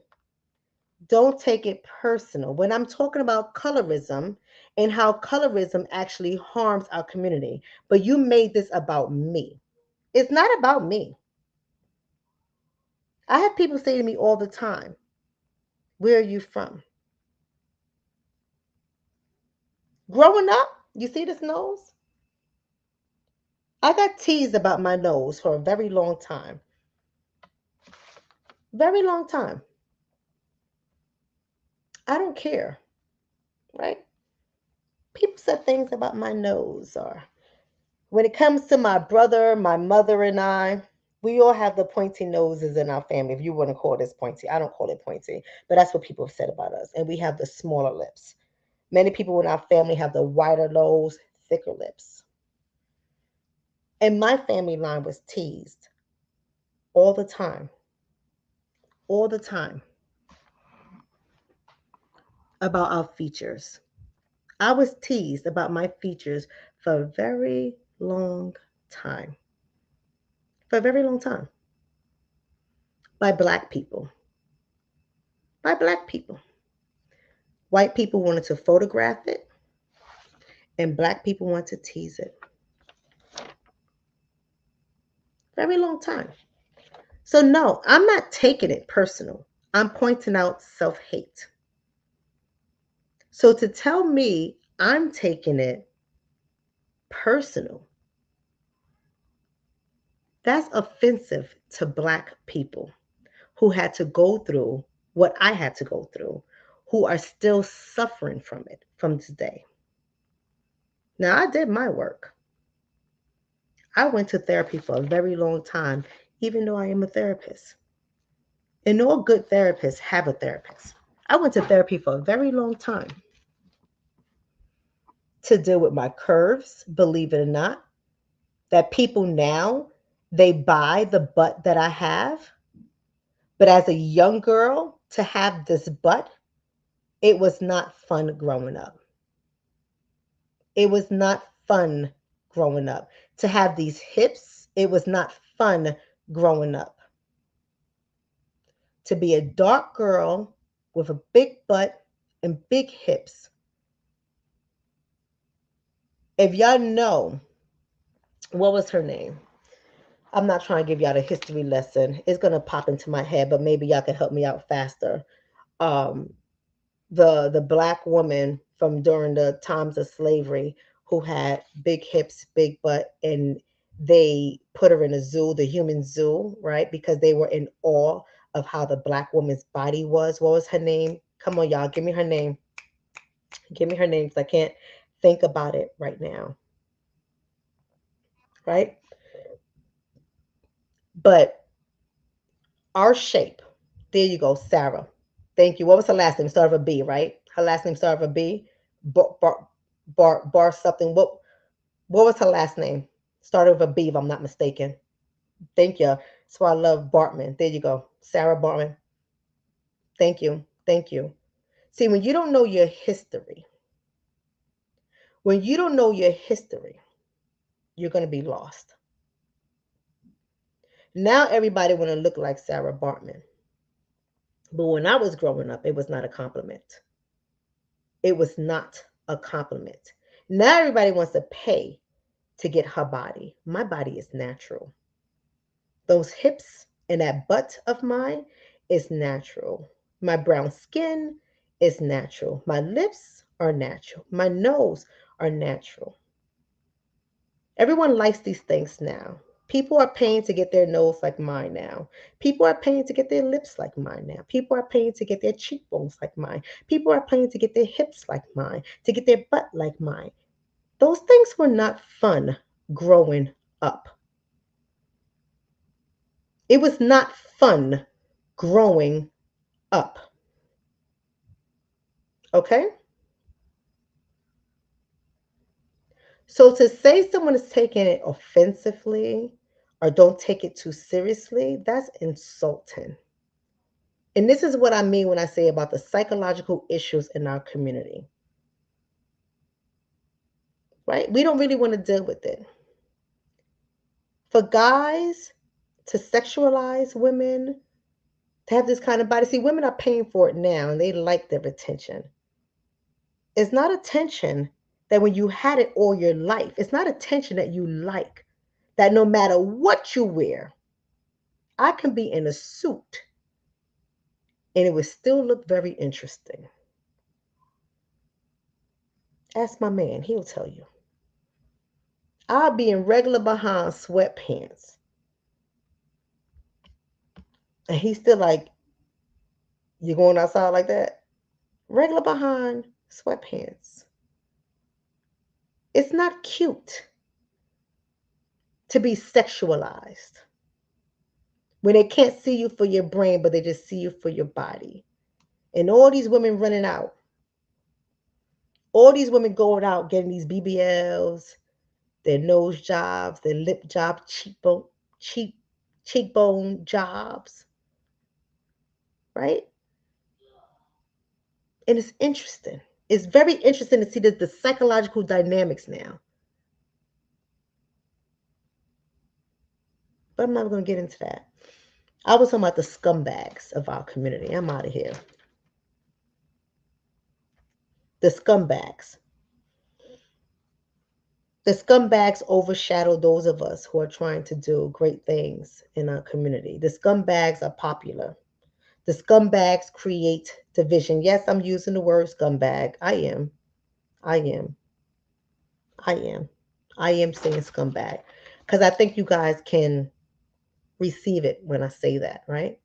don't take it personal when I'm talking about colorism and how colorism actually harms our community? But you made this about me. It's not about me. I have people say to me all the time, "Where are you from?" Growing up, you see this nose? I got teased about my nose for a very long time. Very long time. I don't care, right? People said things about my nose, or when it comes to my brother, my mother, and I, we all have the pointy noses in our family. If you want to call this pointy, I don't call it pointy, but that's what people have said about us. And we have the smaller lips. Many people in our family have the wider nose, thicker lips. And my family line was teased all the time, all the time about our features. I was teased about my features for a very long time. For a very long time. By black people. By black people. White people wanted to photograph it, and black people wanted to tease it. Very long time. So, no, I'm not taking it personal. I'm pointing out self hate. So, to tell me I'm taking it personal, that's offensive to black people who had to go through what I had to go through, who are still suffering from it from today. Now, I did my work. I went to therapy for a very long time, even though I am a therapist. And all good therapists have a therapist. I went to therapy for a very long time to deal with my curves, believe it or not, that people now they buy the butt that I have. But as a young girl, to have this butt It was not fun growing up. It was not fun growing up. To have these hips, it was not fun growing up. To be a dark girl with a big butt and big hips. If y'all know, what was her name? I'm not trying to give y'all a history lesson. It's gonna pop into my head, but maybe y'all can help me out faster. Um, the black woman from during the times of slavery who had big hips, big butt, and they put her in a zoo, the human zoo, right? Because they were in awe of how the black woman's body was. What was her name? Come on, y'all, give me her name. Give me her name because I can't think about it right now, right? But our shape, there you go, Sarah. Thank you. What was her last name? Start with a B, right? Her last name started with a B. Bar something. What was her last name? Started with a B, if I'm not mistaken. Thank you. That's why I love Bartman. There you go. Sarah Bartman. Thank you. Thank you. See, when you don't know your history, when you don't know your history, you're going to be lost. Now everybody want to look like Sarah Bartman. But when I was growing up, it was not a compliment. It was not a compliment. Now everybody wants to pay to get her body. My body is natural. Those hips and that butt of mine is natural. My brown skin is natural. My lips are natural. My nose are natural. Everyone likes these things now. People are paying to get their nose like mine now. People are paying to get their lips like mine now. People are paying to get their cheekbones like mine. People are paying to get their hips like mine, to get their butt like mine. Those things were not fun growing up. It was not fun growing up. Okay? So to say someone is taking it offensively or don't take it too seriously, that's insulting. And this is what I mean when I say about the psychological issues in our community, right? We don't really want to deal with it. For guys to sexualize women, to have this kind of body, see, women are paying for it now and they like their attention. It's not attention that when you had it all your life, it's not attention that you like, that no matter what you wear, I can be in a suit and it would still look very interesting. Ask my man, he'll tell you. I'll be in regular behind sweatpants. And he's still like, you going outside like that? Regular behind sweatpants. It's not cute to be sexualized when they can't see you for your brain, but they just see you for your body. And all these women running out, all these women going out getting these BBLs, their nose jobs, their lip jobs, cheek, cheekbone jobs, right? And it's interesting. It's very interesting to see the psychological dynamics now. But I'm not going to get into that. I was talking about the scumbags of our community. I'm out of here. The scumbags. The scumbags overshadow those of us who are trying to do great things in our community. The scumbags are popular. The scumbags create division. Yes, I'm using the word scumbag. I am. I am. I am. I am saying scumbag because I think you guys can receive it when I say that, right?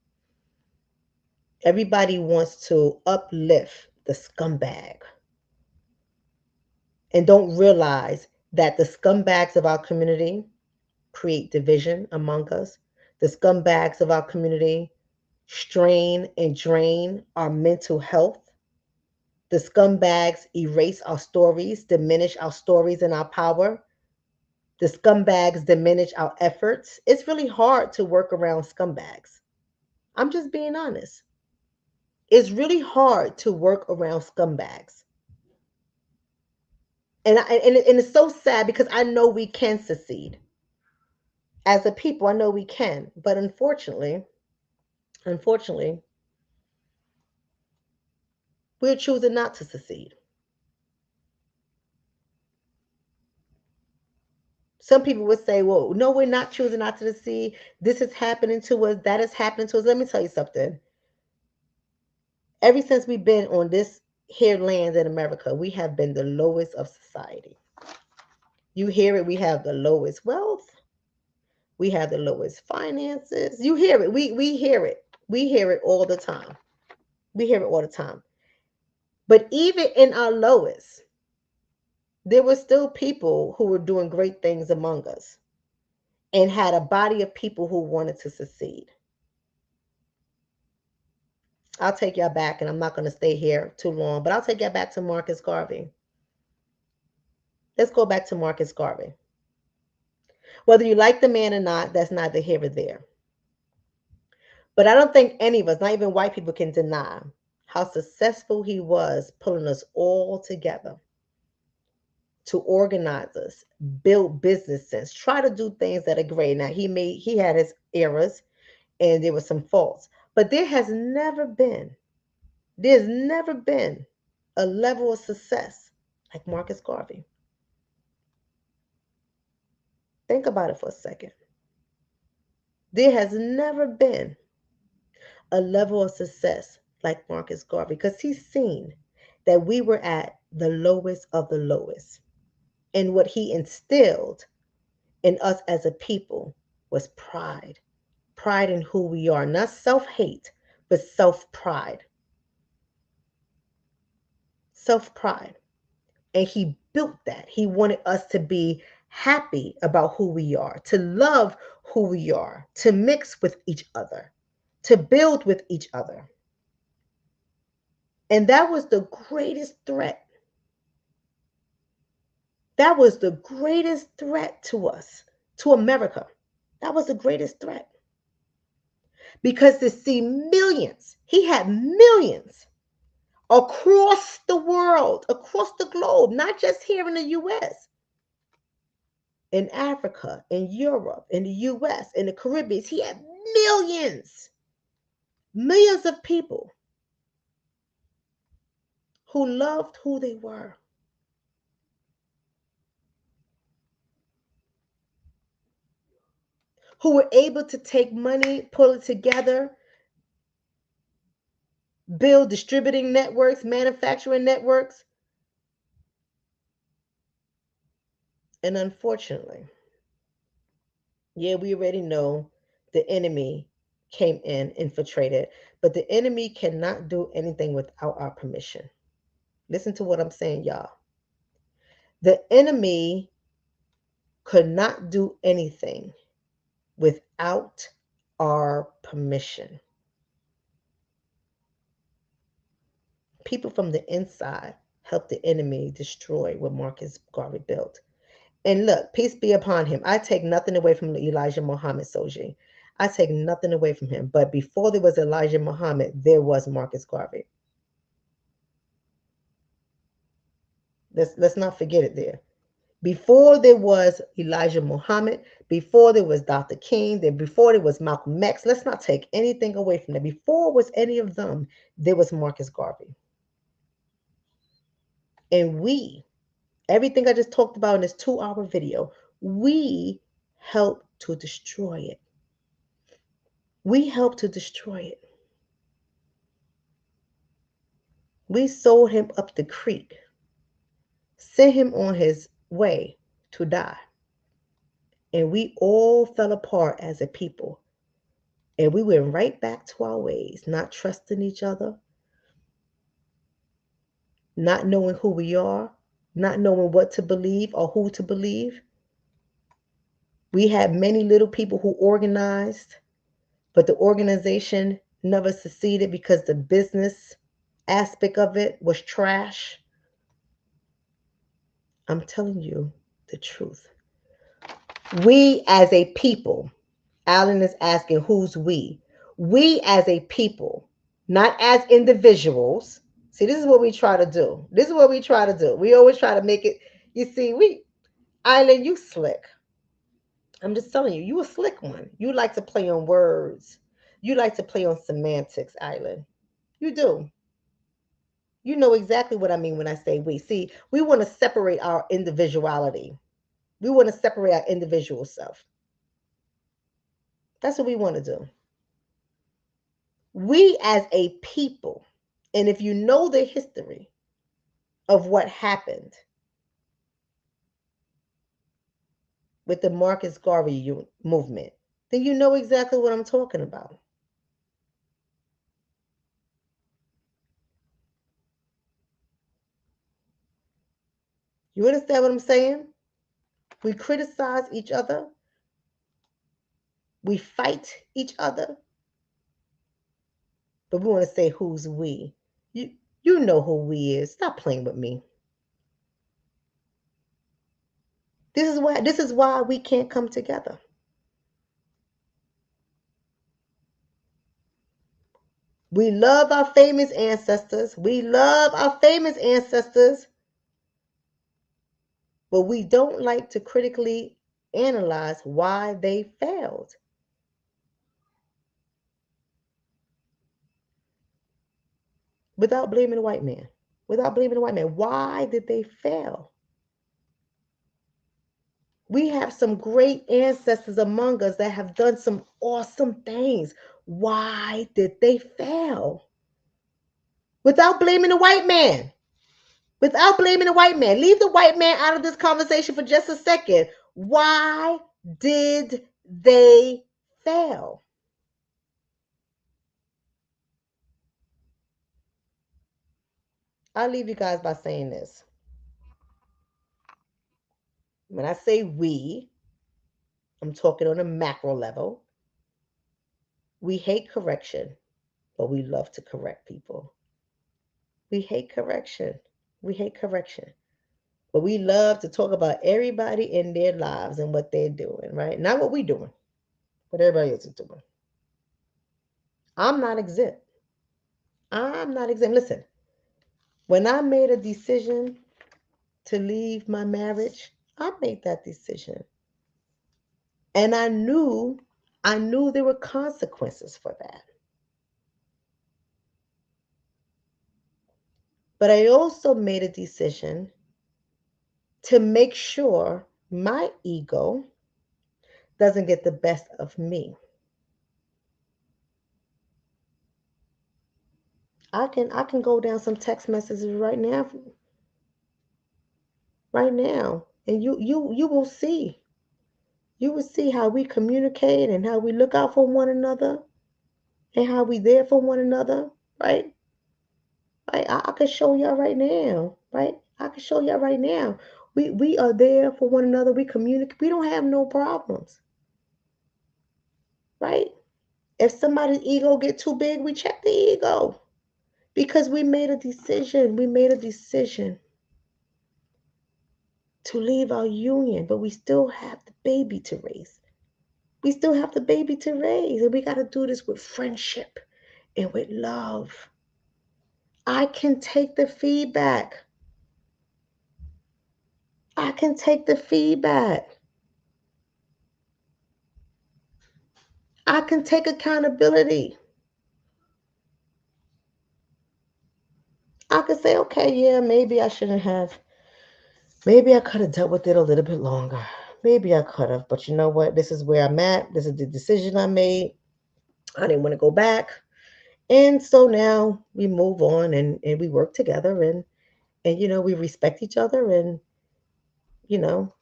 Everybody wants to uplift the scumbag and don't realize that the scumbags of our community create division among us. The scumbags of our community strain and drain our mental health. The scumbags erase our stories, diminish our stories and our power. The scumbags diminish our efforts. It's really hard to work around scumbags. I'm just being honest. It's really hard to work around scumbags. And it's so sad because I know we can succeed. As a people, I know we can. But unfortunately, we're choosing not to succeed. Some people would say, well, no, we're not choosing not to succeed. This is happening to us. That is happening to us. Let me tell you something. Ever since we've been on this here land in America, we have been the lowest of society. You hear it, we have the lowest wealth. We have the lowest finances. You hear it. We hear it. We hear it all the time. We hear it all the time. But even in our lowest, there were still people who were doing great things among us and had a body of people who wanted to succeed. I'll take y'all back, and I'm not going to stay here too long, but I'll take y'all back to Marcus Garvey. Let's go back to Marcus Garvey. Whether you like the man or not, that's neither here or there. But I don't think any of us, not even white people, can deny how successful he was pulling us all together to organize us, build business sense, try to do things that are great. Now he had his errors and there were some faults, but there's never been a level of success like Marcus Garvey. Think about it for a second. There has never been a level of success like Marcus Garvey because he's seen that we were at the lowest of the lowest. And what he instilled in us as a people was pride. Pride in who we are, not self-hate, but self-pride. Self-pride. And he built that. He wanted us to be happy about who we are, to love who we are, to mix with each other, to build with each other. And that was the greatest threat. That was the greatest threat to us, to America. That was the greatest threat. Because to see millions, he had millions across the world, across the globe, not just here in the US, in Africa, in Europe, in the US, in the Caribbean. He had millions, millions of people who loved who they were. Who were able to take money, pull it together, build distributing networks, manufacturing networks. And unfortunately, yeah, we already know the enemy came in, infiltrated, but the enemy cannot do anything without our permission. Listen to what I'm saying, y'all. The enemy could not do anything without our permission. People from the inside helped the enemy destroy what Marcus Garvey built. And look, peace be upon him. I take nothing away from Elijah Muhammad Soji. I take nothing away from him. But before there was Elijah Muhammad, there was Marcus Garvey. Let's not forget it there. Before there was Elijah Muhammad, before there was Dr. King, before there was Malcolm X, let's not take anything away from that. Before was any of them, there was Marcus Garvey. And everything I just talked about in this 2-hour video, we helped to destroy it. We helped to destroy it. We sold him up the creek, sent him on his way to die. And we all fell apart as a people. And we went right back to our ways, not trusting each other, not knowing who we are, not knowing what to believe or who to believe. We had many little people who organized, but the organization never succeeded because the business aspect of it was trash. I'm telling you the truth. We as a people, Alan is asking who's we? We as a people not as individuals. See, this is what we try to do. This is what we try to do. We always try to make it. You see, Island, you slick. I'm just telling you, you a slick one. You like to play on words. You like to play on semantics, Island. You do. You know exactly what I mean when I say we. See, we want to separate our individuality. We want to separate our individual self. That's what we want to do. We as a people, and if you know the history of what happened with the Marcus Garvey movement, then you know exactly what I'm talking about. You understand what I'm saying? We criticize each other, we fight each other, but we want to say who's we. You you know who we is. Stop playing with me. This is why we can't come together. We love our famous ancestors. We love our famous ancestors, but we don't like to critically analyze why they failed without blaming the white man. Without blaming the white man. Why did they fail? We have some great ancestors among us that have done some awesome things. Why did they fail? Without blaming the white man. Without blaming the white man. Leave the white man out of this conversation for just a second. Why did they fail? I'll leave you guys by saying this. When I say we, I'm talking on a macro level. We hate correction, but we love to correct people. We hate correction. We hate correction. But we love to talk about everybody in their lives and what they're doing, right? Not what we're doing, what everybody else is doing. I'm not exempt. I'm not exempt. Listen, when I made a decision to leave my marriage, I made that decision. And I knew there were consequences for that. But I also made a decision to make sure my ego doesn't get the best of me. I can go down some text messages right now, and you will see. You will see how we communicate and how we look out for one another and how we there for one another, right? Right? I can show y'all right now, right? I can show y'all right now. We are there for one another. We communicate. We don't have no problems, right? If somebody's ego get too big, we check the ego because we made a decision. We made a decision to leave our union, but we still have the baby to raise. We still have the baby to raise, and we got to do this with friendship and with love. I can take the feedback. I can take the feedback. I can take accountability. I could say, okay, yeah, maybe I shouldn't have. Maybe I could have dealt with it a little bit longer. Maybe I could have, but you know what? This is where I'm at. This is the decision I made. I didn't want to go back. And so now we move on and we work together and we respect each other and you know,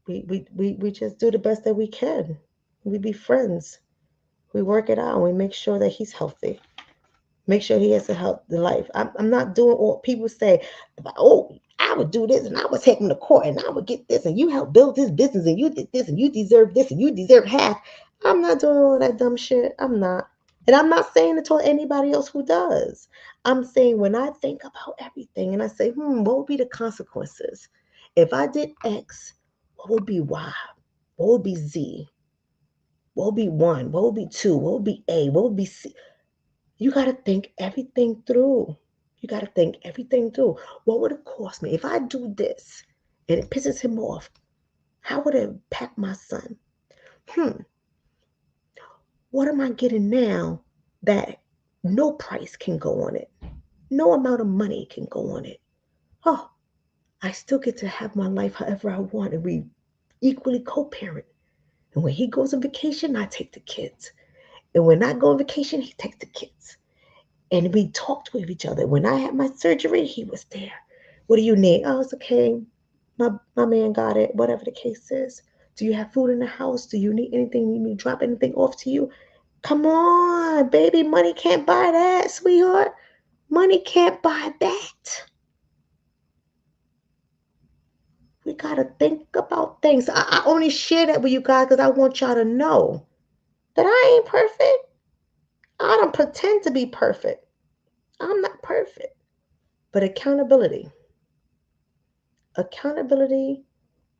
we just do the best that we can. We be friends. We work it out and we make sure that he's healthy. Make sure he has a healthy life. I'm not doing what people say about, oh, I would do this and I would take him to court and I would get this and you helped build this business and you did this and you deserve this and you deserve half. I'm not doing all that dumb shit. I'm not. And I'm not saying it to anybody else who does. I'm saying when I think about everything and I say, what would be the consequences? If I did X, what would be Y? What would be Z? What would be one? What would be two? What would be A? What would be C? You got to think everything through. You got to think everything through. What would it cost me if I do this and it pisses him off? How would it impact my son? Hmm, what am I getting now that no price can go on it? No amount of money can go on it. Oh, I still get to have my life however I want, and we equally co-parent. And when he goes on vacation, I take the kids. And when I go on vacation, he takes the kids. And we talked with each other. When I had my surgery, he was there. What do you need? Oh, it's okay. My man got it, whatever the case is. Do you have food in the house? Do you need anything? You need me to drop anything off to you? Come on, baby. Money can't buy that, sweetheart. Money can't buy that. We got to think about things. I only share that with you guys because I want y'all to know that I ain't perfect. I don't pretend to be perfect. I'm not perfect. But accountability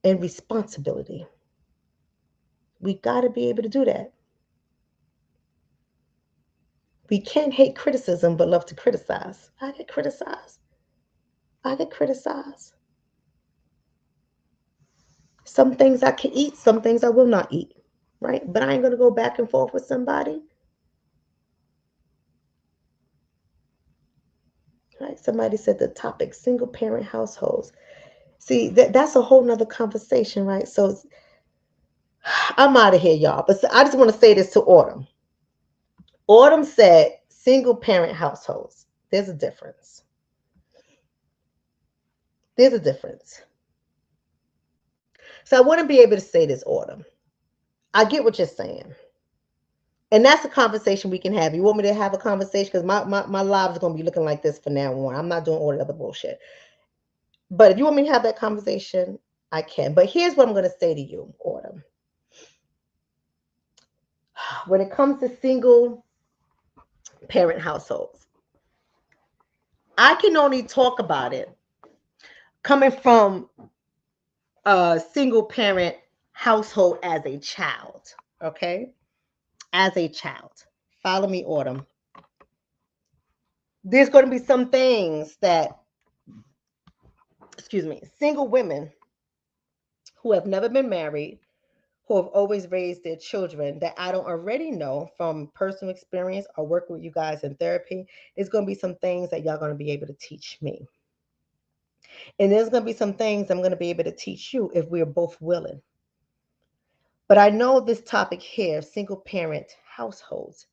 and responsibility. We got to be able to do that. We can't hate criticism but love to criticize. I get criticized. I get criticized. Some things I can eat, some things I will not eat, right? But I ain't going to go back and forth with somebody, right? Somebody said the topic single parent households. See, that's a whole nother conversation, right? So I'm out of here, y'all. But I just want to say this to Autumn. Autumn said single parent households. There's a difference. There's a difference. So I want to be able to say this, Autumn. I get what you're saying. And that's a conversation we can have. You want me to have a conversation? Because my live is going to be looking like this from now on. I'm not doing all the other bullshit. But if you want me to have that conversation, I can. But here's what I'm going to say to you, Autumn. When it comes to single parent households, I can only talk about it coming from a single parent household as a child. Okay? As a child. Follow me, Autumn. There's going to be some things that, excuse me, single women who have never been married, who have always raised their children that I don't already know from personal experience or working with you guys in therapy, is going to be some things that y'all going to be able to teach me. And there's going to be some things I'm going to be able to teach you if we're both willing. But I know this topic here, single parent households,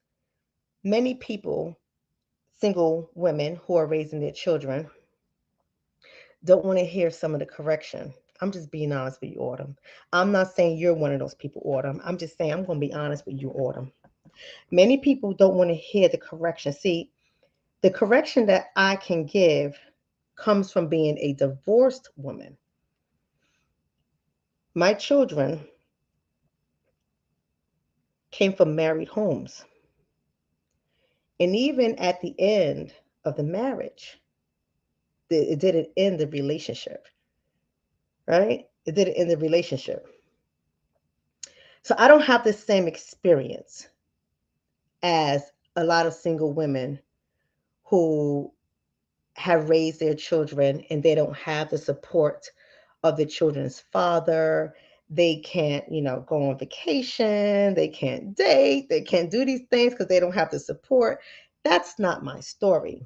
many people, single women who are raising their children, don't want to hear some of the correction. I'm just being honest with you, Autumn. I'm not saying you're one of those people, Autumn. I'm just saying I'm going to be honest with you, Autumn. Many people don't want to hear the correction. See, the correction that I can give comes from being a divorced woman. My children came from married homes. And even at the end of the marriage, it didn't end the relationship, right? It didn't end the relationship. So I don't have the same experience as a lot of single women who have raised their children and they don't have the support of the children's father. They can't, go on vacation. They can't date. They can't do these things because they don't have the support. That's not my story.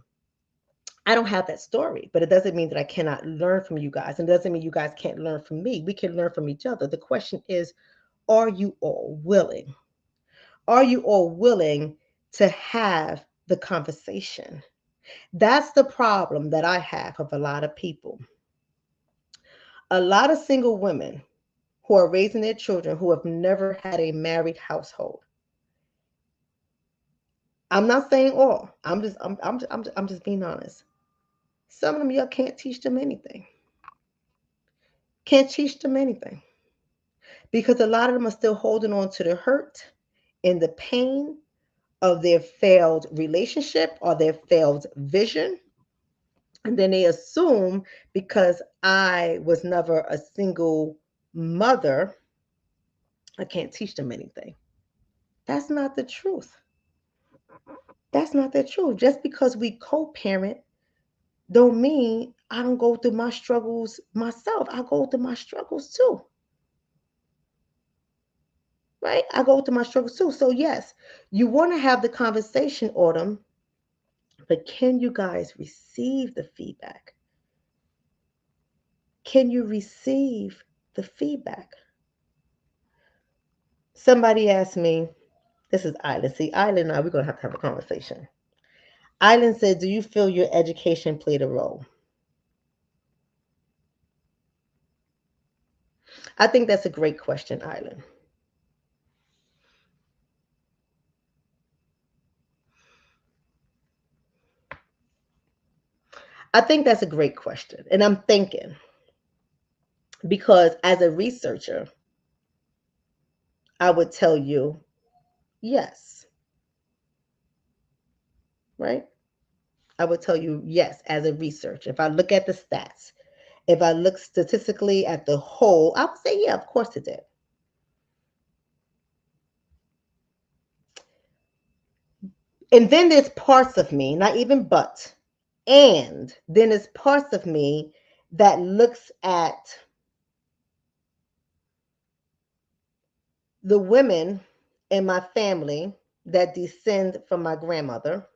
I don't have that story, but it doesn't mean that I cannot learn from you guys. And it doesn't mean you guys can't learn from me. We can learn from each other. The question is, are you all willing? Are you all willing to have the conversation? That's the problem that I have of a lot of people. A lot of single women who are raising their children who have never had a married household. I'm not saying all. I'm just being honest. Some of them y'all can't teach them anything. Can't teach them anything. Because a lot of them are still holding on to the hurt and the pain of their failed relationship or their failed vision. And then they assume because I was never a single mother, I can't teach them anything. That's not the truth. That's not the truth. Just because we co-parent don't mean I don't go through my struggles myself. I go through my struggles too. Right? I go through my struggles too. So yes, you want to have the conversation, Autumn, but can you guys receive the feedback? Can you receive the feedback? Somebody asked me, this is Island. See, Island and I, we're going to have a conversation. Island said, do you feel your education played a role? I think that's a great question, Island. I think that's a great question. And I'm thinking, because as a researcher, I would tell you yes, right? I would tell you yes as a researcher. If I look at the stats, if I look statistically at the whole, I would say, yeah, of course it did. And then there's parts of me, not even but, and then there's parts of me that looks at the women in my family that descend from my grandmother.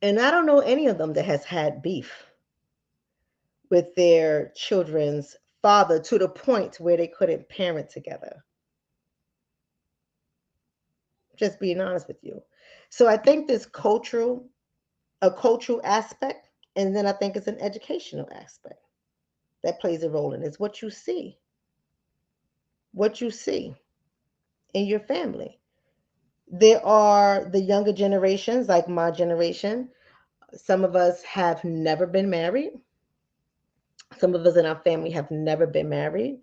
And I don't know any of them that has had beef with their children's father to the point where they couldn't parent together. Just being honest with you. So I think this a cultural aspect, and then I think it's an educational aspect that plays a role in it. It's what you see in your family. There are the younger generations, like my generation. Some of us have never been married. Some of us in our family have never been married,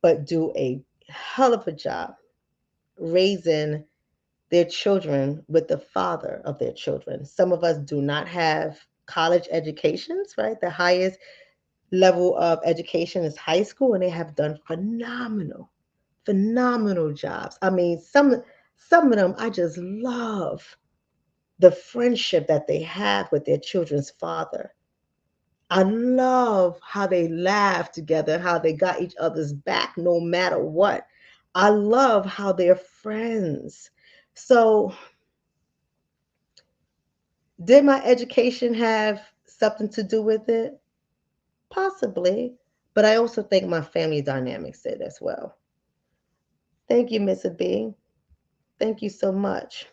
but do a hell of a job raising their children with the father of their children. Some of us do not have college educations, right? The highest level of education is high school, and they have done phenomenal jobs. I mean, some of them I just love the friendship that they have with their children's father. I love how they laugh together, how they got each other's back no matter what. I love how they're friends. So, did my education have something to do with it? Possibly. But I also think my family dynamics did as well. Thank you, Miss B. Thank you so much.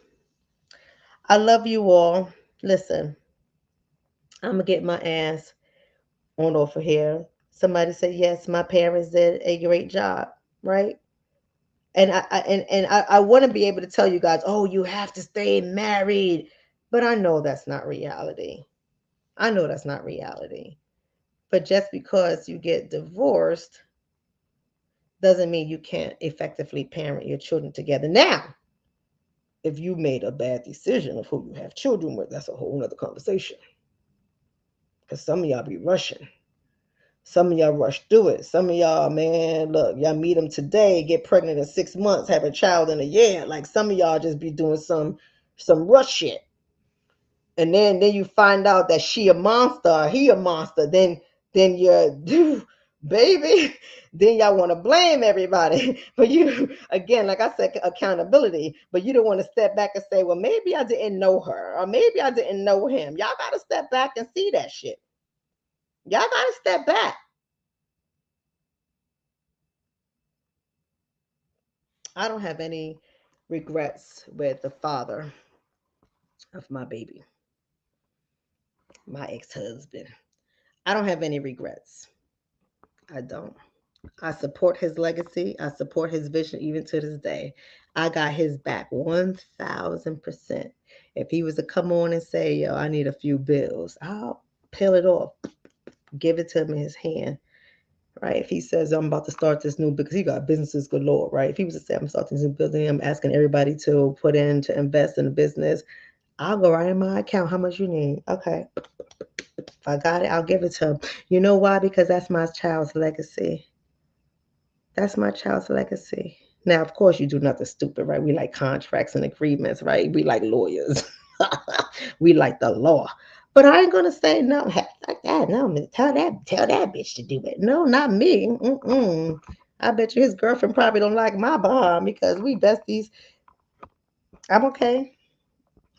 I love you all. Listen, I'm going to get my ass on over here. Somebody said, yes, my parents did a great job, right? And I want to be able to tell you guys, oh, you have to stay married. But I know that's not reality. I know that's not reality. But just because you get divorced doesn't mean you can't effectively parent your children together. Now, if you made a bad decision of who you have children with, that's a whole nother conversation. Because some of y'all be rushing. Some of y'all rush through it. Some of y'all, man, look, y'all meet them today, get pregnant in 6 months, have a child in a year. Like some of y'all just be doing some rush shit. And then you find out that she a monster, he a monster. Then you're baby. Then y'all want to blame everybody. But you again, like I said, accountability. But you don't want to step back and say, well, maybe I didn't know her, or maybe I didn't know him. Y'all gotta step back and see that shit. Y'all gotta step back. I don't have any regrets with the father of my baby, my ex-husband. I don't have any regrets. I don't. I support his legacy. I support his vision even to this day. I got his back 1000%. If he was to come on and say, yo, I need a few bills, I'll peel it off, give it to him in his hand. Right? If he says I'm about to start this new, because he got businesses galore, right? If he was to say I'm starting this new building, I'm asking everybody to put in to invest in the business, I'll go right in my account. How much you need? Okay. If I got it, I'll give it to him. You know why? Because that's my child's legacy. That's my child's legacy. Now, of course, you do nothing stupid, right? We like contracts and agreements, right? We like lawyers. We like the law. But I ain't gonna say no like that. No, tell that bitch to do it. No, not me. Mm-mm. I bet you his girlfriend probably don't like my bond because we besties. I'm okay.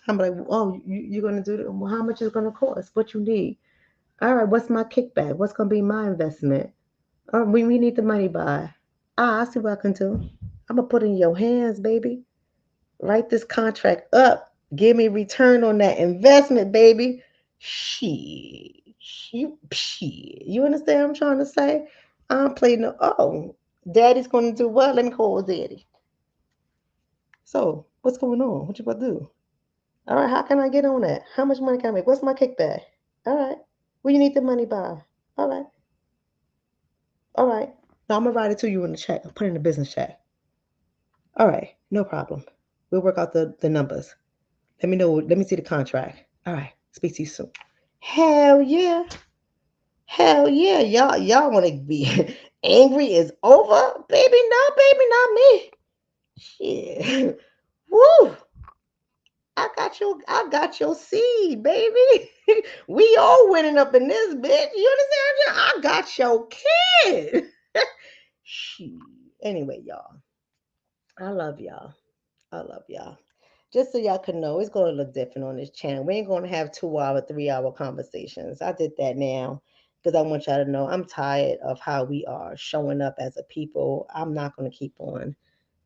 I'm like, oh, you're gonna do that? Well, how much is it gonna cost? What you need? All right, what's my kickback? What's gonna be my investment? We need the money by. I see what I can do. I'm gonna put it in your hands, baby. Write this contract up. Give me return on that investment, baby. She. You understand what I'm trying to say? I'm playing the daddy's gonna do what? Let me call daddy. So, what's going on? What you about to do? All right, how can I get on that? How much money can I make? What's my kickback? All right. What you need the money by? All right. All right. Now I'm gonna write it to you in the check. I'll put it in the business check. All right, no problem. We'll work out the numbers. Let me know. Let me see the contract. All right. Speak to you soon. Hell yeah. Hell yeah. Y'all want to be angry is over? Baby, not me. Shit. Woo. I got your seed, baby. We all winning up in this bitch. You understand? I got your kid. Shit. Anyway, y'all. I love y'all. I love y'all. Just so y'all can know, it's going to look different on this channel. We ain't going to have 2 hour, 3 hour conversations. I did that now because I want y'all to know I'm tired of how we are showing up as a people. I'm not going to keep on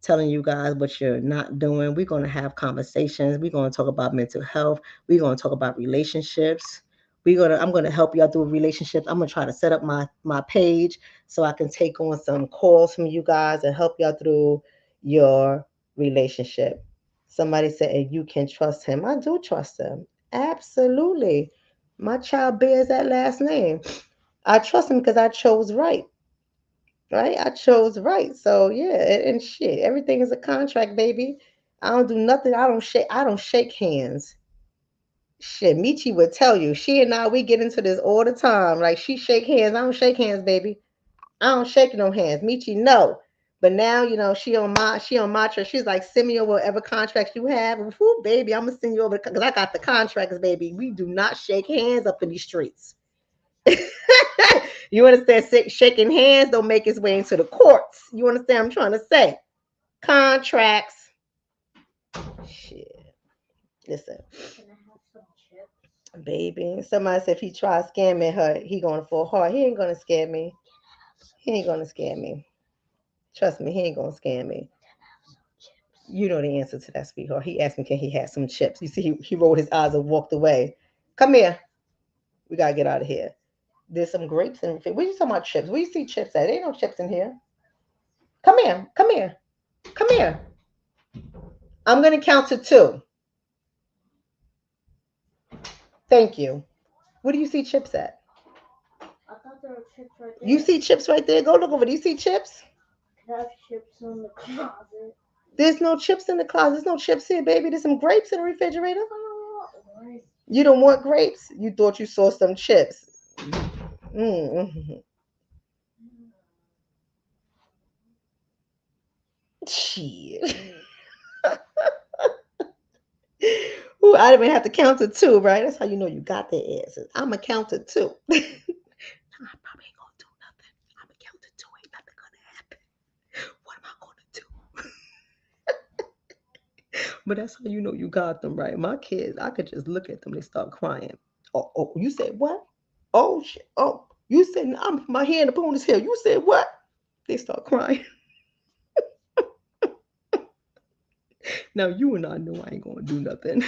telling you guys what you're not doing. We're going to have conversations. We're going to talk about mental health. We're going to talk about relationships. I'm going to help y'all through relationships. I'm going to try to set up my page so I can take on some calls from you guys and help y'all through your relationship. Somebody said, and you can trust him. I do trust him. Absolutely. My child bears that last name. I trust him because I chose right. Right? I chose right. So yeah, and shit. Everything is a contract, baby. I don't do nothing. I don't shake hands. Shit, Michi would tell you. She and I, we get into this all the time. Like she shake hands. I don't shake hands, baby. I don't shake no hands. Michi, no. But now, she on my trip. She's like, send me over whatever contracts you have. Whoo, baby, I'm gonna send you over because I got the contracts, baby. We do not shake hands up in these streets. You understand? Shaking hands don't make its way into the courts. You understand what I'm trying to say? Contracts. Shit. Listen. Baby. Somebody said if he tries scamming her, he gonna fall hard. He ain't gonna scare me. He ain't gonna scare me. Trust me, he ain't gonna scam me. You know the answer to that, sweetheart. He asked me, can he have some chips? You see, he rolled his eyes and walked away. Come here. We gotta get out of here. There's some grapes in the. What you talking about chips? Where you see chips at? There ain't no chips in here. Come here. Come here. Come here. I'm gonna count to 2. Thank you. Where do you see chips at? I thought there were chips right there. You see chips right there? Go look over. Do you see chips? There's chips in the closet. There's no chips in the closet. There's no chips here, baby. There's some grapes in the refrigerator. You don't want grapes? You thought you saw some chips. Mm-hmm. Shit. Ooh, I didn't even have to count to 2, right? That's how you know you got the answers. I'm going to count to 2. I probably ain't going to do nothing. I'm going to count to 2. Ain't nothing going to happen. What am I going to do? But that's how you know you got them, right? My kids, I could just look at them. They start crying. Oh, you said what? Oh, shit. Oh, you said I'm my hand upon his hair. You said what? They start crying. Now you and I know I ain't gonna do nothing.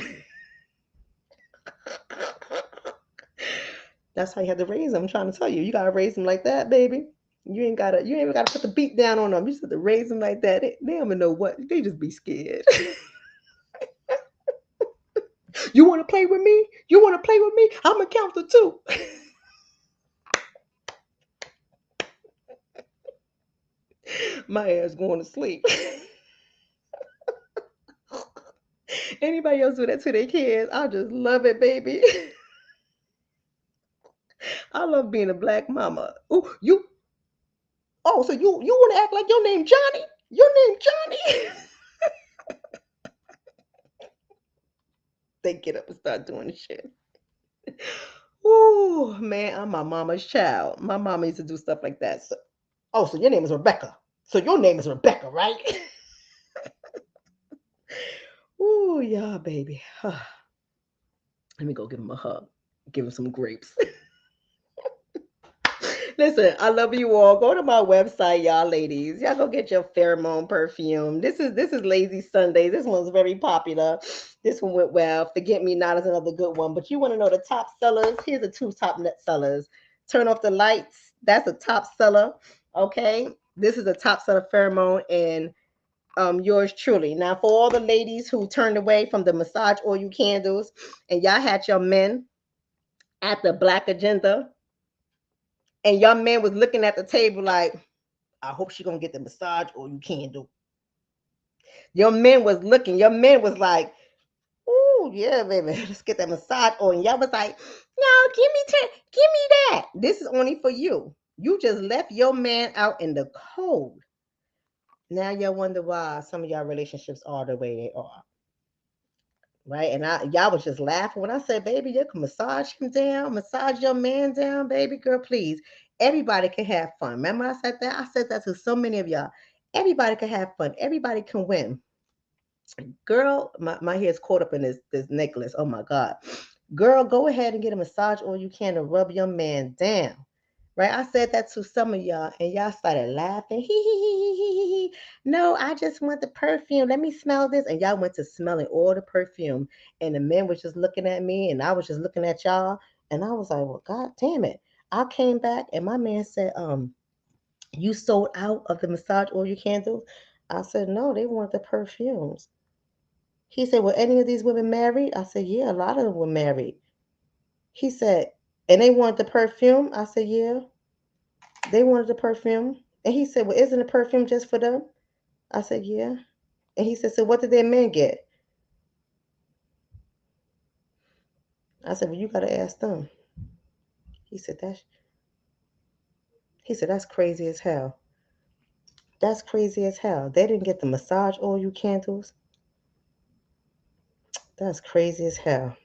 That's how you have to raise them. I'm trying to tell you, you gotta raise them like that, baby. You ain't even gotta put the beat down on them. You just have to raise them like that. They don't even know what. They just be scared. You want to play with me? You want to play with me? I'm gonna count to 2. My ass going to sleep. Anybody else do that to their kids? I just love it, baby. I love being a black mama. Oh, you. Oh, so you want to act like your name Johnny? Your name Johnny? They get up and start doing the shit. Ooh, man, I'm my mama's child. My mama used to do stuff like that. So, oh, so your name is Rebecca. So your name is Rebecca, right? Ooh, yeah, baby. Let me go give him a hug. Give him some grapes. Listen, I love you all. Go to my website, y'all ladies. Y'all go get your pheromone perfume. This is Lazy Sunday. This one's very popular. This one went well. Forget Me Not is another good one. But you want to know the top sellers? Here's the two top net sellers. Turn Off the Lights. That's a top seller. Okay. This is a top seller pheromone and yours truly. Now, for all the ladies who turned away from the massage oil candles and y'all had your men at the black agenda and your man was looking at the table like, I hope she gonna get the massage or you can't do. Your man was looking. Your man was like, "Ooh, yeah, baby, let's get that massage." Or and y'all was like, "No, give me that. This is only for you. You just left your man out in the cold." Now y'all wonder why some of y'all relationships are the way they are, right? And y'all was just laughing when I said, "Baby, you can massage him down, massage your man down, baby girl, please." Everybody can have fun. Remember I said that? I said that to so many of y'all. Everybody can have fun. Everybody can win. Girl, my hair's caught up in this necklace. Oh my God. Girl, go ahead and get a massage all you can to rub your man down. Right? I said that to some of y'all and y'all started laughing. Hee hee hee hee hee hee. No, I just want the perfume. Let me smell this. And y'all went to smelling all the perfume. And the men was just looking at me and I was just looking at y'all. And I was like, well, God damn it. I came back and my man said, you sold out of the massage oil candles? I said, no, they want the perfumes. He said, were any of these women married? I said, yeah, a lot of them were married. He said, and they wanted the perfume? I said, yeah, they wanted the perfume. And he said, well, isn't the perfume just for them? I said, yeah. And he said, so what did their men get? I said, well, you got to ask them. He said, that's crazy as hell. That's crazy as hell. They didn't get the massage oil candles. That's crazy as hell.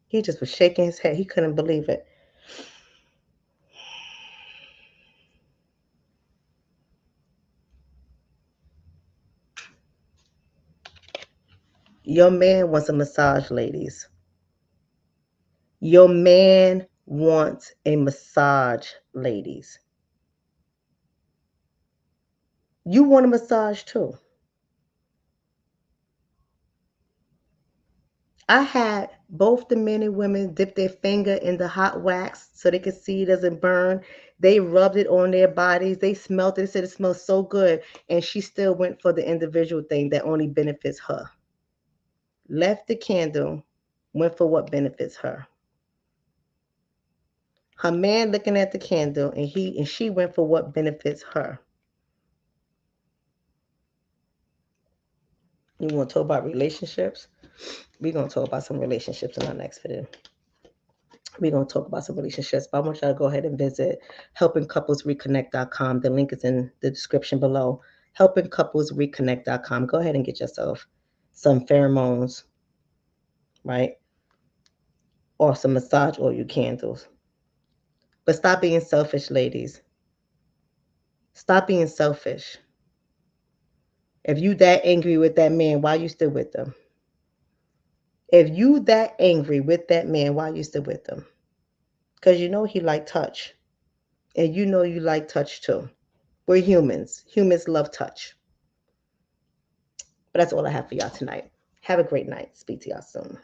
He just was shaking his head. He couldn't believe it. Your man wants a massage, ladies. Your man wants a massage, ladies. You want a massage too. I had both the men and women dip their finger in the hot wax so they could see it doesn't burn. They rubbed it on their bodies. They smelled it. They said it smells so good. And she still went for the individual thing that only benefits her. Left the candle, went for what benefits her. Her man looking at the candle and she went for what benefits her. You want to talk about relationships? We're going to talk about some relationships in our next video. We're going to talk about some relationships, but I want y'all to go ahead and visit helpingcouplesreconnect.com. The link is in the description below. Helpingcouplesreconnect.com. Go ahead and get yourself some pheromones, right? Or some massage oil candles. But stop being selfish, ladies. Stop being selfish. If you that angry with that man, why you still with them? If you that angry with that man, why you still with them? Because you know he like touch. And you know you like touch too. We're humans. Humans love touch. But that's all I have for y'all tonight. Have a great night. Speak to y'all soon.